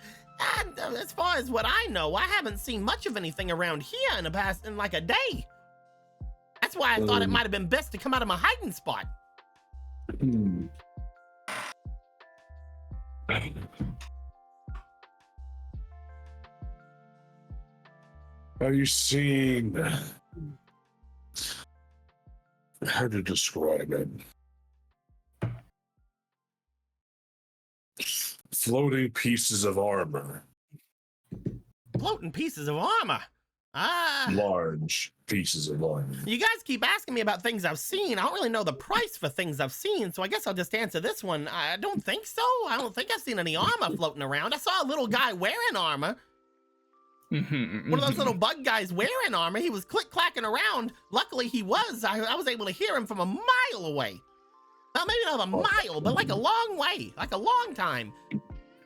as far as what I know, I haven't seen much of anything around here in like a day. That's why I thought it might have been best to come out of my hiding spot. Have you seen... How to describe it? Floating pieces of armor. Floating pieces of armor. Large pieces of armor. You guys keep asking me about things I've seen. I don't really know the price for things I've seen, so I guess I'll just answer this one. I don't think so. I don't think I've seen any armor floating around. I saw a little guy wearing armor. One of those little bug guys wearing armor. He was click-clacking around. Luckily, he was. I was able to hear him from a mile away. Well, maybe not a mile, but like a long way. Like a long time.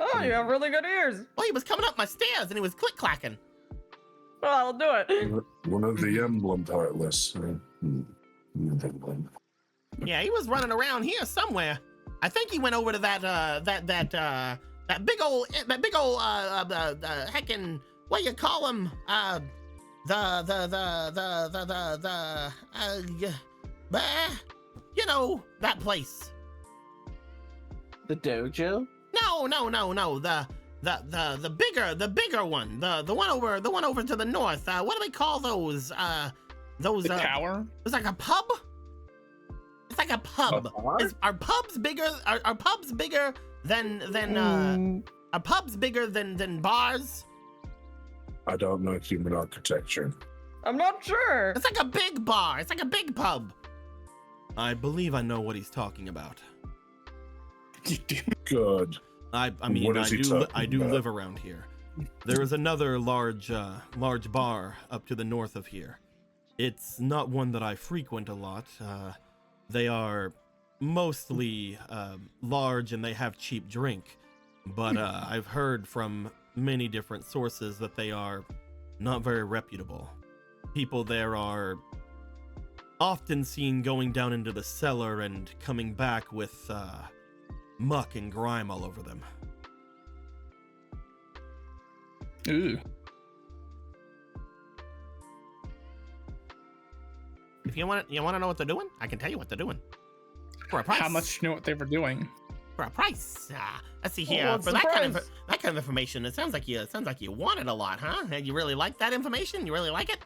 Oh, you have really good ears. Well, he was coming up my stairs, and he was click-clacking. Well, I'll do it. One of the emblem heartless. Yeah, he was running around here somewhere. I think he went over to that big old heckin', what you call him? You know, that place. The dojo? No. The bigger one. The one over to the north. What do they call those? The tower? It's like a pub. It's like a pub. Are pubs bigger? Are pubs bigger than are pubs bigger than bars? I don't know human architecture. I'm not sure. It's like a big bar. It's like a big pub. I believe I know what he's talking about. Good. I mean, I do live around here. There is another large bar up to the north of here. It's not one that I frequent a lot. They are mostly large and they have cheap drink. But I've heard from many different sources that they are not very reputable. People there are often seen going down into the cellar and coming back with muck and grime all over them. Ooh. If you want to know what they're doing, I can tell you what they're doing. For a price. How much do you know what they were doing? For a price. Let's see here. What's For the that kind price? of information, it sounds like you want it a lot, huh? You really like that information? You really like it?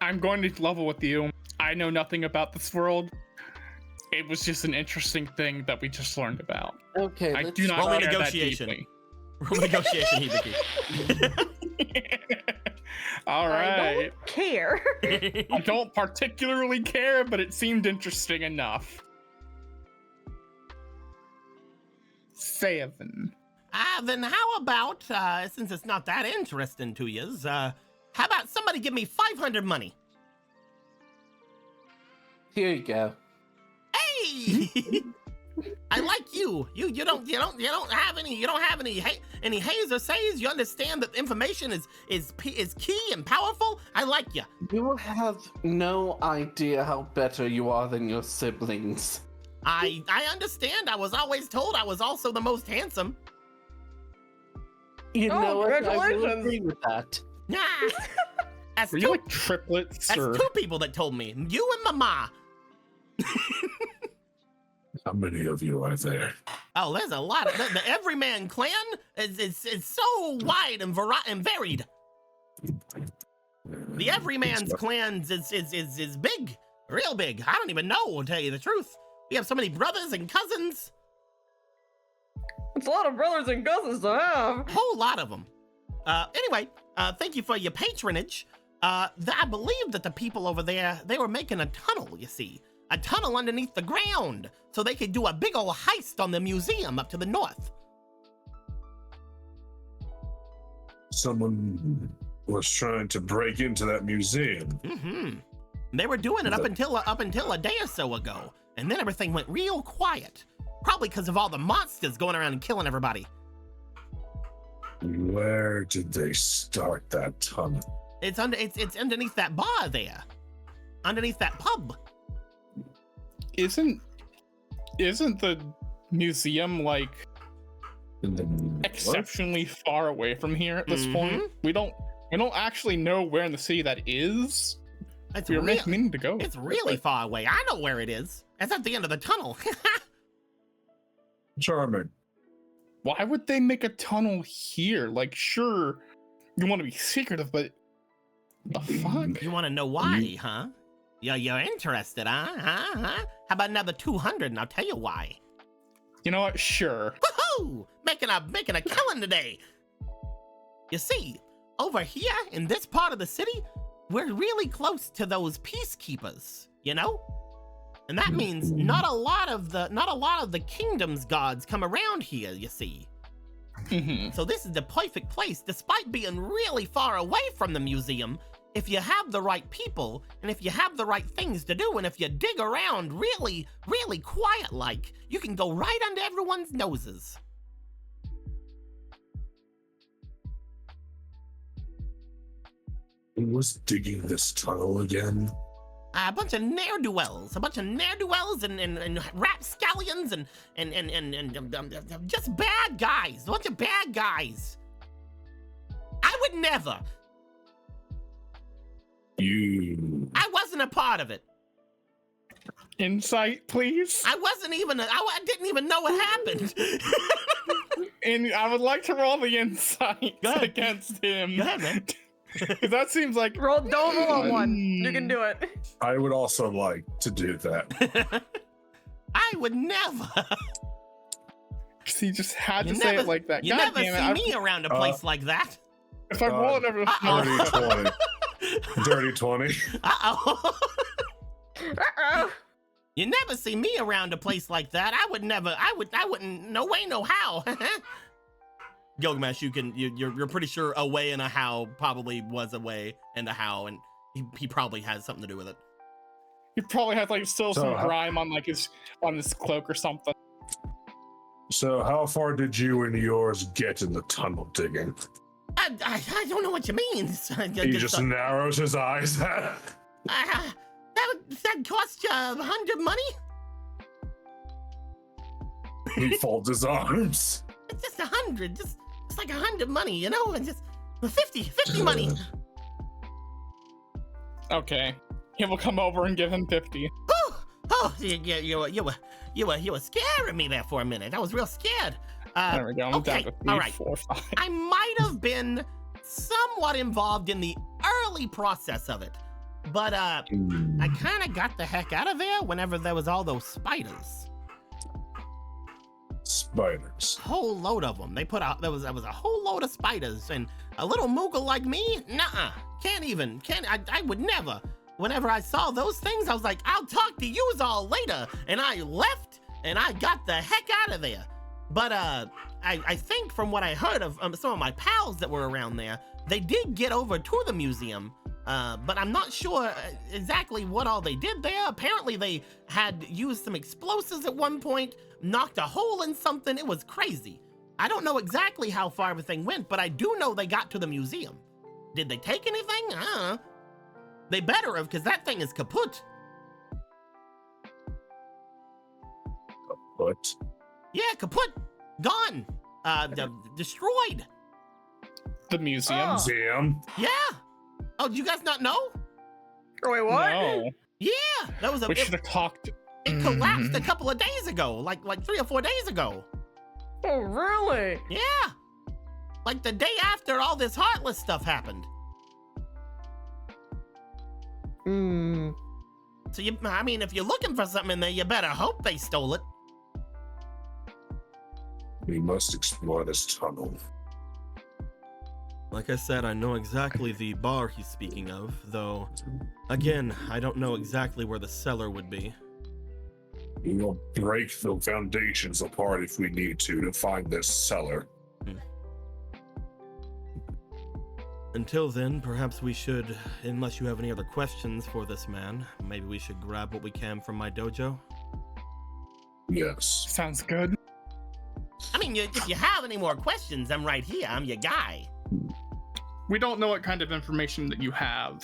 I'm going to level with you. I know nothing about this world. It was just an interesting thing that we just learned about. Okay, I let's do not roll care negotiation. that deeply. Roll negotiation, Hibiki. All I right. don't care. I don't particularly care, but it seemed interesting enough. 7. Then how about, since it's not that interesting to yous, how about somebody give me 500 money? Here you go. Hey! I like you. You don't have any haze or says. You understand that information is key and powerful. I like you. You have no idea how better you are than your siblings. I understand. I was always told I was also the most handsome. You know what? I will congratulations. agree with that. Nah. That's Were you like triplets that's or? 2 people that told me. You and Mama. How many of you are there? Oh, there's a lot of the Everyman clan is so wide and varied. The Everyman's clans is big, real big. I don't even know, to tell you the truth. We have so many brothers and cousins. It's a lot of brothers and cousins to have. Whole lot of them. Anyway, thank you for your patronage. I believe that the people over there, they were making a tunnel, you see. A tunnel underneath the ground, so they could do a big old heist on the museum up to the north. someone was trying to break into that museum. Mm-hmm. They were doing it up until a day or so ago, and then everything went real quiet. Probably because of all the monsters going around and killing everybody. Where did they start that tunnel? It's underneath that bar there, underneath that pub. Isn't the museum like exceptionally far away from here at this point? We don't actually know where in the city that is. We're meaning to go. It's really far away. I know where it is. It's at the end of the tunnel. Charming. Why would they make a tunnel here? Like, sure, you want to be secretive, but the fuck? You want to know why, huh? You're interested, huh? How about another 200 and I'll tell you why. You know what? Sure. Woohoo! Making a killing today. You see, over here in this part of the city, we're really close to those peacekeepers, you know? And that means not a lot of the kingdom's gods come around here, you see. So this is the perfect place, despite being really far away from the museum. If you have the right people, and if you have the right things to do, and if you dig around really, really quiet-like, you can go right under everyone's noses. Who was digging this tunnel again? A bunch of ne'er-do-wells, and rapscallions and just bad guys, a bunch of bad guys. I would never. I wasn't a part of it. Insight, please. I didn't even know what happened. And I would like to roll the insight against him. Go ahead, man. That seems like Don't roll a 1. You can do it. I would also like to do that. I would never. He just had to say it like that. You God never damn see me around a place like that. If I roll it over Dirty 20. Dirty 20. Uh-oh. You never see me around a place like that. I wouldn't, no way, no how. Gilgamesh, you're pretty sure a way and a how probably was a way and a how, and he probably has something to do with it. He probably has like still some grime on like his cloak or something. So how far did you and yours get in the tunnel digging? I don't know what you mean. He just narrows his eyes. That cost you 100 money? He folds his arms. It's just 100, just like 100 money, you know, and just 50 money. Okay, he will come over and give him 50. You were scaring me there for a minute. I was real scared. There we go. I'm okay, down to 3, all right. 4, 5. I might have been somewhat involved in the early process of it, but I kind of got the heck out of there whenever there was all those spiders. Spiders. Whole load of them. They put out there was a whole load of spiders, and a little moogle like me, nuh-uh. I would never. Whenever I saw those things, I was like, I'll talk to yous all later, and I left, and I got the heck out of there. But I think from what I heard of some of my pals that were around there, they did get over to the museum, but I'm not sure exactly what all they did there. Apparently they had used some explosives at one point, knocked a hole in something. It was crazy. I don't know exactly how far everything went, but I do know they got to the museum. Did they take anything? They better have, because that thing is kaput. Kaput? Yeah, kaput. Gone. Destroyed. The museum? Oh. Museum? Yeah. Oh, do you guys not know? Wait, what? No. Yeah, that was We should have talked. It collapsed a couple of days ago, like 3 or 4 days ago. Oh, really? Yeah, like the day after all this Heartless stuff happened. So I mean, if you're looking for something in there, you better hope they stole it. We must explore this tunnel. Like I said, I know exactly the bar he's speaking of, though, again, I don't know exactly where the cellar would be. We will break the foundations apart if we need to find this cellar. Until then, perhaps we should, unless you have any other questions for this man, maybe we should grab what we can from my dojo. Yes. Sounds good. I mean, if you have any more questions, I'm right here. I'm your guy. We don't know what kind of information that you have,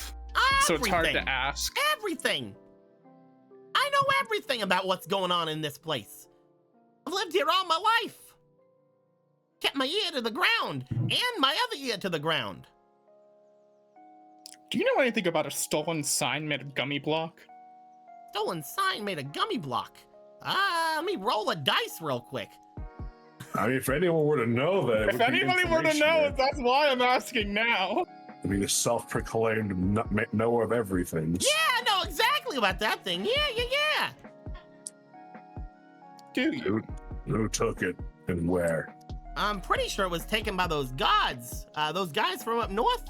so it's hard to ask. Everything. I know everything about what's going on in this place. I've lived here all my life. Kept my ear to the ground and my other ear to the ground. Do you know anything about a stolen sign made of gummy block? Stolen sign made of gummy block. Let me roll a dice real quick. I mean, if anyone were to know that, If anybody were to know it, that's why I'm asking now. I mean, a self-proclaimed knower of everything. Yeah, I know exactly about that thing. Yeah. Do you? Who took it and where? I'm pretty sure it was taken by those gods. Those guys from up north.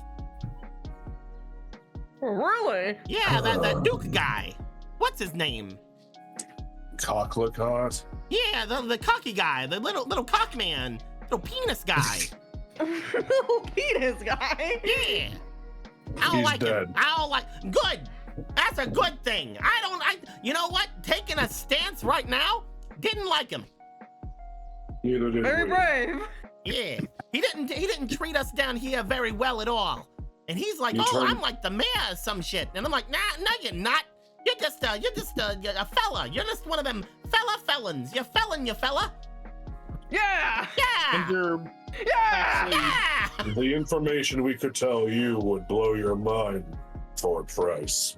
Really? Yeah, that Duke guy. What's his name? Cocklicot? Yeah, the cocky guy, the little cock man, little penis guy. Little penis guy. Yeah. I don't He's like dead. him. I don't like. Good. That's a good thing. You know what? Taking a stance right now. Didn't like him. Neither did Very we. brave. Yeah. He didn't treat us down here very well at all. And he's like, I'm like the mayor or some shit. And I'm like, nah, no, you're not. You're just a fella. You're just one of them felons. You're you fella. Yeah. Yeah. And you're Yeah. Yeah. The information we could tell you would blow your mind for a price.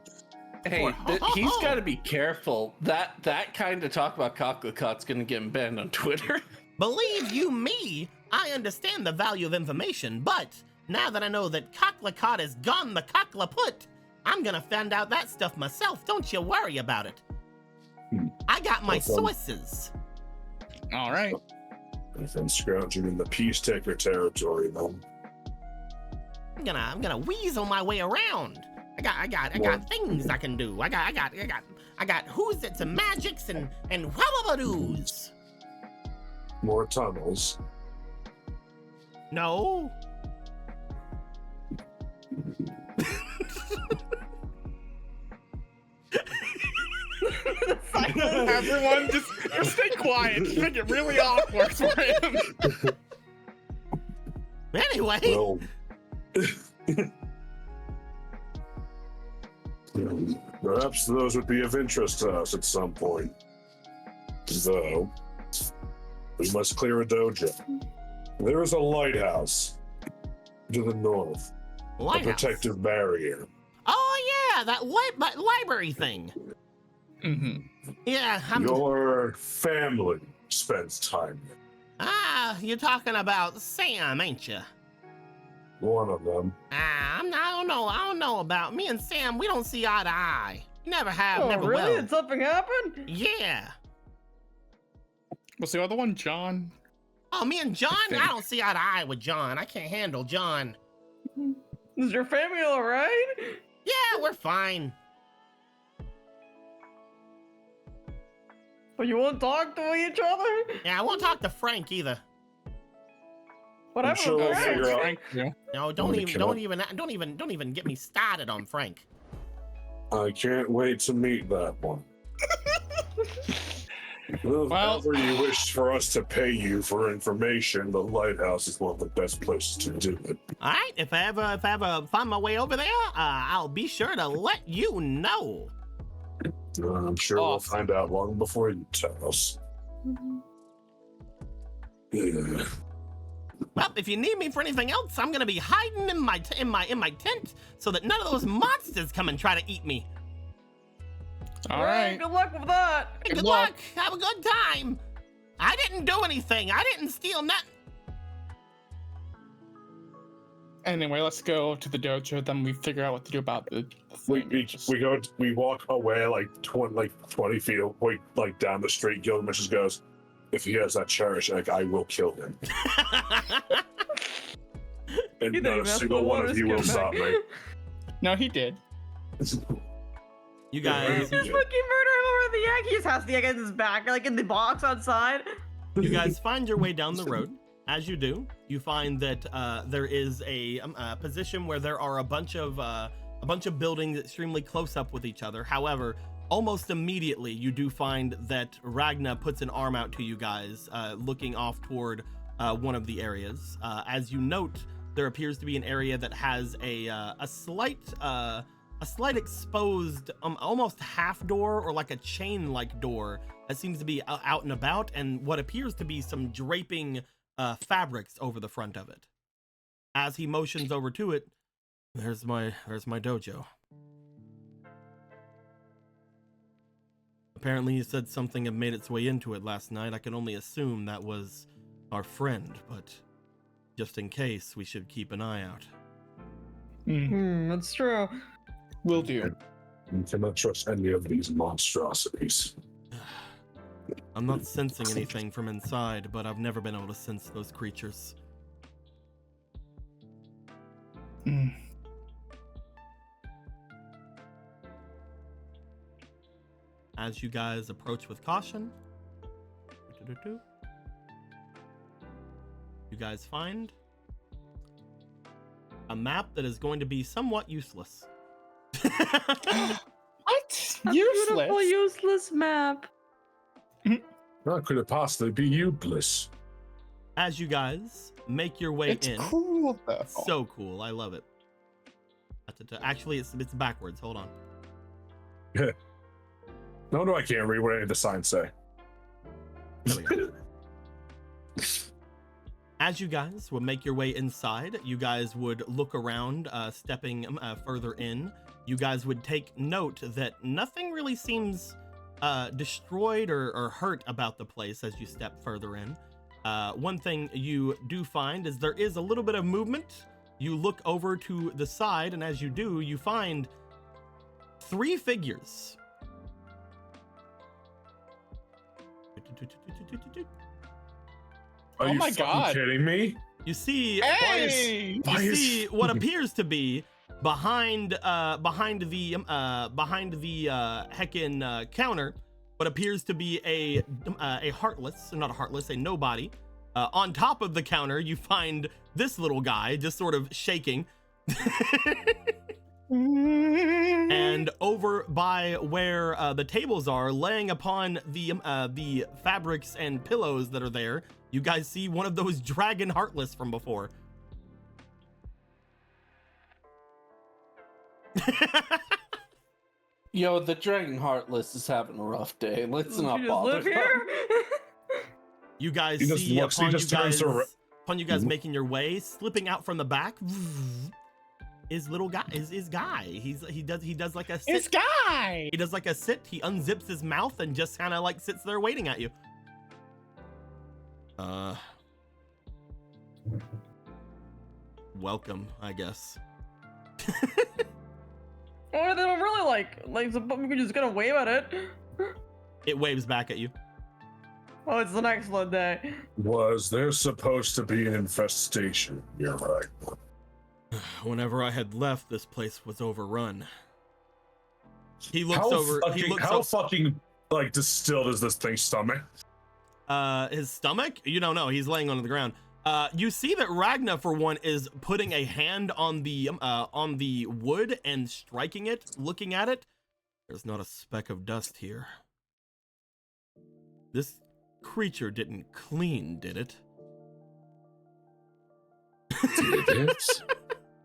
Hey, he's got to be careful. That kind of talk about Cocklicot's gonna get him banned on Twitter. Believe you me, I understand the value of information, but now that I know that Cocklicot is gone the cockleput, I'm gonna find out that stuff myself. Don't you worry about it. I got my sources. all right. I've been scrounging in the peace taker territory, though. I'm gonna weasel my way around. I got things I can do. I got who's it's and magics and wallabadoos. More tunnels. No. Everyone, just stay quiet. Just make it really awkward for him. Anyway. Well, perhaps those would be of interest to us at some point. Though, we must clear a dojo. There is a lighthouse to the north. Lighthouse. A protective barrier. Oh yeah, that library thing. Mm-hmm. Yeah, Your family spends time there. you're talking about Sam, ain't you? One of them. I don't know about me and Sam. We don't see eye to eye. Never have, Oh, never really? will. Did something happen? Yeah. Was the other one John? Oh, me and John? I don't see eye to eye with John. I can't handle John. Is your family all right? Yeah, we're fine. But you won't talk to each other? Yeah, I won't talk to Frank either. What I'm happened sure to we'll Frank? figure out. Thank you. No, don't even get me started on Frank. I can't wait to meet that one. If ever you wish for us to pay you for information, the lighthouse is one of the best places to do it. All right, if I ever find my way over there, I'll be sure to let you know. I'm sure we'll find out long before you tell us. Yeah. Well, if you need me for anything else, I'm gonna be hiding in my tent so that none of those monsters come and try to eat me. All right. Good luck with that. Hey, good luck. Have a good time. I didn't do anything. I didn't steal nothing. Anyway, let's go to the dojo. Then we figure out what to do about the thing. We walk away like 20 feet away, like down the street. Gilgamesh just goes, "If he has that Cherished egg, I will kill him." And You not think a that's single the one one of you will who's stop gonna- me. No, he did. You guys, Just fucking murder him over the egg. He just has the egg in his back, like in the box outside. you guys find your way down the road. As you do, you find that there is a position where there are a bunch of buildings extremely close up with each other. However, almost immediately you do find that Ragna puts an arm out to you guys, looking off toward one of the areas. As you note, there appears to be an area that has a slight exposed, almost half door, or like a chain-like door that seems to be out and about, and what appears to be some draping fabrics over the front of it. As he motions over to it, there's my dojo. Apparently you said something had made its way into it last night. I can only assume that was our friend, but just in case, we should keep an eye out. That's true. Will do. You cannot trust any of these monstrosities. I'm not sensing anything from inside, but I've never been able to sense those creatures. As you guys approach with caution, you guys find a map that is going to be somewhat useless. What? A Useless? beautiful, useless map. How could it possibly be useless? As you guys make your way It's in, cool though. so cool, I love it. Actually, it's backwards. Hold on. No, I can't read what any of the signs say. There we go. As you guys will make your way inside, you guys would look around, stepping further in. You guys would take note that nothing really seems destroyed or hurt about the place as you step further in. One thing you do find is there is a little bit of movement. You look over to the side, and as you do, you find 3 figures. Are Oh you my fucking God. kidding me? You see, Hey! you see what appears to be behind the heckin' counter, what appears to be a nobody. On top of the counter, you find this little guy just sort of shaking. And over by where the tables are, laying upon the fabrics and pillows that are there, you guys see one of those dragon heartless from before. Yo, the Dragon Heartless is having a rough day. Let's not You just bother live him. here? You guys He just see looks- he upon you just turns guys, to- upon you guys making your way, slipping out from the back, is little guy is guy. He does like a sit. It's Guy! He does like a sit. He unzips his mouth and just kind of like sits there waiting at you. Welcome, I guess. Or they don't really like we're just gonna wave at it. It waves back at you. Oh, it's an excellent day. Was there supposed to be an infestation? You're right. Whenever I had left, this place was overrun. He looks How over. fucking, He looks how up. fucking like distilled is this thing's stomach? His stomach? You don't know. He's laying on the ground. You see that Ragna, for one, is putting a hand on the wood and striking it, looking at it. There's not a speck of dust here. This creature didn't clean, did it?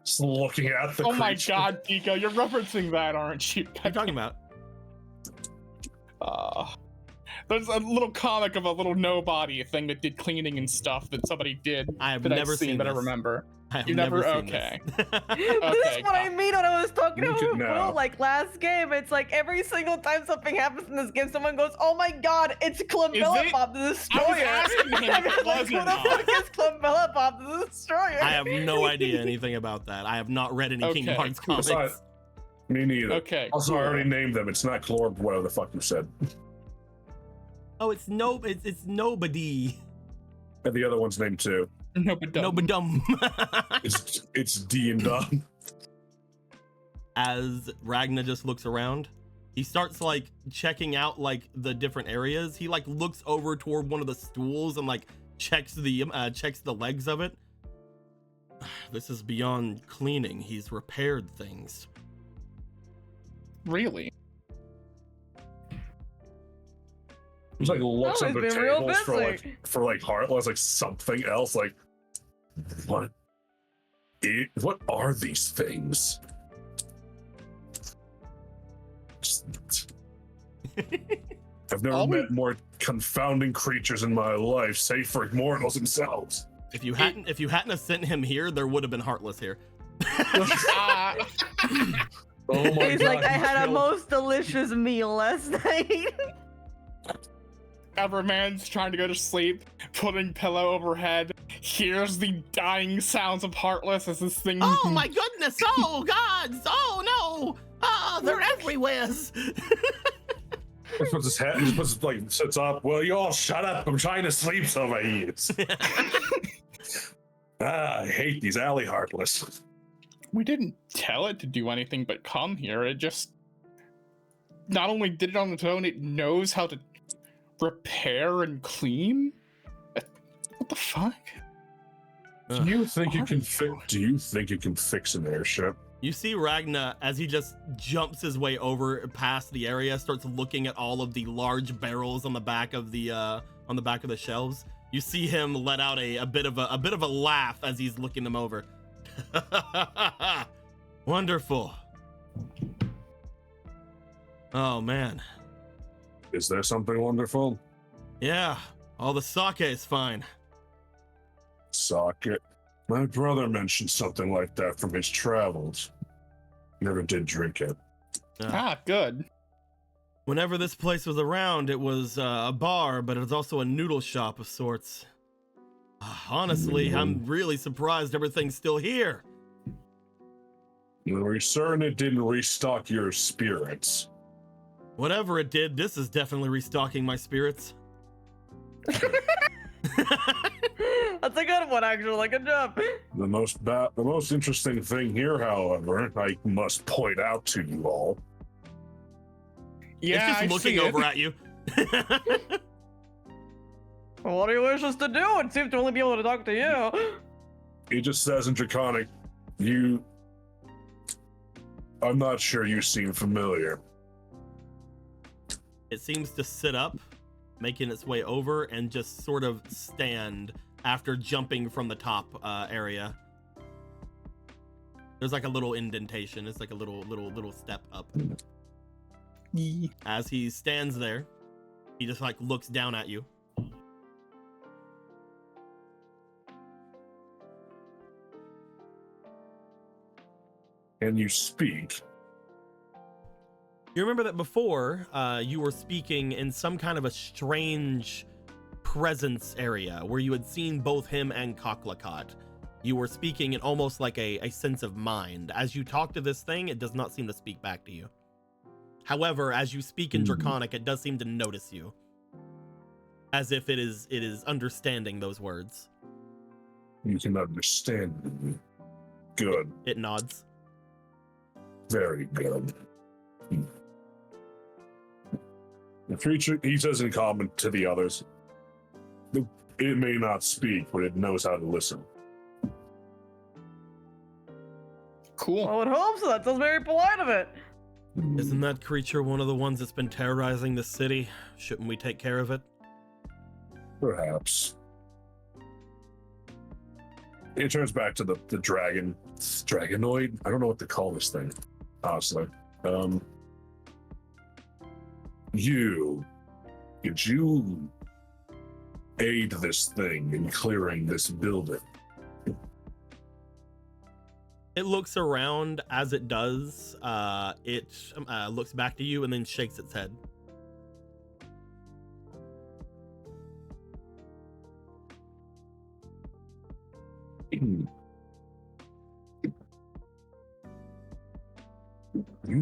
Just looking at the Oh my creature. God, Pico, you're referencing that, aren't you? What are you talking about? There's a little comic of a little nobody thing that did cleaning and stuff that somebody did. I have that never I've seen seen that this. I remember. I have You never never- seen okay. this. This is what I mean when I was talking Look about at now. Will, like last game. It's like every single time something happens in this game, someone goes, "Oh my God, it's Clamellabop the Destroyer." asking him I'm if just it like, was who or the not. fuck is Clamellabop the Destroyer? I have no idea anything about that. I have not read any Kingdom Okay, Hearts cool. comics. Me neither. Okay. Also, cool. I already named them. It's not Chlorb, whatever the fuck you said. Oh, it's nobody. And the other one's named too. No, but don't. Nobodum. It's D and Dom. As Ragna just looks around, he starts like checking out like the different areas. He like looks over toward one of the stools and like checks the legs of it. This is beyond cleaning. He's repaired things. Really? He's like looks Oh, at the he's been real tables busy. for Heartless, like something else. Like, what are these things? I've never met more confounding creatures in my life, save for mortals themselves. If you hadn't have sent him here, there would have been Heartless here. Oh my He's god! like, I had a most delicious meal last night. Everman's trying to go to sleep, putting pillow overhead, hears the dying sounds of Heartless as this thing. Oh my goodness! Oh God! Oh no! Ah, they're everywhere. He puts his head, he just puts like sits up. Well, you all shut up! I'm trying to sleep, so my ears. I hate these alley Heartless. We didn't tell it to do anything but come here. It just not only did it on its own, it knows how to repair and clean. What the fuck? Do you think you can fix an airship? You see Ragna as he just jumps his way over past the area, starts looking at all of the large barrels on the back of the shelves. You see him let out a bit of a laugh as he's looking them over. Wonderful. Oh man. Is there something wonderful? Yeah, all the sake is fine. Sake. My brother mentioned something like that from his travels. Never did drink it. Good. Whenever this place was around, it was a bar, but it was also a noodle shop of sorts. Honestly, I'm really surprised everything's still here. Are you certain it didn't restock your spirits? Whatever it did, this is definitely restocking my spirits. That's a good one, actually. Good job. The most interesting thing here, however, I must point out to you all. Yeah, it's just looking over at you. Well, what do you wish us to do? It seems to only be able to talk to you. He just says in Draconic, I'm not sure you seem familiar. It seems to sit up, making its way over, and just sort of stand after jumping from the top area. There's like a little indentation. It's like a little step up. As he stands there, he just like looks down at you. Can you speak? You remember that before you were speaking in some kind of a strange presence area where you had seen both him and Koklakot. You were speaking in almost like a sense of mind. As you talk to this thing, it does not seem to speak back to you. However, as you speak in Draconic, it does seem to notice you. As if it is understanding those words. You can understand me. Good. It nods. Very good. The creature, he says in common to the others, it may not speak, but it knows how to listen. Cool. I would hope so. That sounds very polite of it. Isn't that creature one of the ones that's been terrorizing the city? Shouldn't we take care of it? Perhaps. It turns back to the dragonoid. I don't know what to call this thing, honestly. Could you aid this thing in clearing this building? It looks around. As it does, it looks back to you and then shakes its head. You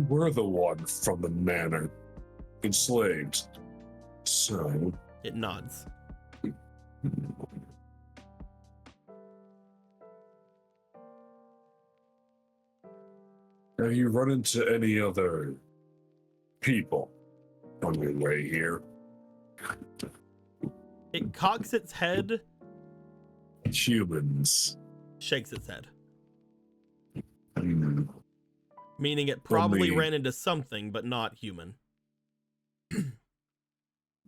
were the one from the manor, enslaved. So... It nods. Have you run into any other people on your way here? It cocks its head, Humans. shakes its head. Meaning it probably me. ran into something, but not human.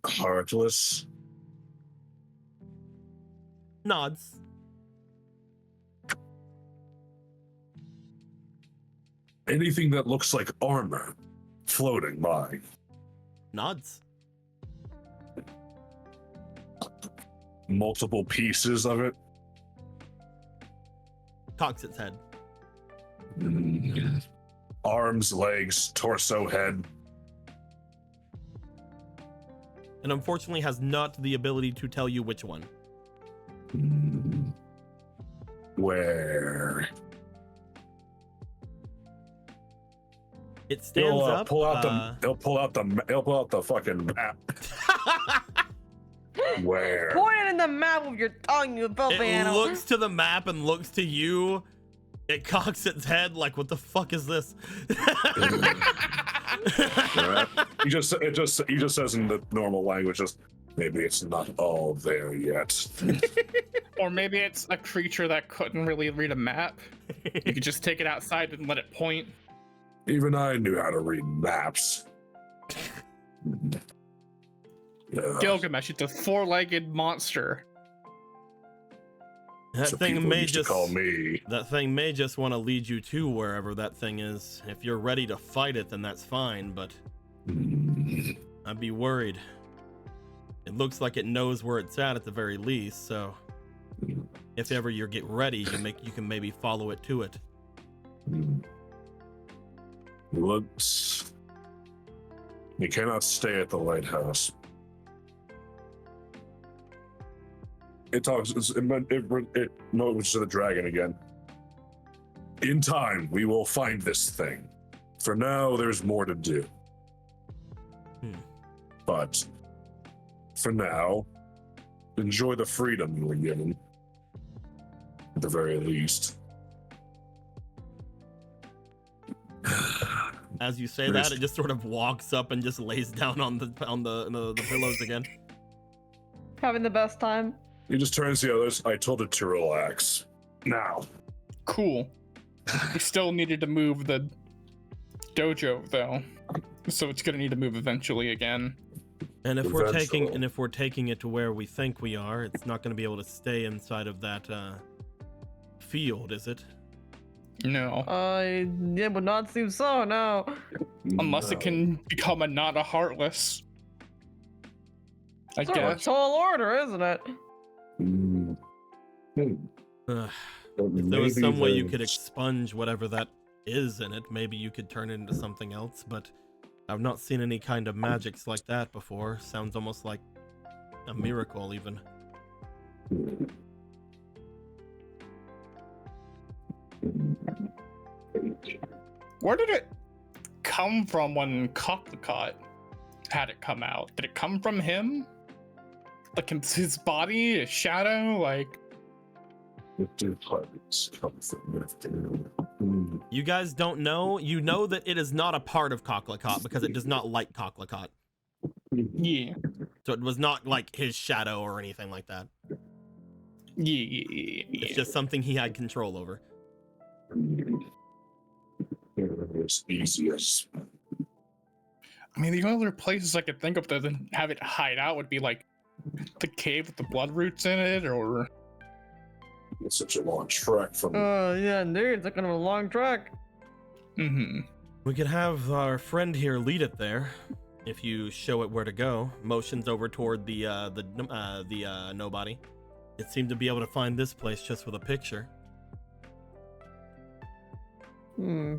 Heartless. Nods. Anything that looks like armor floating by. Nods. Multiple pieces of it. Cocks its head. Arms, legs, torso, head. And unfortunately has not the ability to tell you which one. Where? It stands up. He'll pull out the fucking map. Where? Point it in the map with your tongue, you filthy It animal. looks to the map and looks to you. It cocks its head like, what the fuck is this? Right. He just says in the normal language, just maybe it's not all there yet. Or maybe it's a creature that couldn't really read a map. You could just take it outside and let it point. Even I knew how to read maps. Gilgamesh, it's a four-legged monster. That So thing people may used just to call me. That thing may just want to lead you to wherever that thing is. If you're ready to fight it, then that's fine, but I'd be worried. It looks like it knows where it's at the very least, so if ever you get ready, you can maybe follow it to it. Looks. You cannot stay at the lighthouse. It talks. It notes to the dragon again. In time, we will find this thing. For now, there's more to do. But for now, enjoy the freedom you were given. At the very least. As you say that, it just sort of walks up and just lays down on the pillows again. Having the best time. He just turns to the others. I told it to relax. Now. Cool. We still needed to move the dojo though, so it's gonna need to move eventually again. And if we're taking it to where we think we are, it's not going to be able to stay inside of that field, is it? No. It would not seem so, no. Unless it can become a not a heartless. I Sort of a guess. tall order, isn't it? If there was some way you could expunge whatever that is in it, maybe you could turn it into something else, but I've not seen any kind of magics like that before. Sounds almost like a miracle, even. Where did it come from when Cocklecott had it come out? Did it come from him? Like his body, his shadow, like... You guys don't know? You know that it is not a part of Cocklecott because it does not like Cocklecott. Yeah. So it was not like his shadow or anything like that. Yeah. It's just something he had control over. It's easiest. I mean, the only other places I could think of to have it hide out would be like the cave with the blood roots in it, or... It's such a long trek from... Yeah, indeed. It's kind of a long trek. Mm-hmm. We could have our friend here lead it there, if you show it where to go. Motions over toward the nobody. It seemed to be able to find this place just with a picture.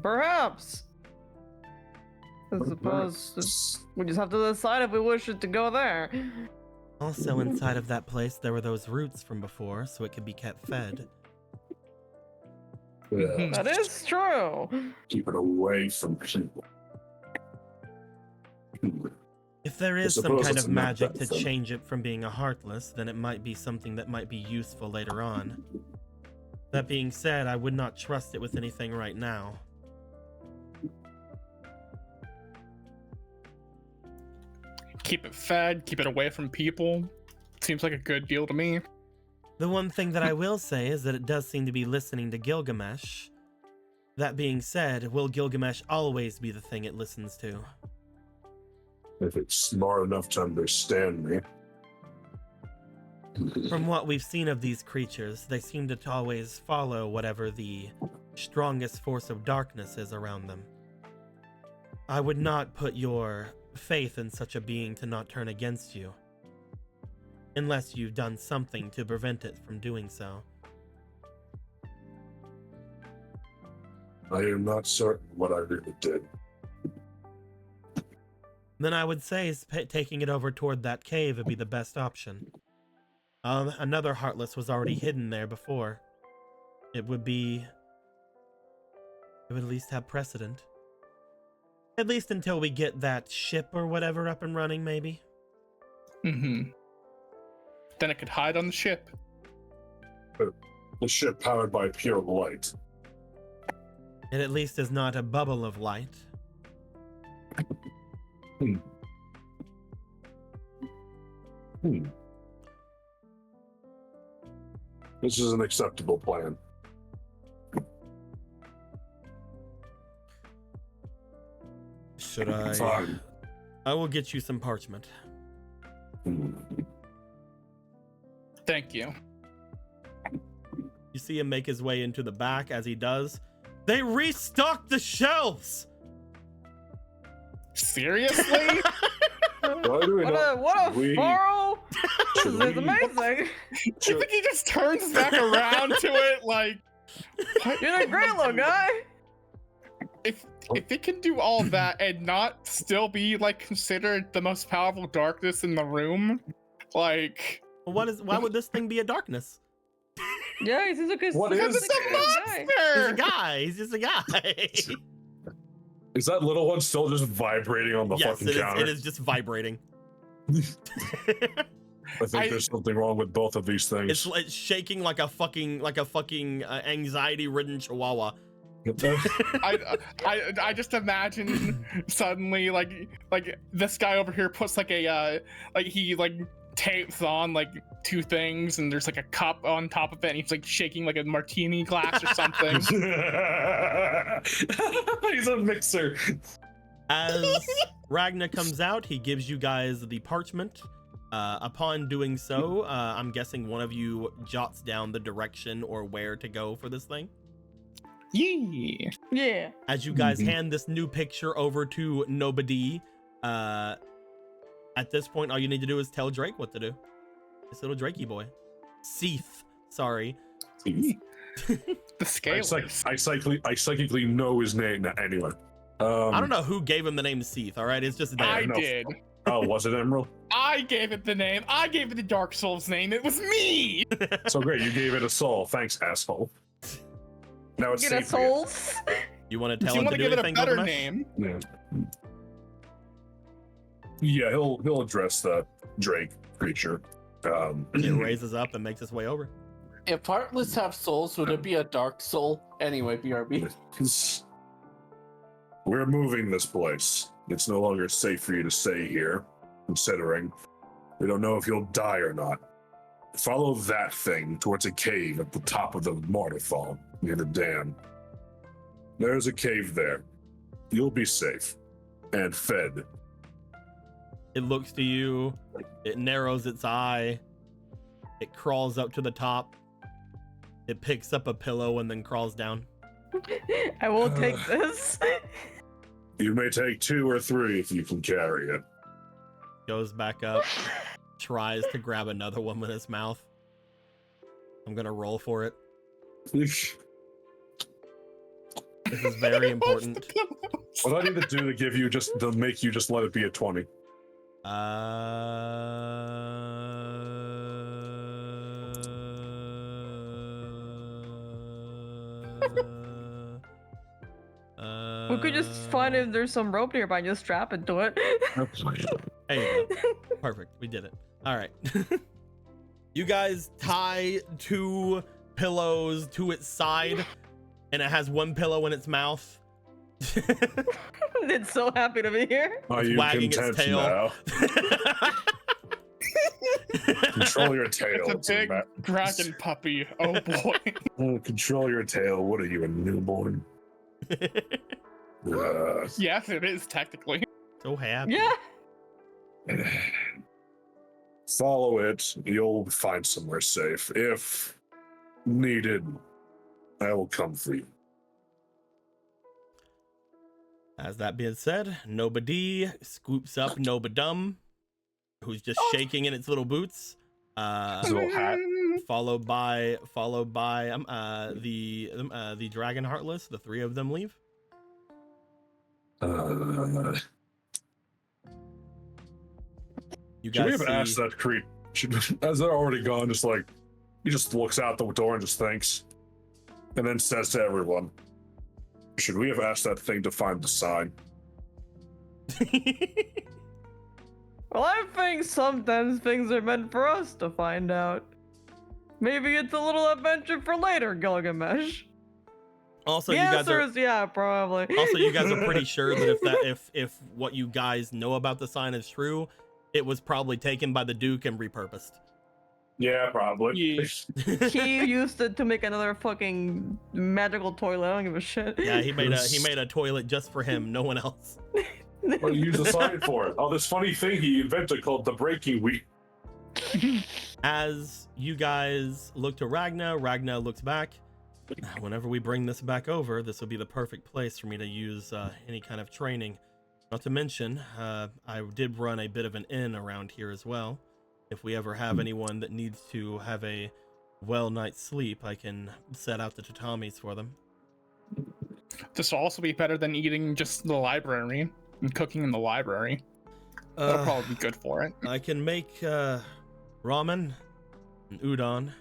Perhaps. I suppose we just have to decide if we wish it to go there. Also inside of that place, there were those roots from before, so it could be kept fed. Yeah. That is true. Keep it away from people. If there is some suppose kind it's of not magic that to thing. change it from being a heartless, then it might be something that might be useful later on. That being said, I would not trust it with anything right now. Keep it fed, keep it away from people. Seems like a good deal to me. The one thing that I will say is that it does seem to be listening to Gilgamesh. That being said, will Gilgamesh always be the thing it listens to? If it's smart enough to understand me. From what we've seen of these creatures, they seem to always follow whatever the strongest force of darkness is around them. I would not put your faith in such a being to not turn against you, unless you've done something to prevent it from doing so. I am not certain what I really did. Then I would say taking it over toward that cave would be the best option. Another Heartless was already hidden there before. It would at least have precedent. At least until we get that ship or whatever up and running, maybe. Mm-hmm. Then it could hide on the ship. The ship powered by pure light. It at least is not a bubble of light. This is an acceptable plan. Should I? Fine. I will get you some parchment. Thank you. You see him make his way into the back. As he does, they restocked the shelves. Seriously? What a furrow! This is amazing. You think he just turns back around to it like, You're a great little guy. if it can do all that and not still be like considered the most powerful darkness in the room, like Why would this thing be a darkness? Yeah, he seems like What because is it's a monster. He's a guy. He's just a guy. Is that little one still just vibrating on the Yes, fucking counter? it is just vibrating. I think there's something wrong with both of these things. It's shaking like a fucking anxiety-ridden chihuahua. I just imagine suddenly like this guy over here puts like a he tapes on like two things and there's like a cup on top of it and he's like shaking like a martini glass or something. He's a mixer. As Ragnar comes out, he gives you guys the parchment. Upon doing so, I'm guessing one of you jots down the direction or where to go for this thing. Yeah. As you guys hand this new picture over to nobody, at this point, all you need to do is tell Drake what to do. This little Drakey boy. Seath. Sorry. The scale. I psychically know his name anyway. I don't know who gave him the name Seath, all right? It's just there. I did. Oh, was it Emerald? I gave it the name. I gave it the Dark Souls name. It was me. So great, you gave it a soul. Thanks, asshole. Now it's Get safe a souls. You want to tell You him want to to do give it a anything, better Gilgamesh? name? Yeah, he'll address the Drake creature. He raises up and makes his way over. If Heartless have souls, would it be a dark soul? Anyway, BRB. We're moving this place. It's no longer safe for you to stay here, considering we don't know if you'll die or not. Follow that thing towards a cave at the top of the waterfall near the dam. There's a cave there. You'll be safe and fed. It looks to you. It narrows its eye. It crawls up to the top. It picks up a pillow and then crawls down. I will take this. You may take 2 or 3 if you can carry it. Goes back up. Tries to grab another one with his mouth. I'm gonna roll for it. This is very important. What do I need to do to make you just let it be a 20? We could just find if there's some rope nearby and just strap it to it. There you go. Perfect. We did it. All right. You guys tie 2 pillows to its side, and it has 1 pillow in its mouth. It's so happy to be here. Are you wagging its content tail. now? Control your tail. It's a big dragon puppy. Oh boy. Control your tail. What are you, a newborn? Yes, it is technically. So happy. Yeah. Follow it. You'll find somewhere safe. If needed, I will come for you. As that being said, Nobody scoops up Nobadum, who's just shaking in its little boots. His little hat. Followed by the Dragon Heartless. The three of them leave. Uh, You should we guys have asked see that creep? As they're already gone, just like he just looks out the door and just thinks, and then says to everyone, "Should we have asked that thing to find the sign?" Well, I think sometimes things are meant for us to find out. Maybe it's a little adventure for later, Gilgamesh. Also, The you guys answer are is yeah, probably. also you guys are pretty sure that if what you guys know about the sign is true, it was probably taken by the Duke and repurposed. Yeah, probably. He used it to make another fucking magical toilet. I don't give a shit. Yeah, he made a toilet just for him, no one else. What do you use the sign for? Oh, this funny thing he invented called the breaking wheel. As you guys look to Ragna looks back. Whenever we bring this back over, this will be the perfect place for me to use any kind of training. Not to mention, I did run a bit of an inn around here as well. If we ever have anyone that needs to have a well night's sleep, I can set out the tatamis for them. This will also be better than eating just the library and cooking in the library. That'll probably be good for it. I can make ramen, and udon,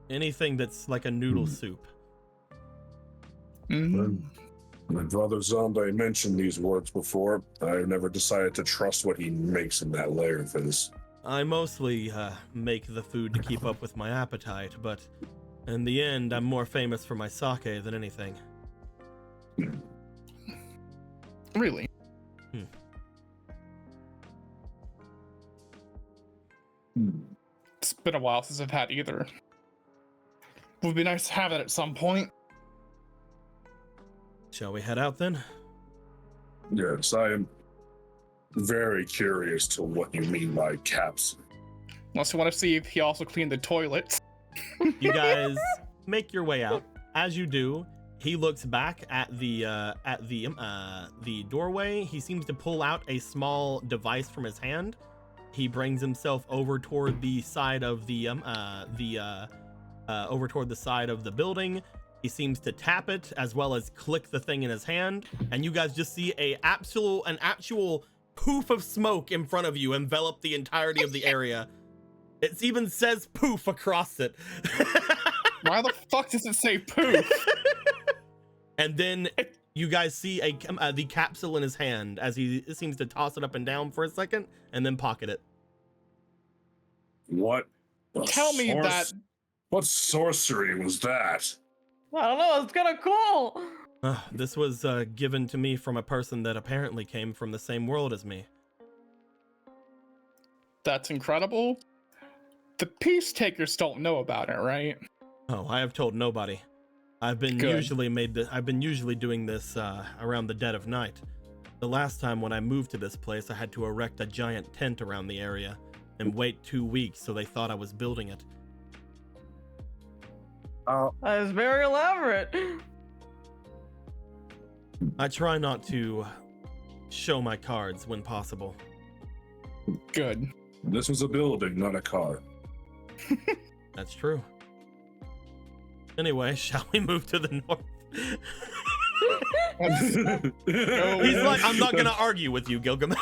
anything that's like a noodle soup. My brother Zombie mentioned these words before. I never decided to trust what he makes in that lair of his. I mostly make the food to keep up with my appetite, but in the end, I'm more famous for my sake than anything. Really? It's been a while since I've had either. Would be nice to have it at some point. Shall we head out then? Yes, I am very curious to what you mean by caps. Unless you want to see if he also cleaned the toilets. You guys make your way out. As you do, he looks back at the doorway. He seems to pull out a small device from his hand. He brings himself over toward the side of the building. He seems to tap it as well as click the thing in his hand, and you guys just see an actual poof of smoke in front of you envelop the entirety of the area. It even says poof across it. Why the fuck does it say poof? And then you guys see the capsule in his hand as he seems to toss it up and down for a second and then pocket it. What? Tell me that. What sorcery was that? I don't know, it's kind of cool. This was given to me from a person that apparently came from the same world as me. That's incredible. The peace takers don't know about it, right? Oh, I have told nobody. I've been usually doing this around the dead of night. The last time when I moved to this place, I had to erect a giant tent around the area and wait 2 weeks, so they thought I was building it. That is very elaborate. I try not to show my cards when possible. Good. This was a building, not a car. That's true. Anyway, shall we move to the north? He's like, I'm not gonna argue with you, Gilgamesh.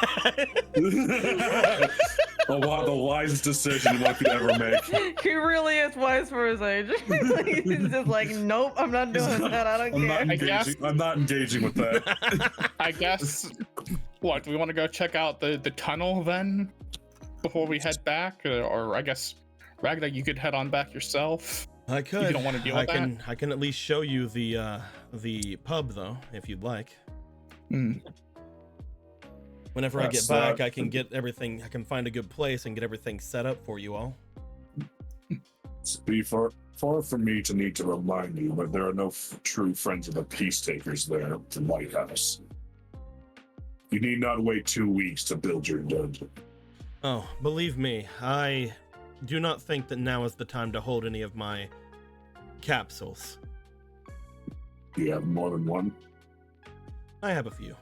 The wisest decision one could ever make. He really is wise for his age. He's just like, nope, I'm not doing that. I don't care. I'm not engaging with that. I guess. What? Do we want to go check out the tunnel then before we head back, or I guess Ragnar, you could head on back yourself. I could. If you don't want to deal with that. I can at least show you the pub though, if you'd like. Whenever I get back, I can get everything. I can find a good place and get everything set up for you all. Speed for far from me to need to remind you, but there are no true friends of the peace takers there at the lighthouse. You need not wait 2 weeks to build your dungeon. Oh, believe me, I do not think that now is the time to hold any of my capsules. Do you have more than one? I have a few.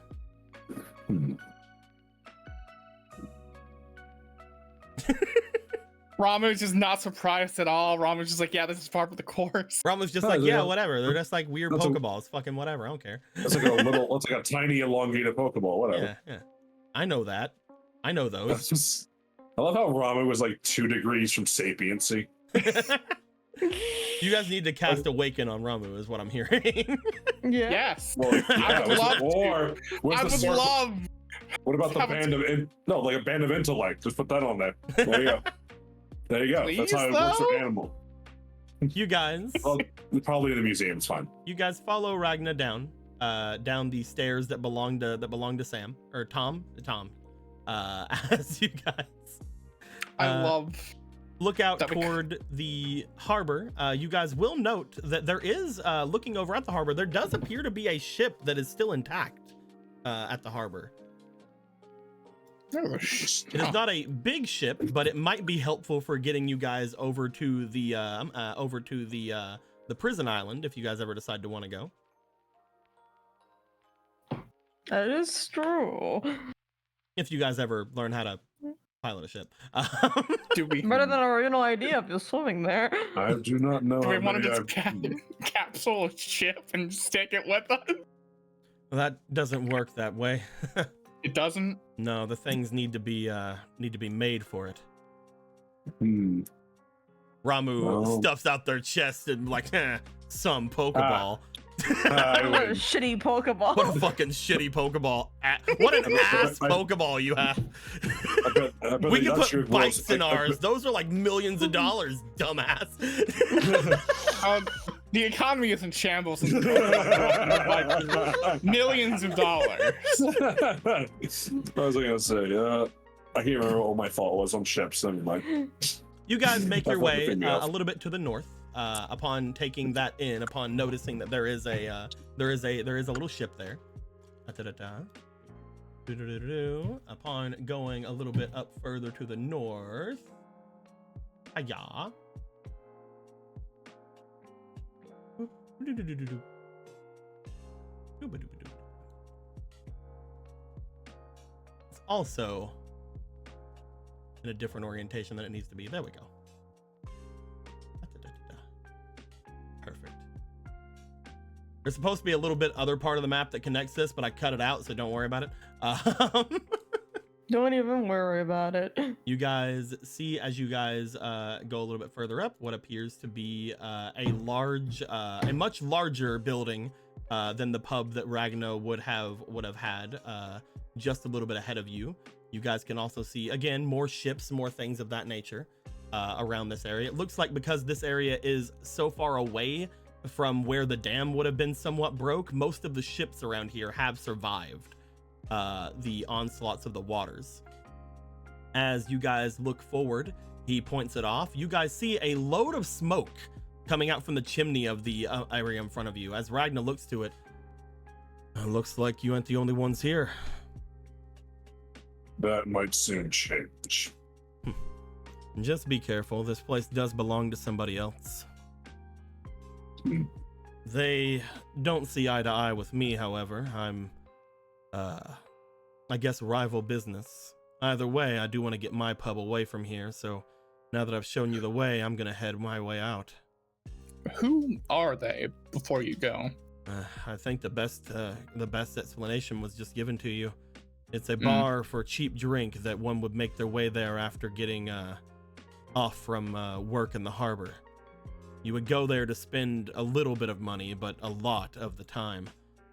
Ramu's just not surprised at all. Ramu's just like, yeah, this is part of the course. Rama's just Oh, like, yeah, yeah. whatever. They're just like weird That's a- Pokeballs. Fucking whatever. I don't care. It's like a little, it's like a tiny elongated Pokeball, whatever. Yeah. I know that. I know those. I love how Ramu was like 2 degrees from sapiency. You guys need to cast Awaken on Ramu, is what I'm hearing. Yeah. Yes. Well, I would love or where's I the would circle? love. What about the have it band of no, like a band of intellect? Just put that on there. There you go. There you go. That's Please, how it works with though? animal. You guys, Well, probably in the museum's fine. you guys follow Ragna down the stairs that belong to Sam or Tom. As you guys I love. look out That we- toward the harbor, you guys will note that there is, looking over at the harbor, there does appear to be a ship that is still intact at the harbor. It is not a big ship, but it might be helpful for getting you guys over to the prison island if you guys ever decide to want to go. That is true. If you guys ever learn how to pilot a ship. Do we? Better than our original idea of just swimming there. I do not know. Do we how want to many just I've- capsule a ship and just take it with us? That doesn't work that way. It doesn't. No, the things need to be made for it. Well- Ramu stuffs out their chest and like, some Pokeball. What a shitty Pokeball. What a fucking shitty Pokeball. What an ass Pokeball you have. I bet We the can industrial put bikes wolves- in ours. Those are like millions of dollars, dumbass. The economy is in shambles. And millions of dollars. I was gonna say, I can't remember what my thought was on ships. Anyway, You guys make your I thought way the thing a little bit to the north. Upon taking that in, upon noticing that there is a little ship there. Upon going a little bit up further to the north. Hiya. It's also in a different orientation than it needs to be. There we go. Perfect. There's supposed to be a little bit other part of the map that connects this, but I cut it out, so don't worry about it. Don't even worry about it. You guys see, as you guys go a little bit further up, what appears to be a much larger building than the pub that Ragnar would have had just a little bit ahead of you. You guys can also see, again, more ships, more things of that nature around this area. It looks like because this area is so far away from where the dam would have been somewhat broke, most of the ships around here have survived the onslaughts of the waters. As you guys look forward, he points it off. You guys see a load of smoke coming out from the chimney of the area in front of you. As Ragnar looks to it, looks like you ain't the only ones here. that might soon change. Just be careful. This place does belong to somebody else. They don't see eye to eye with me, however. I'm, I guess, rival business. Either way, I do want to get my pub away from here, so now that I've shown you the way, I'm gonna head my way out. Who are they before you go? I think the best explanation was just given to you. It's a bar for cheap drink that one would make their way there after getting off from work in the harbor. You would go there to spend a little bit of money, but a lot of the time.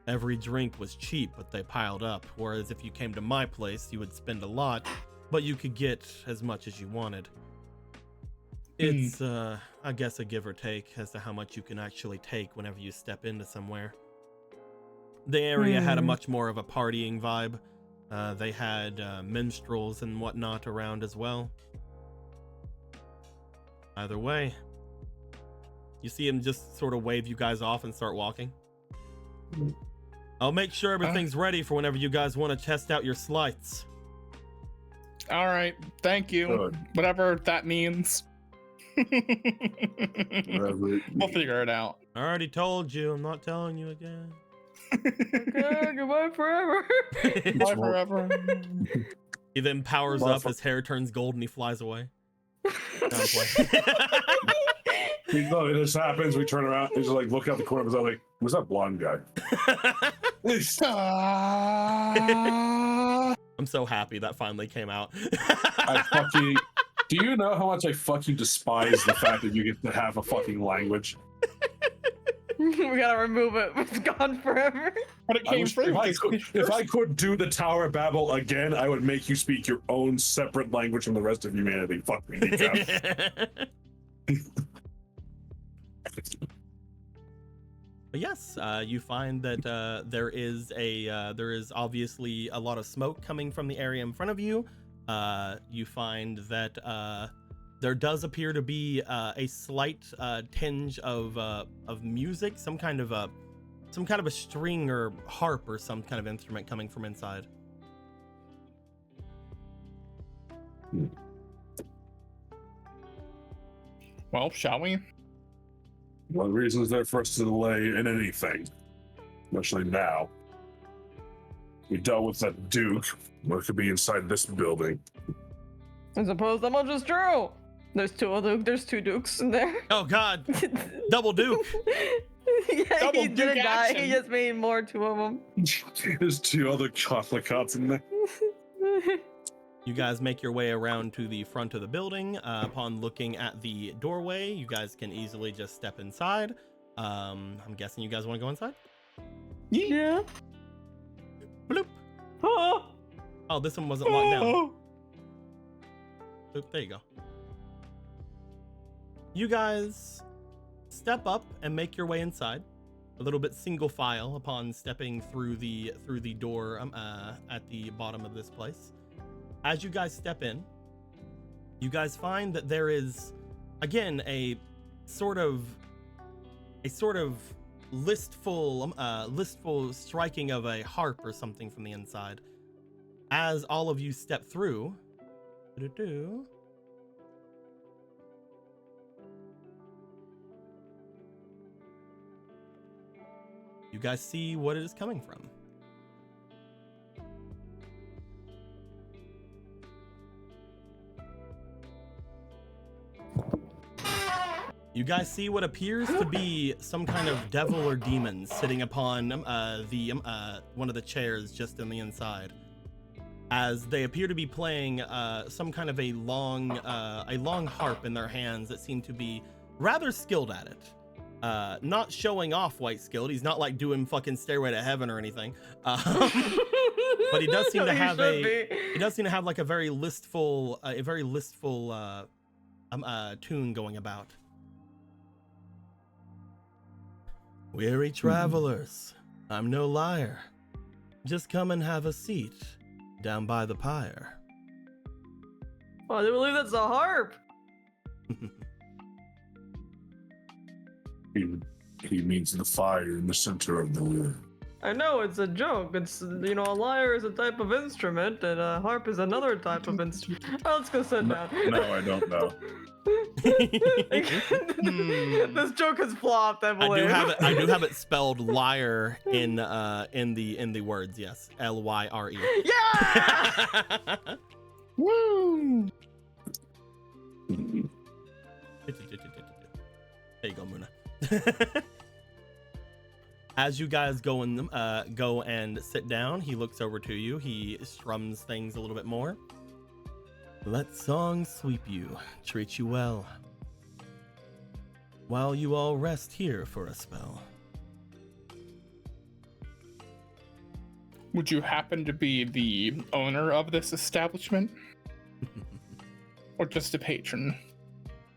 Every drink was cheap, but they piled up. Whereas if you came to my place, you would spend a lot, but you could get as much as you wanted. It's, I guess, a give or take as to how much you can actually take whenever you step into somewhere. The area had a much more of a partying vibe. They had minstrels and whatnot around as well. Either way, You see him just sort of wave you guys off and start walking. I'll make sure everything's ready for whenever you guys want to test out your sleights. All right, thank you. Good. Whatever that means. Whatever it We'll figure it out. I already told you. I'm not telling you again. Okay, goodbye forever. Bye forever. He then powers up, his hair turns gold, and he flies away. We know this happens. We turn around. He's just like look out the corner of his eye, like, "Was that blonde guy?" I'm so happy that finally came out. I fucking. Do you know how much I fucking despise the fact that you get to have a fucking language? We gotta remove it. It's gone forever. But it came free. If I could do the Tower Babble again, I would make you speak your own separate language from the rest of humanity. Fuck me, kneecap. But yes, you find that there is obviously a lot of smoke coming from the area in front of you. You find that there does appear to be a slight tinge of music, some kind of a string or harp or some kind of instrument coming from inside. Well, shall we? One reason is there for us to delay in anything, especially now. We dealt with that Duke. What could be inside this building? I suppose that much is true. There's two dukes in there. Oh God, double Duke. Yeah, Double he Duke didn't die. action. He just made more two of them. There's two other cops in there. You guys make your way around to the front of the building. Upon looking at the doorway, you guys can easily just step inside. I'm guessing you guys want to go inside? Yeah. Bloop. Oh. Oh, this one wasn't locked down. Bloop, there you go. You guys step up and make your way inside. A little bit single file upon stepping through the door at the bottom of this place. As you guys step in, you guys find that there is, again, a sort of listful striking of a harp or something from the inside. As all of you step through, you guys see what it is coming from. You guys see what appears to be some kind of devil or demon sitting upon one of the chairs just on the inside, as they appear to be playing some kind of a long harp in their hands that seem to be rather skilled at it. Not showing off white skilled. He's not like doing fucking Stairway to Heaven or anything. But he does seem to have like a very listful tune going about. Weary travelers, I'm no liar. Just come and have a seat down by the pyre. Oh, I believe that's a harp. He means the fire in the center of the room. I know, it's a joke. It's, a lyre is a type of instrument, and a harp is another type of instrument. Oh, let's go sit down. No, I don't know. This joke has flopped, I believe. I do have it spelled liar in the words. Yes, Lyre. Yeah. Woo! There you go, Muna. As you guys go and sit down, he looks over to you. He strums things a little bit more. Let song sweep you, treat you well, while you all rest here for a spell. Would you happen to be the owner of this establishment? Or just a patron?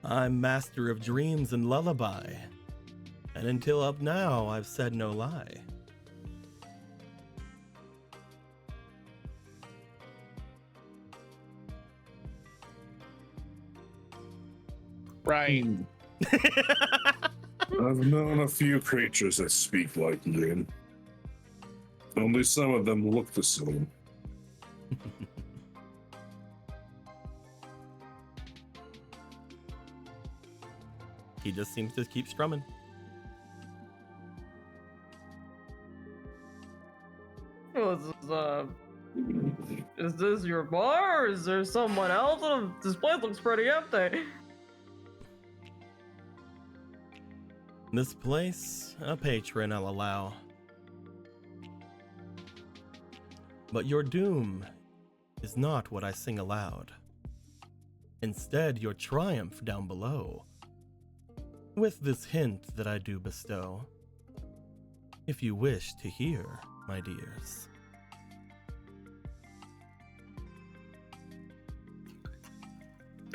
I'm master of dreams and lullaby, and until up now, I've said no lie. Right. I've known a few creatures that speak like Yin. Only some of them look the same. He just seems to keep strumming. Is this your bar, or is there someone else? This place looks pretty empty. This place, a patron I'll allow. But your doom is not what I sing aloud. Instead, your triumph down below. With this hint that I do bestow, if you wish to hear, my dears.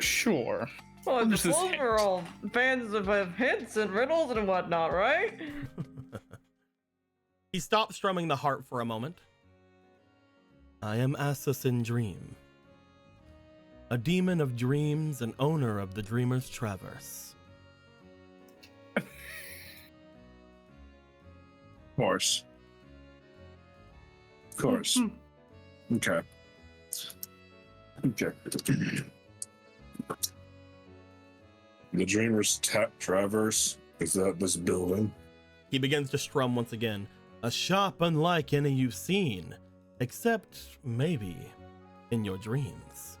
Sure. Well, I This is suppose we're all fans of hints and riddles and whatnot, right? He stopped strumming the harp for a moment. I am Assassin Dream, a demon of dreams and owner of the Dreamer's Traverse. Of course. Of course. Okay. Okay. The Dreamer's Traverse, is that this building? He begins to strum once again. A shop unlike any you've seen, except maybe in your dreams.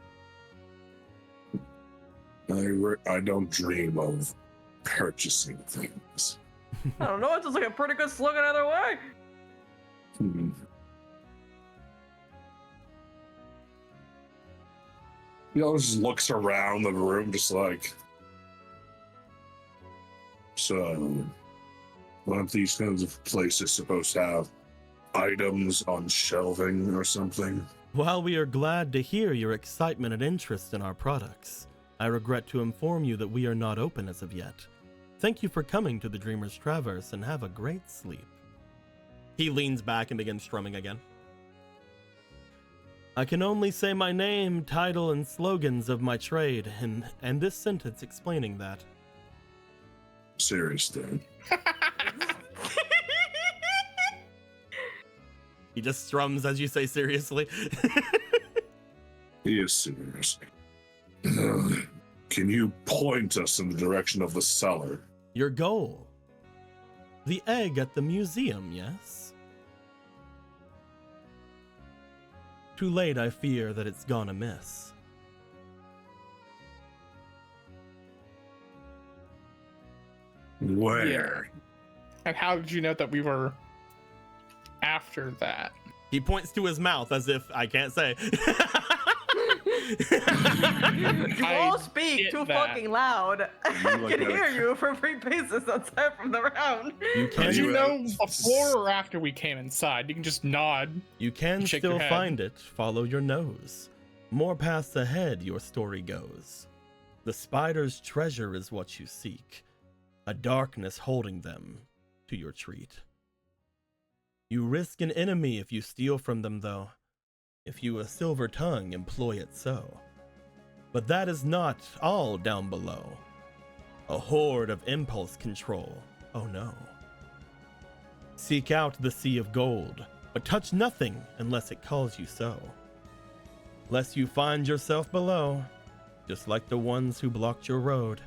I don't dream of purchasing things. I don't know, it's just like a pretty good slogan either way. He always looks around the room just like, so, aren't these kinds of places supposed to have items on shelving or something? While we are glad to hear your excitement and interest in our products, I regret to inform you that we are not open as of yet. Thank you for coming to the Dreamer's Traverse and have a great sleep. He leans back and begins strumming again. I can only say my name, title, and slogans of my trade, and this sentence explaining that. Serious then. He just strums as you say seriously. He is serious. Can you point us in the direction of the cellar? Your goal. The egg at the museum, yes? Too late, I fear that it's gone amiss. Where? And how did you know that we were after that? He points to his mouth as if I can't say. You all speak too fucking loud. I like can that. hear you for 3 paces outside from the round. You Did can, you know before or after we came inside? You can just nod. you can Shake still your head. find it. Follow your nose. More paths ahead, your story goes. The spider's treasure is what you seek. A darkness holding them to your treat. You risk an enemy if you steal from them, though. If you a silver tongue employ it so. But that is not all down below. A horde of impulse control, oh no. Seek out the sea of gold, but touch nothing unless it calls you so. Lest you find yourself below, just like the ones who blocked your road.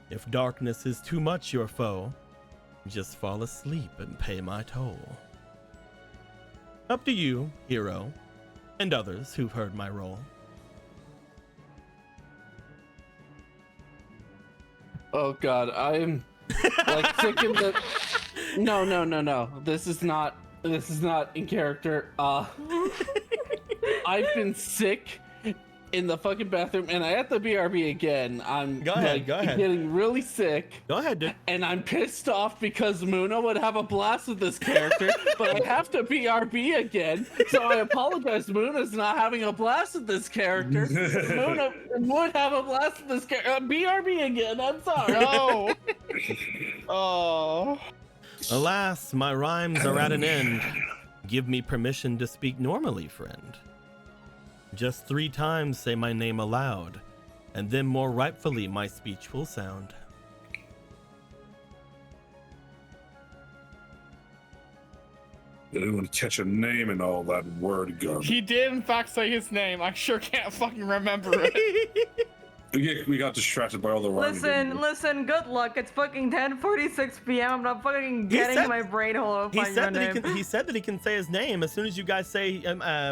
If darkness is too much your foe, just fall asleep and pay my toll. Up to you, hero, and others who've heard my role. Oh god, I'm like sick in the. No. This is not in character. I've been sick in the fucking bathroom, and I have to BRB again. I'm Go ahead, go ahead. getting really sick. Go ahead, dude. And I'm pissed off because Muna would have a blast with this character, but I have to BRB again. So I apologize. Muna's not having a blast with this character. Muna would have a blast with this character. BRB again. I'm sorry. No. Oh. Alas, my rhymes are at an end. Give me permission to speak normally, friend. Just 3 times say my name aloud, and then more rightfully my speech will sound. Anyone catch a name in all that word gun? He did, in fact, say his name. I sure can't fucking remember it. We got distracted by all the rhyming. Listen, good luck. It's fucking 10:46 p.m. I'm not fucking getting my brain hole to find your name. He said that he can say his name as soon as you guys say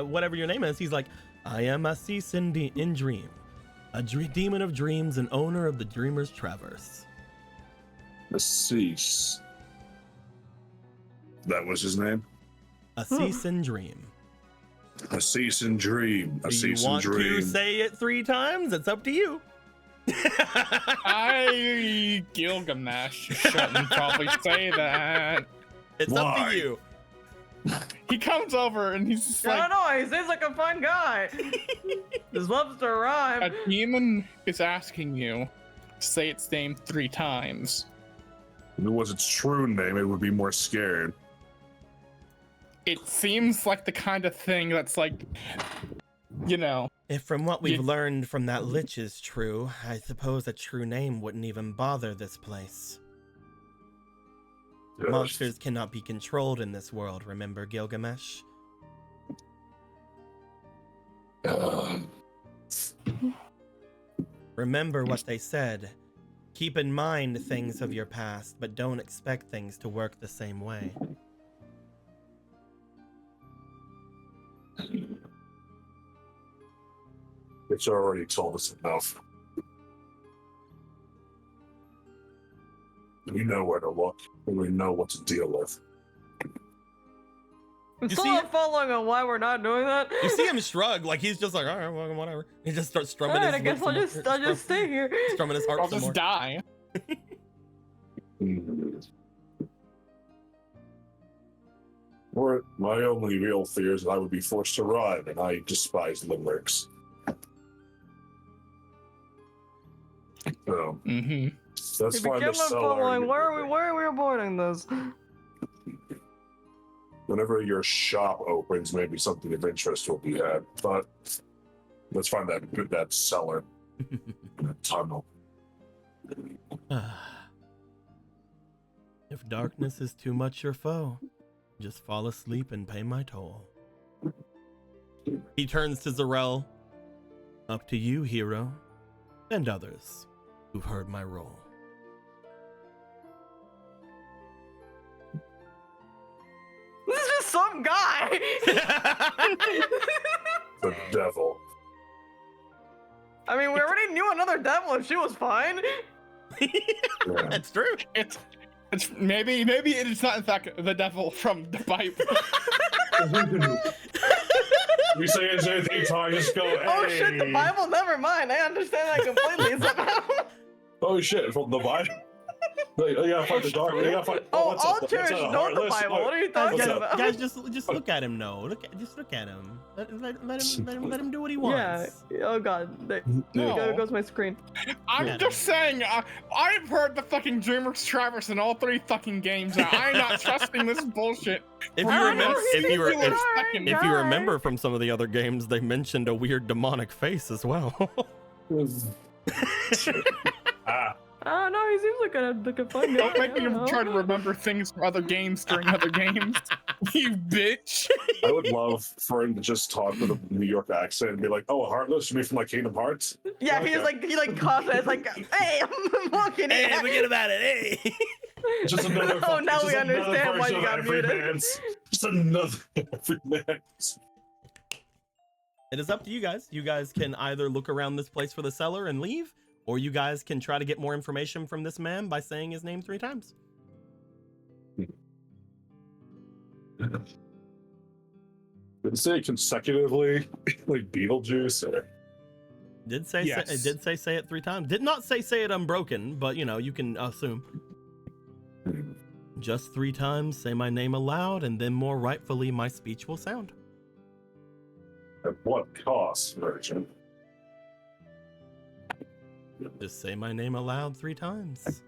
whatever your name is. He's like, I am Assis in Dream, a demon of dreams and owner of the Dreamer's Traverse. Assis. That was his name? Assis in Dream. Assis in Dream. Do you want to say it 3 times? It's up to you. Gilgamesh shouldn't probably say that. It's up to you. He comes over and he's just like, I don't know, he seems like a fun guy. Just loves to rhyme. A demon is asking you to say its name 3 times. If it was its true name, it would be more scared. It seems like the kind of thing that's like, you know. If from what we've learned from that lich is true, I suppose a true name wouldn't even bother this place. Yes. Monsters cannot be controlled in this world, remember, Gilgamesh? Remember what they said. Keep in mind things of your past, but don't expect things to work the same way. It's already told us enough. We know where to look, and we know what to deal with. I'm still not following on why we're not doing that. You see him shrug, like he's just like, all right, well, whatever. He just starts strumming Alright, his I guess I'll just stay here. Strumming his harp I'll some just more. die. Or my only real fear is that I would be forced to rhyme, and I despise limericks. So, that's If we fine to keep on sell following, our- where are we avoiding this? Whenever your shop opens, maybe something of interest will be had. But let's find that cellar, that tunnel. If darkness is too much your foe, just fall asleep and pay my toll. He turns to Zarel. Up to you, hero, and others who've heard my role. This is just some guy. The devil. I mean, we already knew another devil and she was fine. Yeah. That's true. It's maybe it's not in fact the devil from the Bible. You say it's anything, so I just go, hey. Oh shit, the Bible, never mind. I understand that completely somehow. Oh shit, from the Bible? You gotta fight the dark. You gotta fight. All Cherished know the Bible. What are you talking about? Guys, just look at him. No, just look at him. Let him do what he wants. Yeah. Oh god. There goes my screen. I'm just saying. I've heard the fucking Dreamer's Traverse in all 3 fucking games. Now. I'm not trusting this bullshit. If you remember from some of the other games, they mentioned a weird demonic face as well. Oh no, he seems like a fun guy. Don't make me try to remember things from other games during other games. You bitch. I would love for him to just talk with a New York accent and be like, "Oh, Heartless, you mean from like Kingdom Hearts?" Yeah, Okay. he coughs. It's like, hey, I'm walking in. Hey, forget about it. Hey. Just another. Oh, now we understand why you got muted. Just another everyman. It is up to you guys. You guys can either look around this place for the cellar and leave, or you guys can try to get more information from this man by saying his name 3 times. Did it say consecutively, like Beetlejuice? Or... Did say Yes. it did say it 3 times. Did not say it unbroken, but you know, you can assume. Just 3 times, say my name aloud, and then more rightfully my speech will sound. At what cost, Virgin? Just say my name aloud 3 times.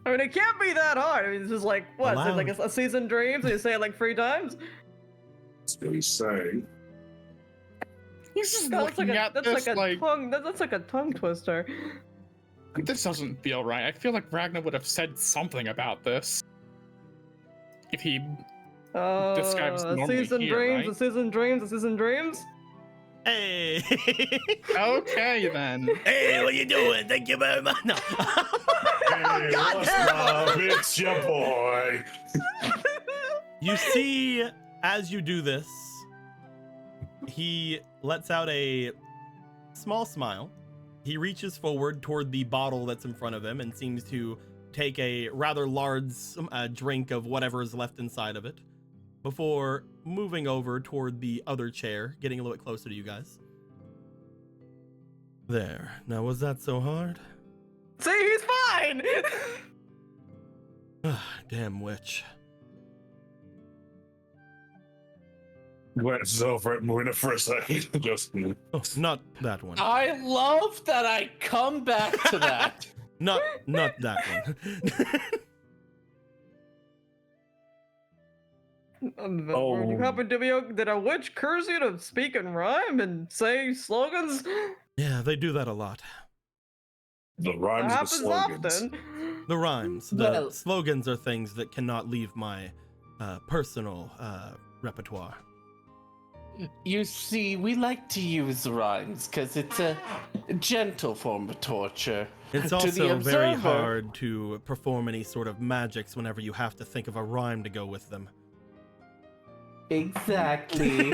I mean, it can't be that hard. I mean, it's just like, what? Is it like Allowed. a season dreams and you say it like 3 times? That's what he's saying. He's just That's looking like at that's this like a like tongue. That's like a tongue twister. this doesn't feel right. I feel like Ragnar would have said something about this. if he describes normally season here, dreams, right? a season dreams, a season dreams. Hey. Okay then. Hey, what you doing? Thank you very much. No. Hey, what's up? It's your boy. You see, as you do this, he lets out a small smile. He reaches forward toward the bottle that's in front of him and seems to take a rather large drink of whatever is left inside of it before moving over toward the other chair, getting a little bit closer to you guys. There. Now, was that so hard? See, he's fine. Damn witch. Went over at Muna for a second. Just Oh, not that one. I love that I come back to that. Not that one. You happen to be? Did a witch curse you to speak in rhyme and say slogans? Yeah, they do that a lot. the rhymes, That the happens slogans. often. The rhymes, the Well- slogans are things that cannot leave my personal repertoire. You see, we like to use rhymes because it's a gentle form of torture. It's To the also very observer. hard to perform any sort of magics whenever you have to think of a rhyme to go with them. Exactly.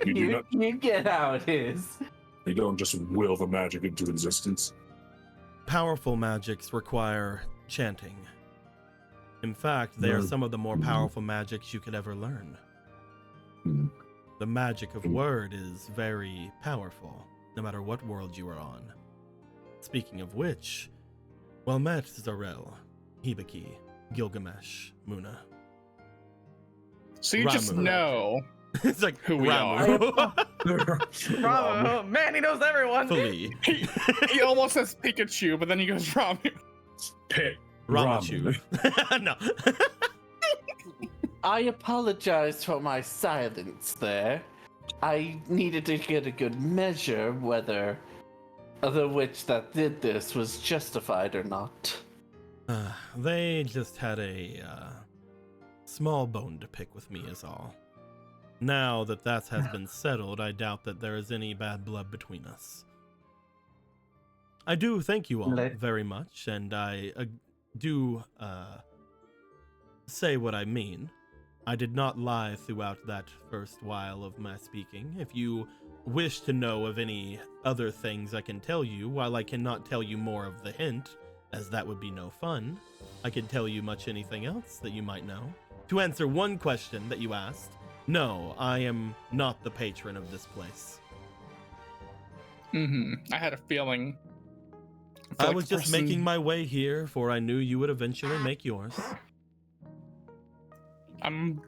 you get how it is. You don't just will the magic into existence. Powerful magics require chanting. In fact, they are some of the more powerful magics you could ever learn. Hmm. The magic of word is very powerful, no matter what world you are on. Speaking of which, well met, Zarel, Hibiki, Gilgamesh, Muna. So you just Ramu. know It's like Who we Ramu. Bravo, man, he knows everyone. Fully. he almost says Pikachu, but then he goes Ramu. Pit. Ramachu. No. I apologize for my silence there. I needed to get a good measure whether the witch that did this was justified or not. They just had a small bone to pick with me is all. Now that has been settled, I doubt that there is any bad blood between us. I do thank you all very much, and I do say what I mean. I did not lie throughout that first while of my speaking. If you wish to know of any other things I can tell you, while I cannot tell you more of the hint, as that would be no fun, I can tell you much anything else that you might know. To answer one question that you asked, no, I am not the patron of this place. I had a feeling. I was just making my way here, for I knew you would eventually make yours. I'm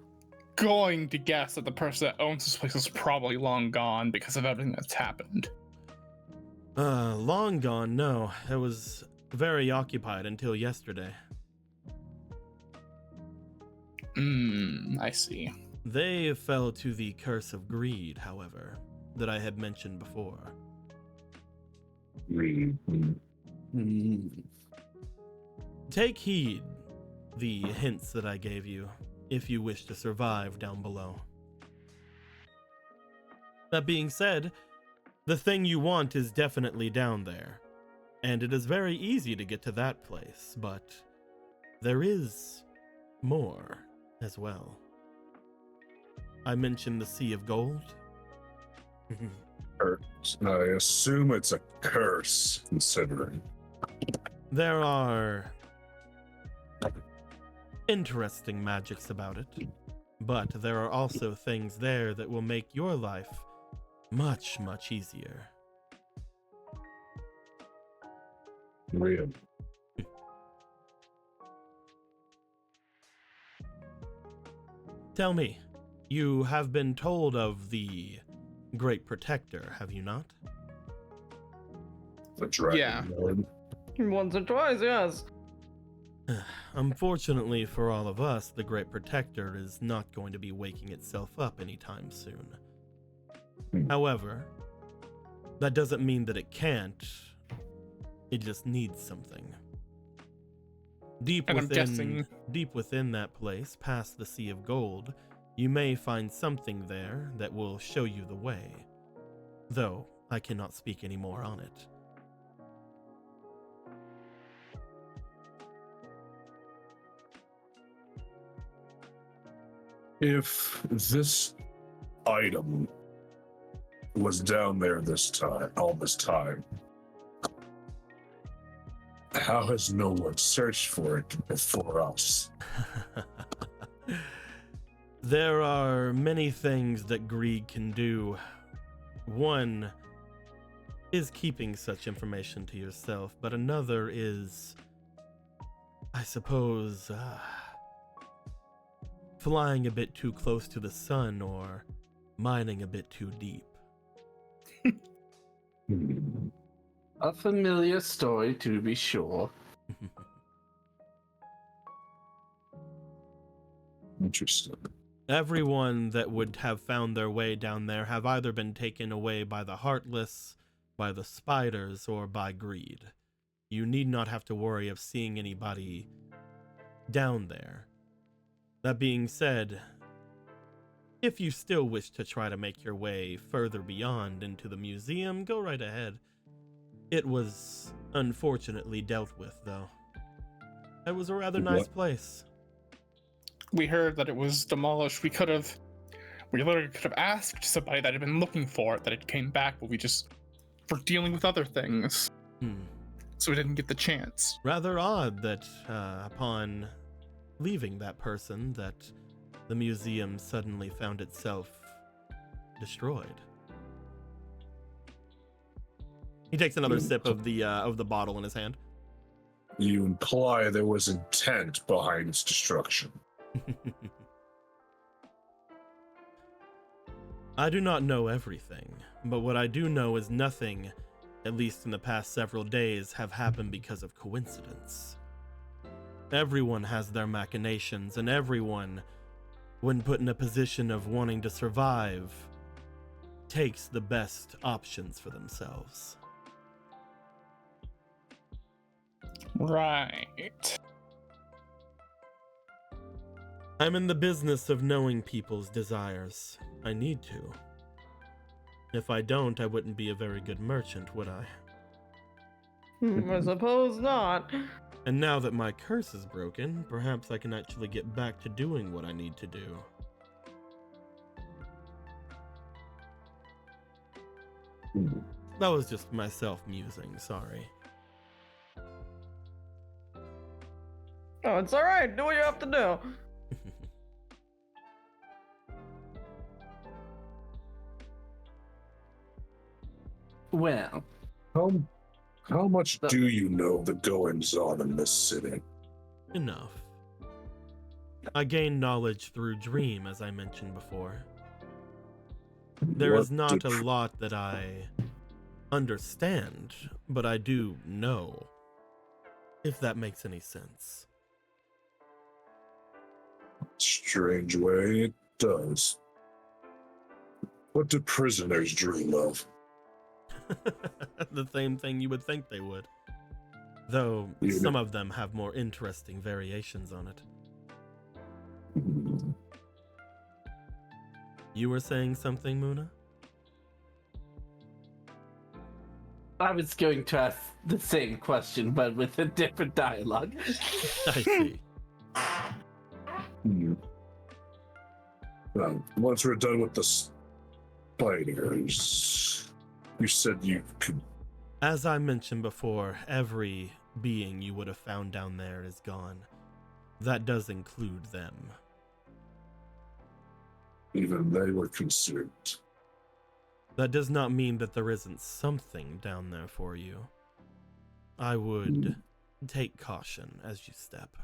going to guess that the person that owns this place is probably long gone because of everything that's happened. Long gone, no. It was very occupied until yesterday. I see. They fell to the curse of greed, however, that I had mentioned before. Take heed the hints that I gave you, if you wish to survive down below. That being said, the thing you want is definitely down there, and it is very easy to get to that place, but there is more as well. I mentioned the Sea of Gold. I assume it's a curse, considering. There are interesting magics about it, but there are also things there that will make your life much, much easier. Real. Tell me, you have been told of the Great Protector, have you not? The dragon Yeah. lord. Once or twice, yes. Unfortunately for all of us, the Great Protector is not going to be waking itself up anytime soon. However, that doesn't mean that it can't. It just needs something. Deep And I'm within, guessing- deep within that place, past the Sea of Gold, you may find something there that will show you the way. Though I cannot speak any more on it. If this item was down there all this time, how has no one searched for it before us? There are many things that greed can do. One is keeping such information to yourself, but another is, I suppose, flying a bit too close to the sun or mining a bit too deep. A familiar story, to be sure. Interesting. Everyone that would have found their way down there have either been taken away by the Heartless, by the Spiders, or by greed. You need not have to worry of seeing anybody down there. That being said, if you still wish to try to make your way further beyond into the museum, go right ahead. It was unfortunately dealt with, though. It was a rather nice place. We heard that it was demolished. We literally could have asked somebody that had been looking for it, that it came back, but we just were dealing with other things. So we didn't get the chance. Rather odd that upon leaving that person, that the museum suddenly found itself destroyed. He takes another sip of the bottle in his hand. You imply there was intent behind its destruction. I do not know everything, but what I do know is nothing, at least in the past several days, have happened because of coincidence. Everyone has their machinations, and everyone, when put in a position of wanting to survive, takes the best options for themselves. Right. I'm in the business of knowing people's desires. I need to. If I don't, I wouldn't be a very good merchant, would I? I suppose not. And now that my curse is broken, perhaps I can actually get back to doing what I need to do. That was just myself musing, sorry. Oh, it's alright. Do what you have to do. Well, How much do you know the goings on in this city? Enough. I gained knowledge through dream, as I mentioned before. There is not a lot that I understand, but I do know, if that makes any sense. Strange way it does. What do prisoners dream of? The same thing you would think they would. Though some of them have more interesting variations on it. You were saying something, Muna? I was going to ask the same question, but with a different dialogue. I see. Once we're done with the spiders, you said you could... As I mentioned before, every being you would have found down there is gone. That does include them. Even they were consumed. That does not mean that there isn't something down there for you. I would take caution as you step.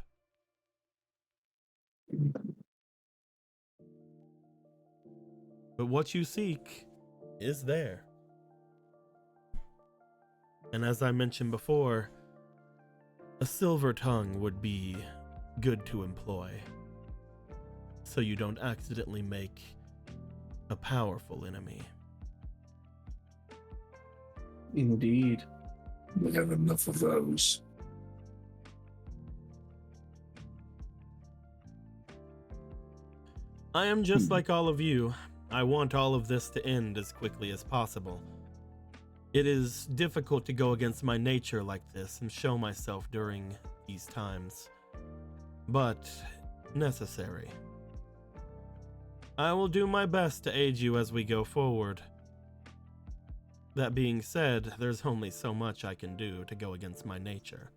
But what you seek is there. And as I mentioned before, a silver tongue would be good to employ, so you don't accidentally make a powerful enemy. Indeed. We have enough of those. I am just like all of you. I want all of this to end as quickly as possible. It is difficult to go against my nature like this and show myself during these times, but necessary. I will do my best to aid you as we go forward. That being said, there's only so much I can do to go against my nature.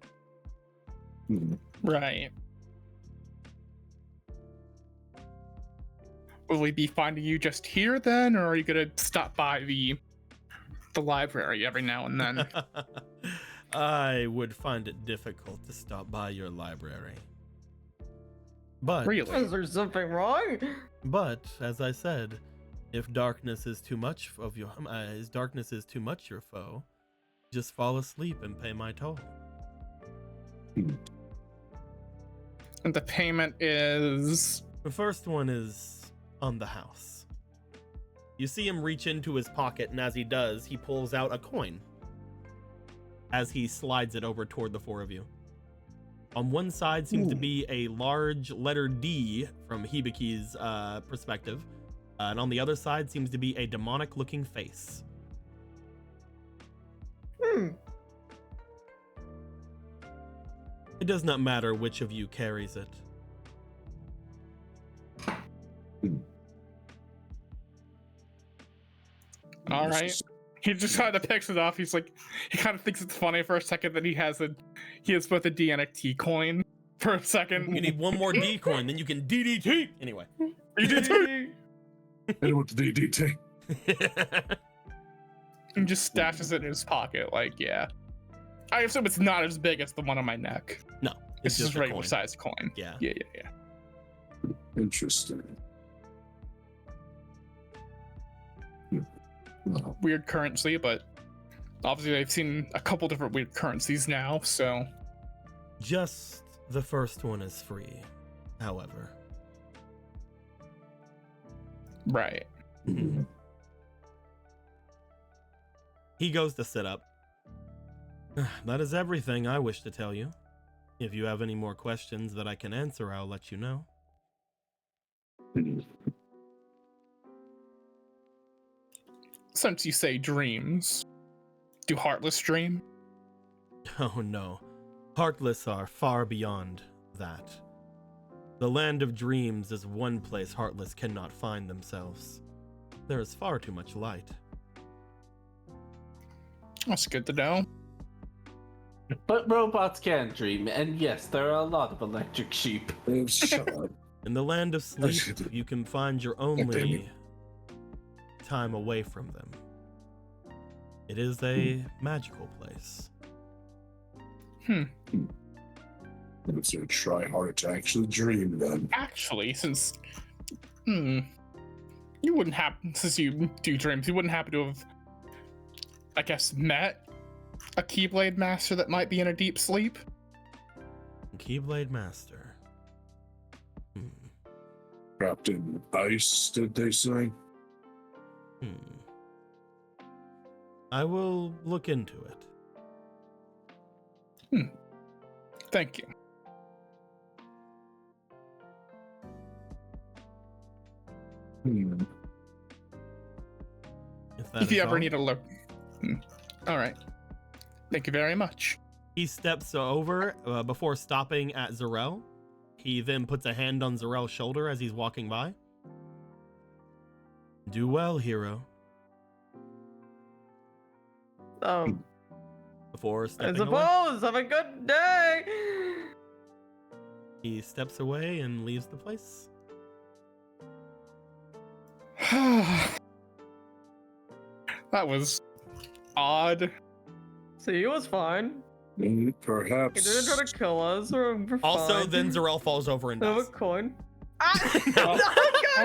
Right. Will we be finding you just here then, or are you gonna stop by the library every now and then? I would find it difficult to stop by your library. But Really? Is there something wrong? But as I said, if darkness is too much of your your foe, just fall asleep and pay my toll. And the payment is... The first one is on the house. You see him reach into his pocket, and as he does, he pulls out a coin as he slides it over toward the four of you. On one side seems to be a large letter D from Hibiki's perspective, and on the other side seems to be a demonic looking face. It does not matter which of you carries it. All right. He just kind of picks it up. He's like, he kind of thinks it's funny for a second that he has both a D and a T coin for a second. You need one more D coin, then you can DDT. Anyway. DDT! Hit with the DDT. He just stashes it in his pocket, like, yeah. I assume it's not as big as the one on my neck. No, It's just a regular coin. sized coin. Yeah. Yeah. Interesting. Weird currency, but obviously I've seen a couple different weird currencies now, so. Just the first one is free, however. Right. He goes to sit up. That is everything I wish to tell you. If you have any more questions that I can answer, I'll let you know. Since you say dreams, do Heartless dream? Oh no, Heartless are far beyond that. The land of dreams is one place Heartless cannot find themselves. There is far too much light. That's good to know. But robots can dream, and yes, there are a lot of electric sheep. Shut up. In the land of sleep, you can find your only time away from them. It is a magical place. I'm gonna try hard to actually dream then. Actually, since you wouldn't happen, since you do dreams, you wouldn't happen to have, I guess, met a Keyblade Master that might be in a deep sleep? Keyblade Master. Trapped in ice, did they say? I will look into it. Thank you. If you ever need a look. All right. Thank you very much. He steps over before stopping at Zarel. He then puts a hand on Zarel's shoulder as he's walking by. Do well, hero. Before I stepping away, suppose. Have a good day. he steps away and leaves the place. That was odd. See, he was fine. Perhaps. He didn't try to kill us. We're Also, fine. then Zarel falls over and Have a dies. coin. Oh no.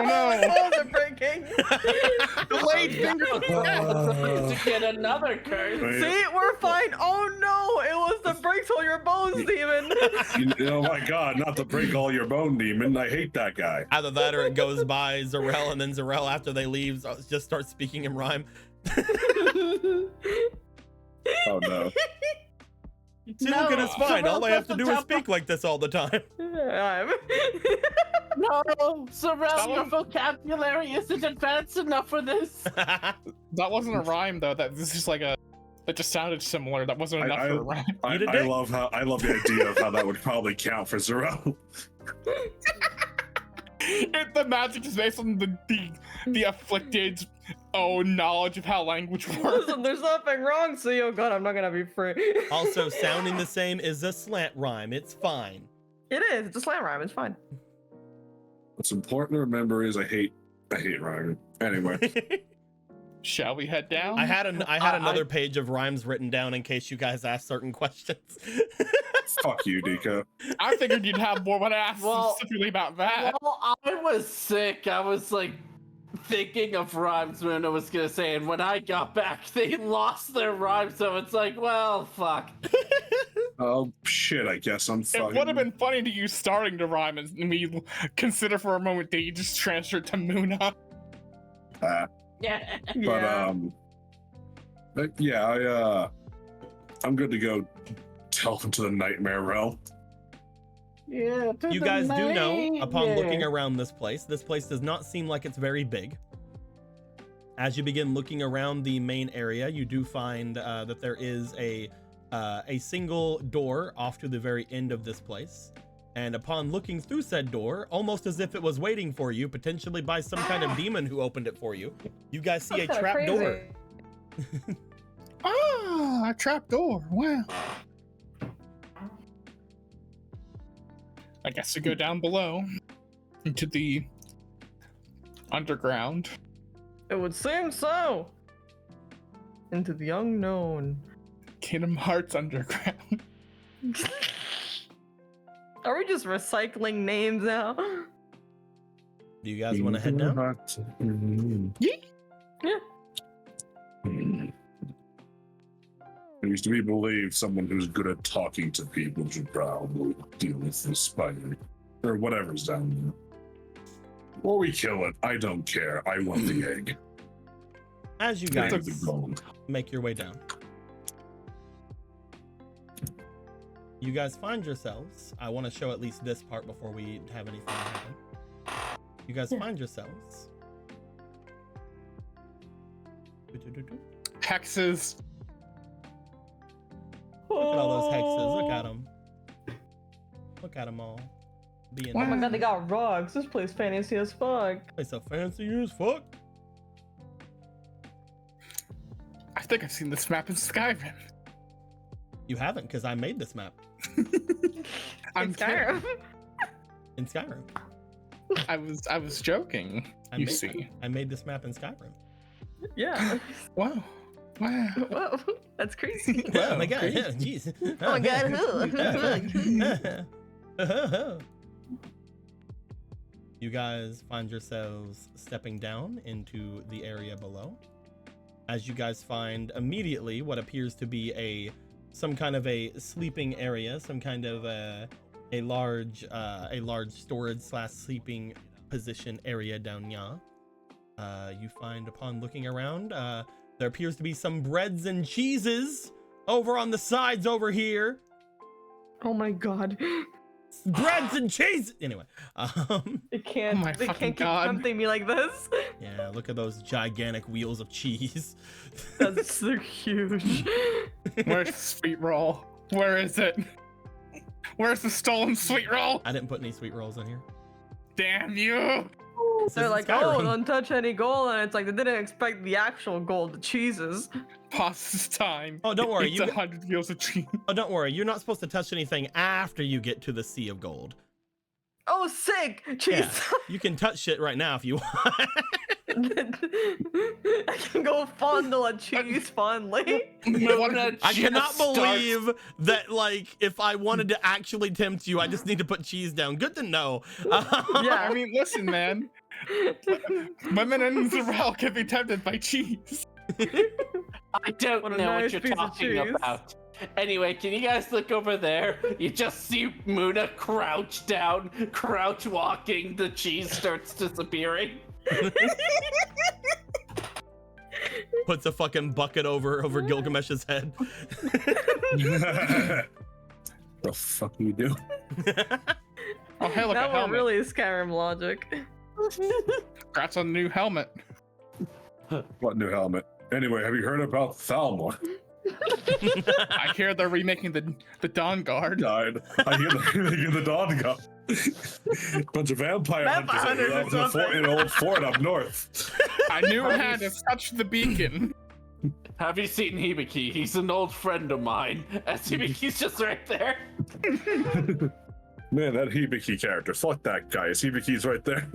My balls are breaking. Delayed finger. To get another curse. See, we're fine. Oh no, it was the breaks all your bones demon. Oh my god, not to break all your bone, demon. I hate that guy. Either that or it goes by Zarel, and then Zarel, after they leave, just starts speaking in rhyme. Oh no. See, look at it's fine. All I have to do is speak like this all the time. No, Sorrel, your vocabulary isn't advanced enough for this. That wasn't a rhyme though. That this is like a. That just sounded similar. That wasn't enough for a rhyme. I love the idea of how that would probably count for Zero. The magic is based on the afflicted knowledge of how language works. Listen, there's nothing wrong, see? Oh god, I'm not gonna be free. Also, sounding the same is a slant rhyme. It's fine. It is. It's a slam rhyme. It's fine. What's important to remember is I hate rhyming. Anyway. Shall we head down? I had another page of rhymes written down in case you guys asked certain questions. Fuck you, Dika. I figured you'd have more when I asked specifically about that. Well, I was sick. I was like thinking of rhymes when I was gonna say, and when I got back, they lost their rhyme. So it's like, well, fuck. Oh shit! I guess I'm fucking. It would have been funny to you starting to rhyme and we consider for a moment that you just transferred to Muna. Yeah. But I'm good to go delve into the nightmare realm. Yeah. You guys do know, upon looking around this place does not seem like it's very big. As you begin looking around the main area, you do find that there is a single door off to the very end of this place. And upon looking through said door, almost as if it was waiting for you, potentially by some kind of demon who opened it for you, you guys see a trap door. A trap door. Wow. I guess we go down below into the underground. It would seem so. Into the unknown. Kingdom Hearts Underground. Are we just recycling names now? Do you guys want to head down? Yeah. It used to be believed someone who's good at talking to people should probably deal with this spider. Or whatever's down there. Or we kill it. I don't care. I want the egg. As you guys make your way down, you guys find yourselves. I want to show at least this part before we have anything happen. You guys find yourselves. Hexes. Look at all those hexes. Look at them. Look at them all. Being Oh my god, they got rugs. This place fancy as fuck. It's so fancy as fuck. I think I've seen this map in Skyrim. You haven't, because I made this map. I'm Skyrim. In Skyrim. I was joking. I made this map in Skyrim. Yeah. Wow. Wow. Whoa, that's crazy. Oh my god, yeah, jeez. Oh my god. You guys find yourselves stepping down into the area below. As you guys find immediately what appears to be some kind of a sleeping area, some kind of a large storage / sleeping position area down here. You find upon looking around, there appears to be some breads and cheeses over on the sides over here. Oh my god. Breads and cheese. Anyway, they can't keep tempting me like this. Yeah, look at those gigantic wheels of cheese. They're huge. Where's the sweet roll? Where is it? Where's the stolen sweet roll? I didn't put any sweet rolls in here. Damn you! They're like, oh, don't touch any gold, and it's like they didn't expect the actual gold, the cheeses. Pause this time. Oh, don't worry. It's 100 wheels of cheese. Oh, don't worry. You're not supposed to touch anything after you get to the Sea of Gold. Oh, sick! Cheese. Yeah, you can touch shit right now if you want. I can go fondle a cheese fondly. I cannot believe that, like, if I wanted to actually tempt you, I just need to put cheese down. Good to know. Yeah, I mean, listen, man. Women in Zorel can be tempted by cheese. I don't know what you're talking about. Anyway, can you guys look over there? You just see Muna crouch down, crouch walking, the cheese starts disappearing. Puts a fucking bucket over Gilgamesh's head. The fuck we do? Oh, hey, look, That a was helmet. really Skyrim logic. Congrats on the new helmet. What new helmet? Anyway, have you heard about Thalmor? I hear they're remaking the Dawn Guard. Died. I hear they're making the Dawn Guard. Bunch of vampire hunters up in the fort, in an old fort up north. I knew it had to touch the beacon. Have you seen Hibiki? He's an old friend of mine. As Hibiki's just right there. Man, that Hibiki character. Fuck that guy. Hibiki's right there.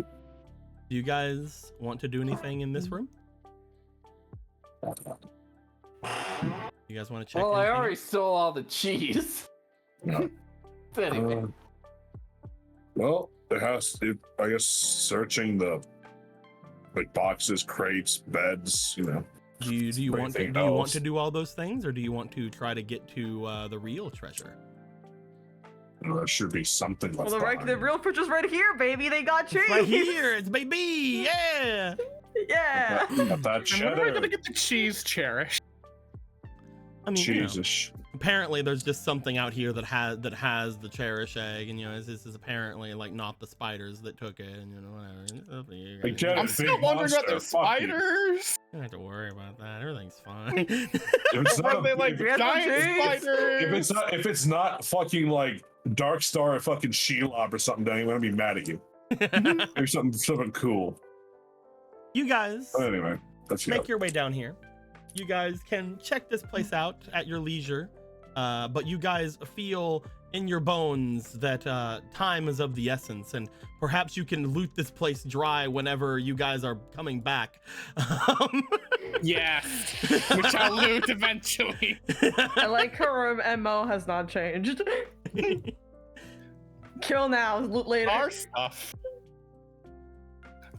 Do you guys want to do anything in this room? You guys want to check? Well, I anything already out? stole all the cheese. Anyway. Well, there has to, I guess, searching the boxes, crates, beds, you know. Do you want to anything do you want else. to do all those things, or do you want to try to get to the real treasure? There should be something left Well, behind. the real picture's right here, baby. They got cheese. Right here, it's baby, yeah. Yeah. Got that And when are we cheddar. gonna get the cheese cherished? I mean, you know, Jesus. apparently there's just something out here that has the cherish egg, and you know, this is apparently like not the spiders that took it, and you know, whatever. You I guys- get I'm it, still big wondering about monster, the fuck you. spiders. You don't have to worry about that. Everything's fine. If it's Were not, they like if, giant cheese. spiders? if it's not fucking like Dark Star or fucking Shelob or something, then I'm gonna be mad at you. Maybe something cool. You guys But anyway, let's go. make your way down here. You guys can check this place out at your leisure, but you guys feel in your bones that time is of the essence, and perhaps you can loot this place dry whenever you guys are coming back. Yes, which I'll loot eventually. I like her MO has not changed. Kill now, loot later. Our stuff.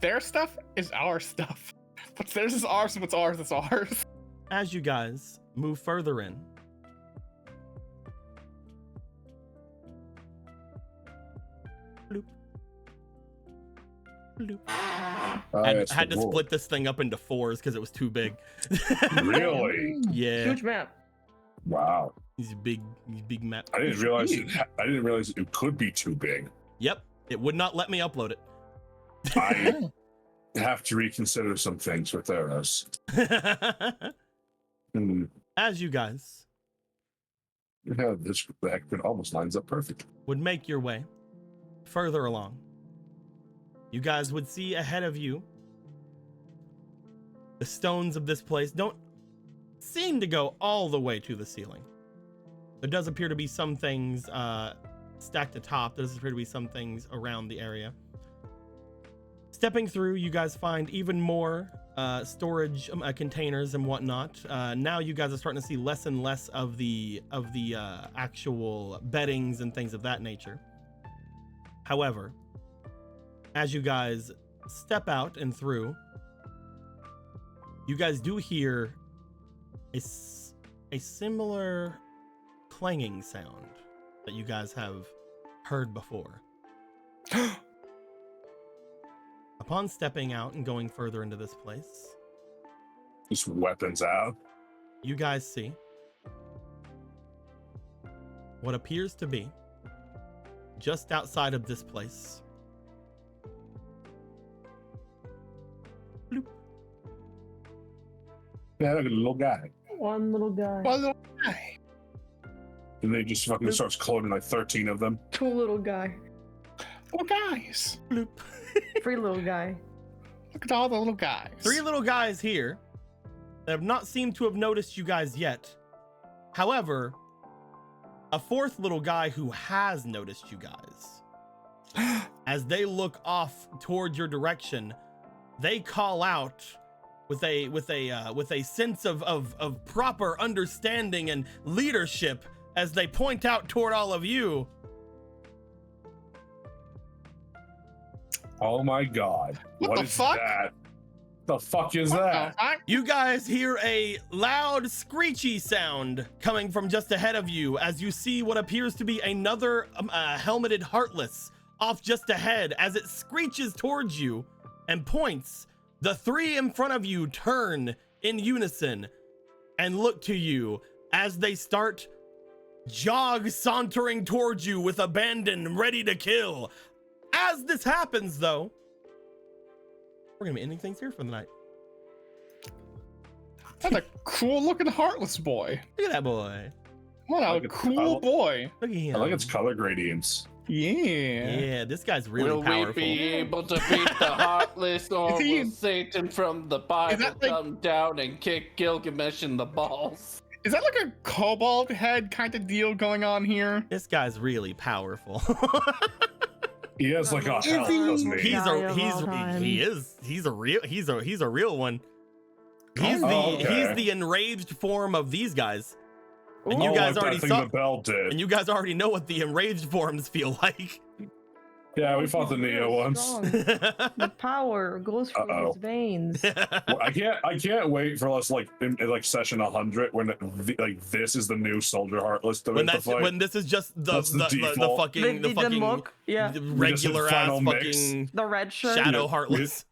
Their stuff is our stuff. What's theirs is ours, and what's ours is ours. As you guys move further in, bloop, bloop. I had to split this thing up into 4s because it was too big. Really? Yeah, Huge map. Wow. these big map. I didn't realize it could be too big. Yep, it would not let me upload it. I have to reconsider some things with Eros. As you guys Yeah, this that almost lines up perfect. would make your way further along, you guys would see ahead of you the stones of this place don't seem to go all the way to the ceiling. There does appear to be some things stacked atop. There does appear to be some things around the area. Stepping through, you guys find even more storage containers and whatnot. Now you guys are starting to see less and less of the actual beddings and things of that nature. However, as you guys step out and through, you guys do hear a similar clanging sound that you guys have heard before. Upon stepping out and going further into this place, Just weapons out. you guys see what appears to be just outside of this place. Bloop. Yeah, look at the little guy. One little guy. One little guy. And they just fucking starts cloning like 13 of them. Two little guy. Little guys. Bloop. Three little guy. Look at all the little guys. 3 little guys here that have not seemed to have noticed you guys yet. However, a 4th little guy who has noticed you guys. As they look off toward your direction, they call out with a sense of proper understanding and leadership as they point out toward all of you. Oh my god. What the is fuck? that? The fuck is What the that? fuck? You guys hear a loud screechy sound coming from just ahead of you as you see what appears to be another helmeted Heartless off just ahead. As it screeches towards you and points, the 3 in front of you turn in unison and look to you as they start sauntering towards you with abandon, ready to kill. as this happens, though, we're gonna be ending things here for the night. That's a cool looking heartless boy. Look at that boy. What a cool boy. Look at him. I like its color gradients. Yeah, this guy's really powerful. Will we be able to beat the Heartless, or he- will Satan from the Bible that like- come down and kick Gilgamesh in the balls? Is that like a kobold head kind of deal going on here? This guy's really powerful. He has like a Is health, he? doesn't he? He's a real one. He's okay. the enraged form of these guys. And you Oh, guys like already that thing saw, the bell did. and you guys already know what the enraged forms feel like. Yeah, we fought the Neo once. The power goes through his veins. Well, I can't wait for us like in like session 100 when like this is the new Soldier Heartless to when the that's fight. when this is just the default. fucking The look, yeah. regular ass final mix. fucking The red shirt. Shadow Yeah, Heartless.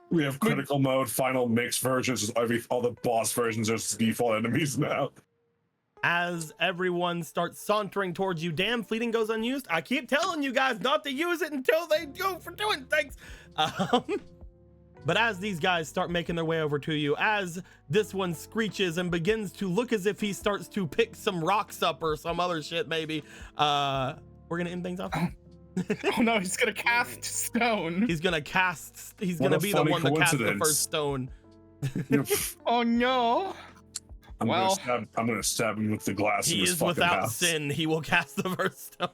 We have critical mode, final mix versions. Just all the boss versions are just default enemies now. As everyone starts sauntering towards you, damn, fleeting goes unused. I keep telling you guys not to use it until they go for doing things. But as these guys start making their way over to you, as this one screeches and begins to look as if he starts to pick some rocks up or some other shit, maybe, we're gonna end things off. Oh no, he's gonna cast stone. He's gonna cast. He's What gonna a be the funny one to cast the coincidence. first stone. Oh no. I'm Well- gonna stab him with the glass in He his is fucking without house. sin. He will cast the first stone.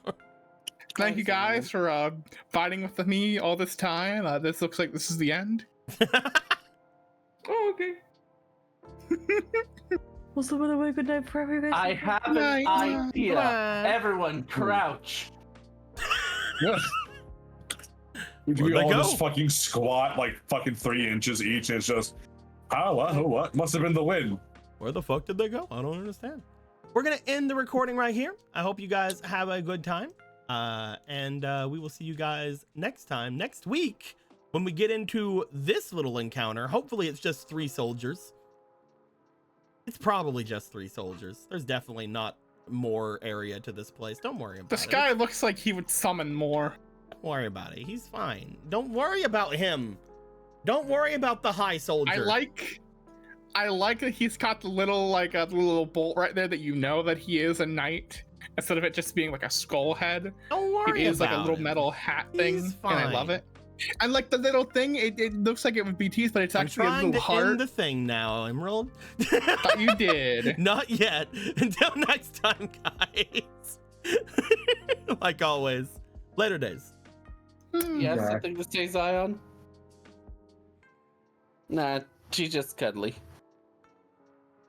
Thank you guys for fighting with me all this time. This looks like this is the end. Oh, okay. Well, so by the way, good night for everybody. I have an Night. idea. Bye. Everyone, crouch. We Where'd they all go? just fucking squat like fucking 3 inches each, and it's just, what? Must have been the wind. Where the fuck did they go? I don't understand. We're gonna end the recording right here. I hope you guys have a good time. And we will see you guys next time, next week, when we get into this little encounter. Hopefully it's just 3 soldiers. It's probably just 3 soldiers. There's definitely not more area to this place. Don't worry about This it. guy looks like he would summon more. Don't worry about it. He's fine. Don't worry about him. Don't worry about the high soldier. I like that he's got the little like a little bolt right there that you know that he is a knight instead of it just being like a skull head. Don't worry It is like a about little it. metal hat He's thing, and I love fine. it. And like the little thing, it looks like it would be teeth, but it's I'm actually a trying little to heart. end the thing now, Emerald. Thought you did. Not yet. Until next time, guys. Like always, later days. You have Yeah. something to say, Zion? Nah, she's just cuddly.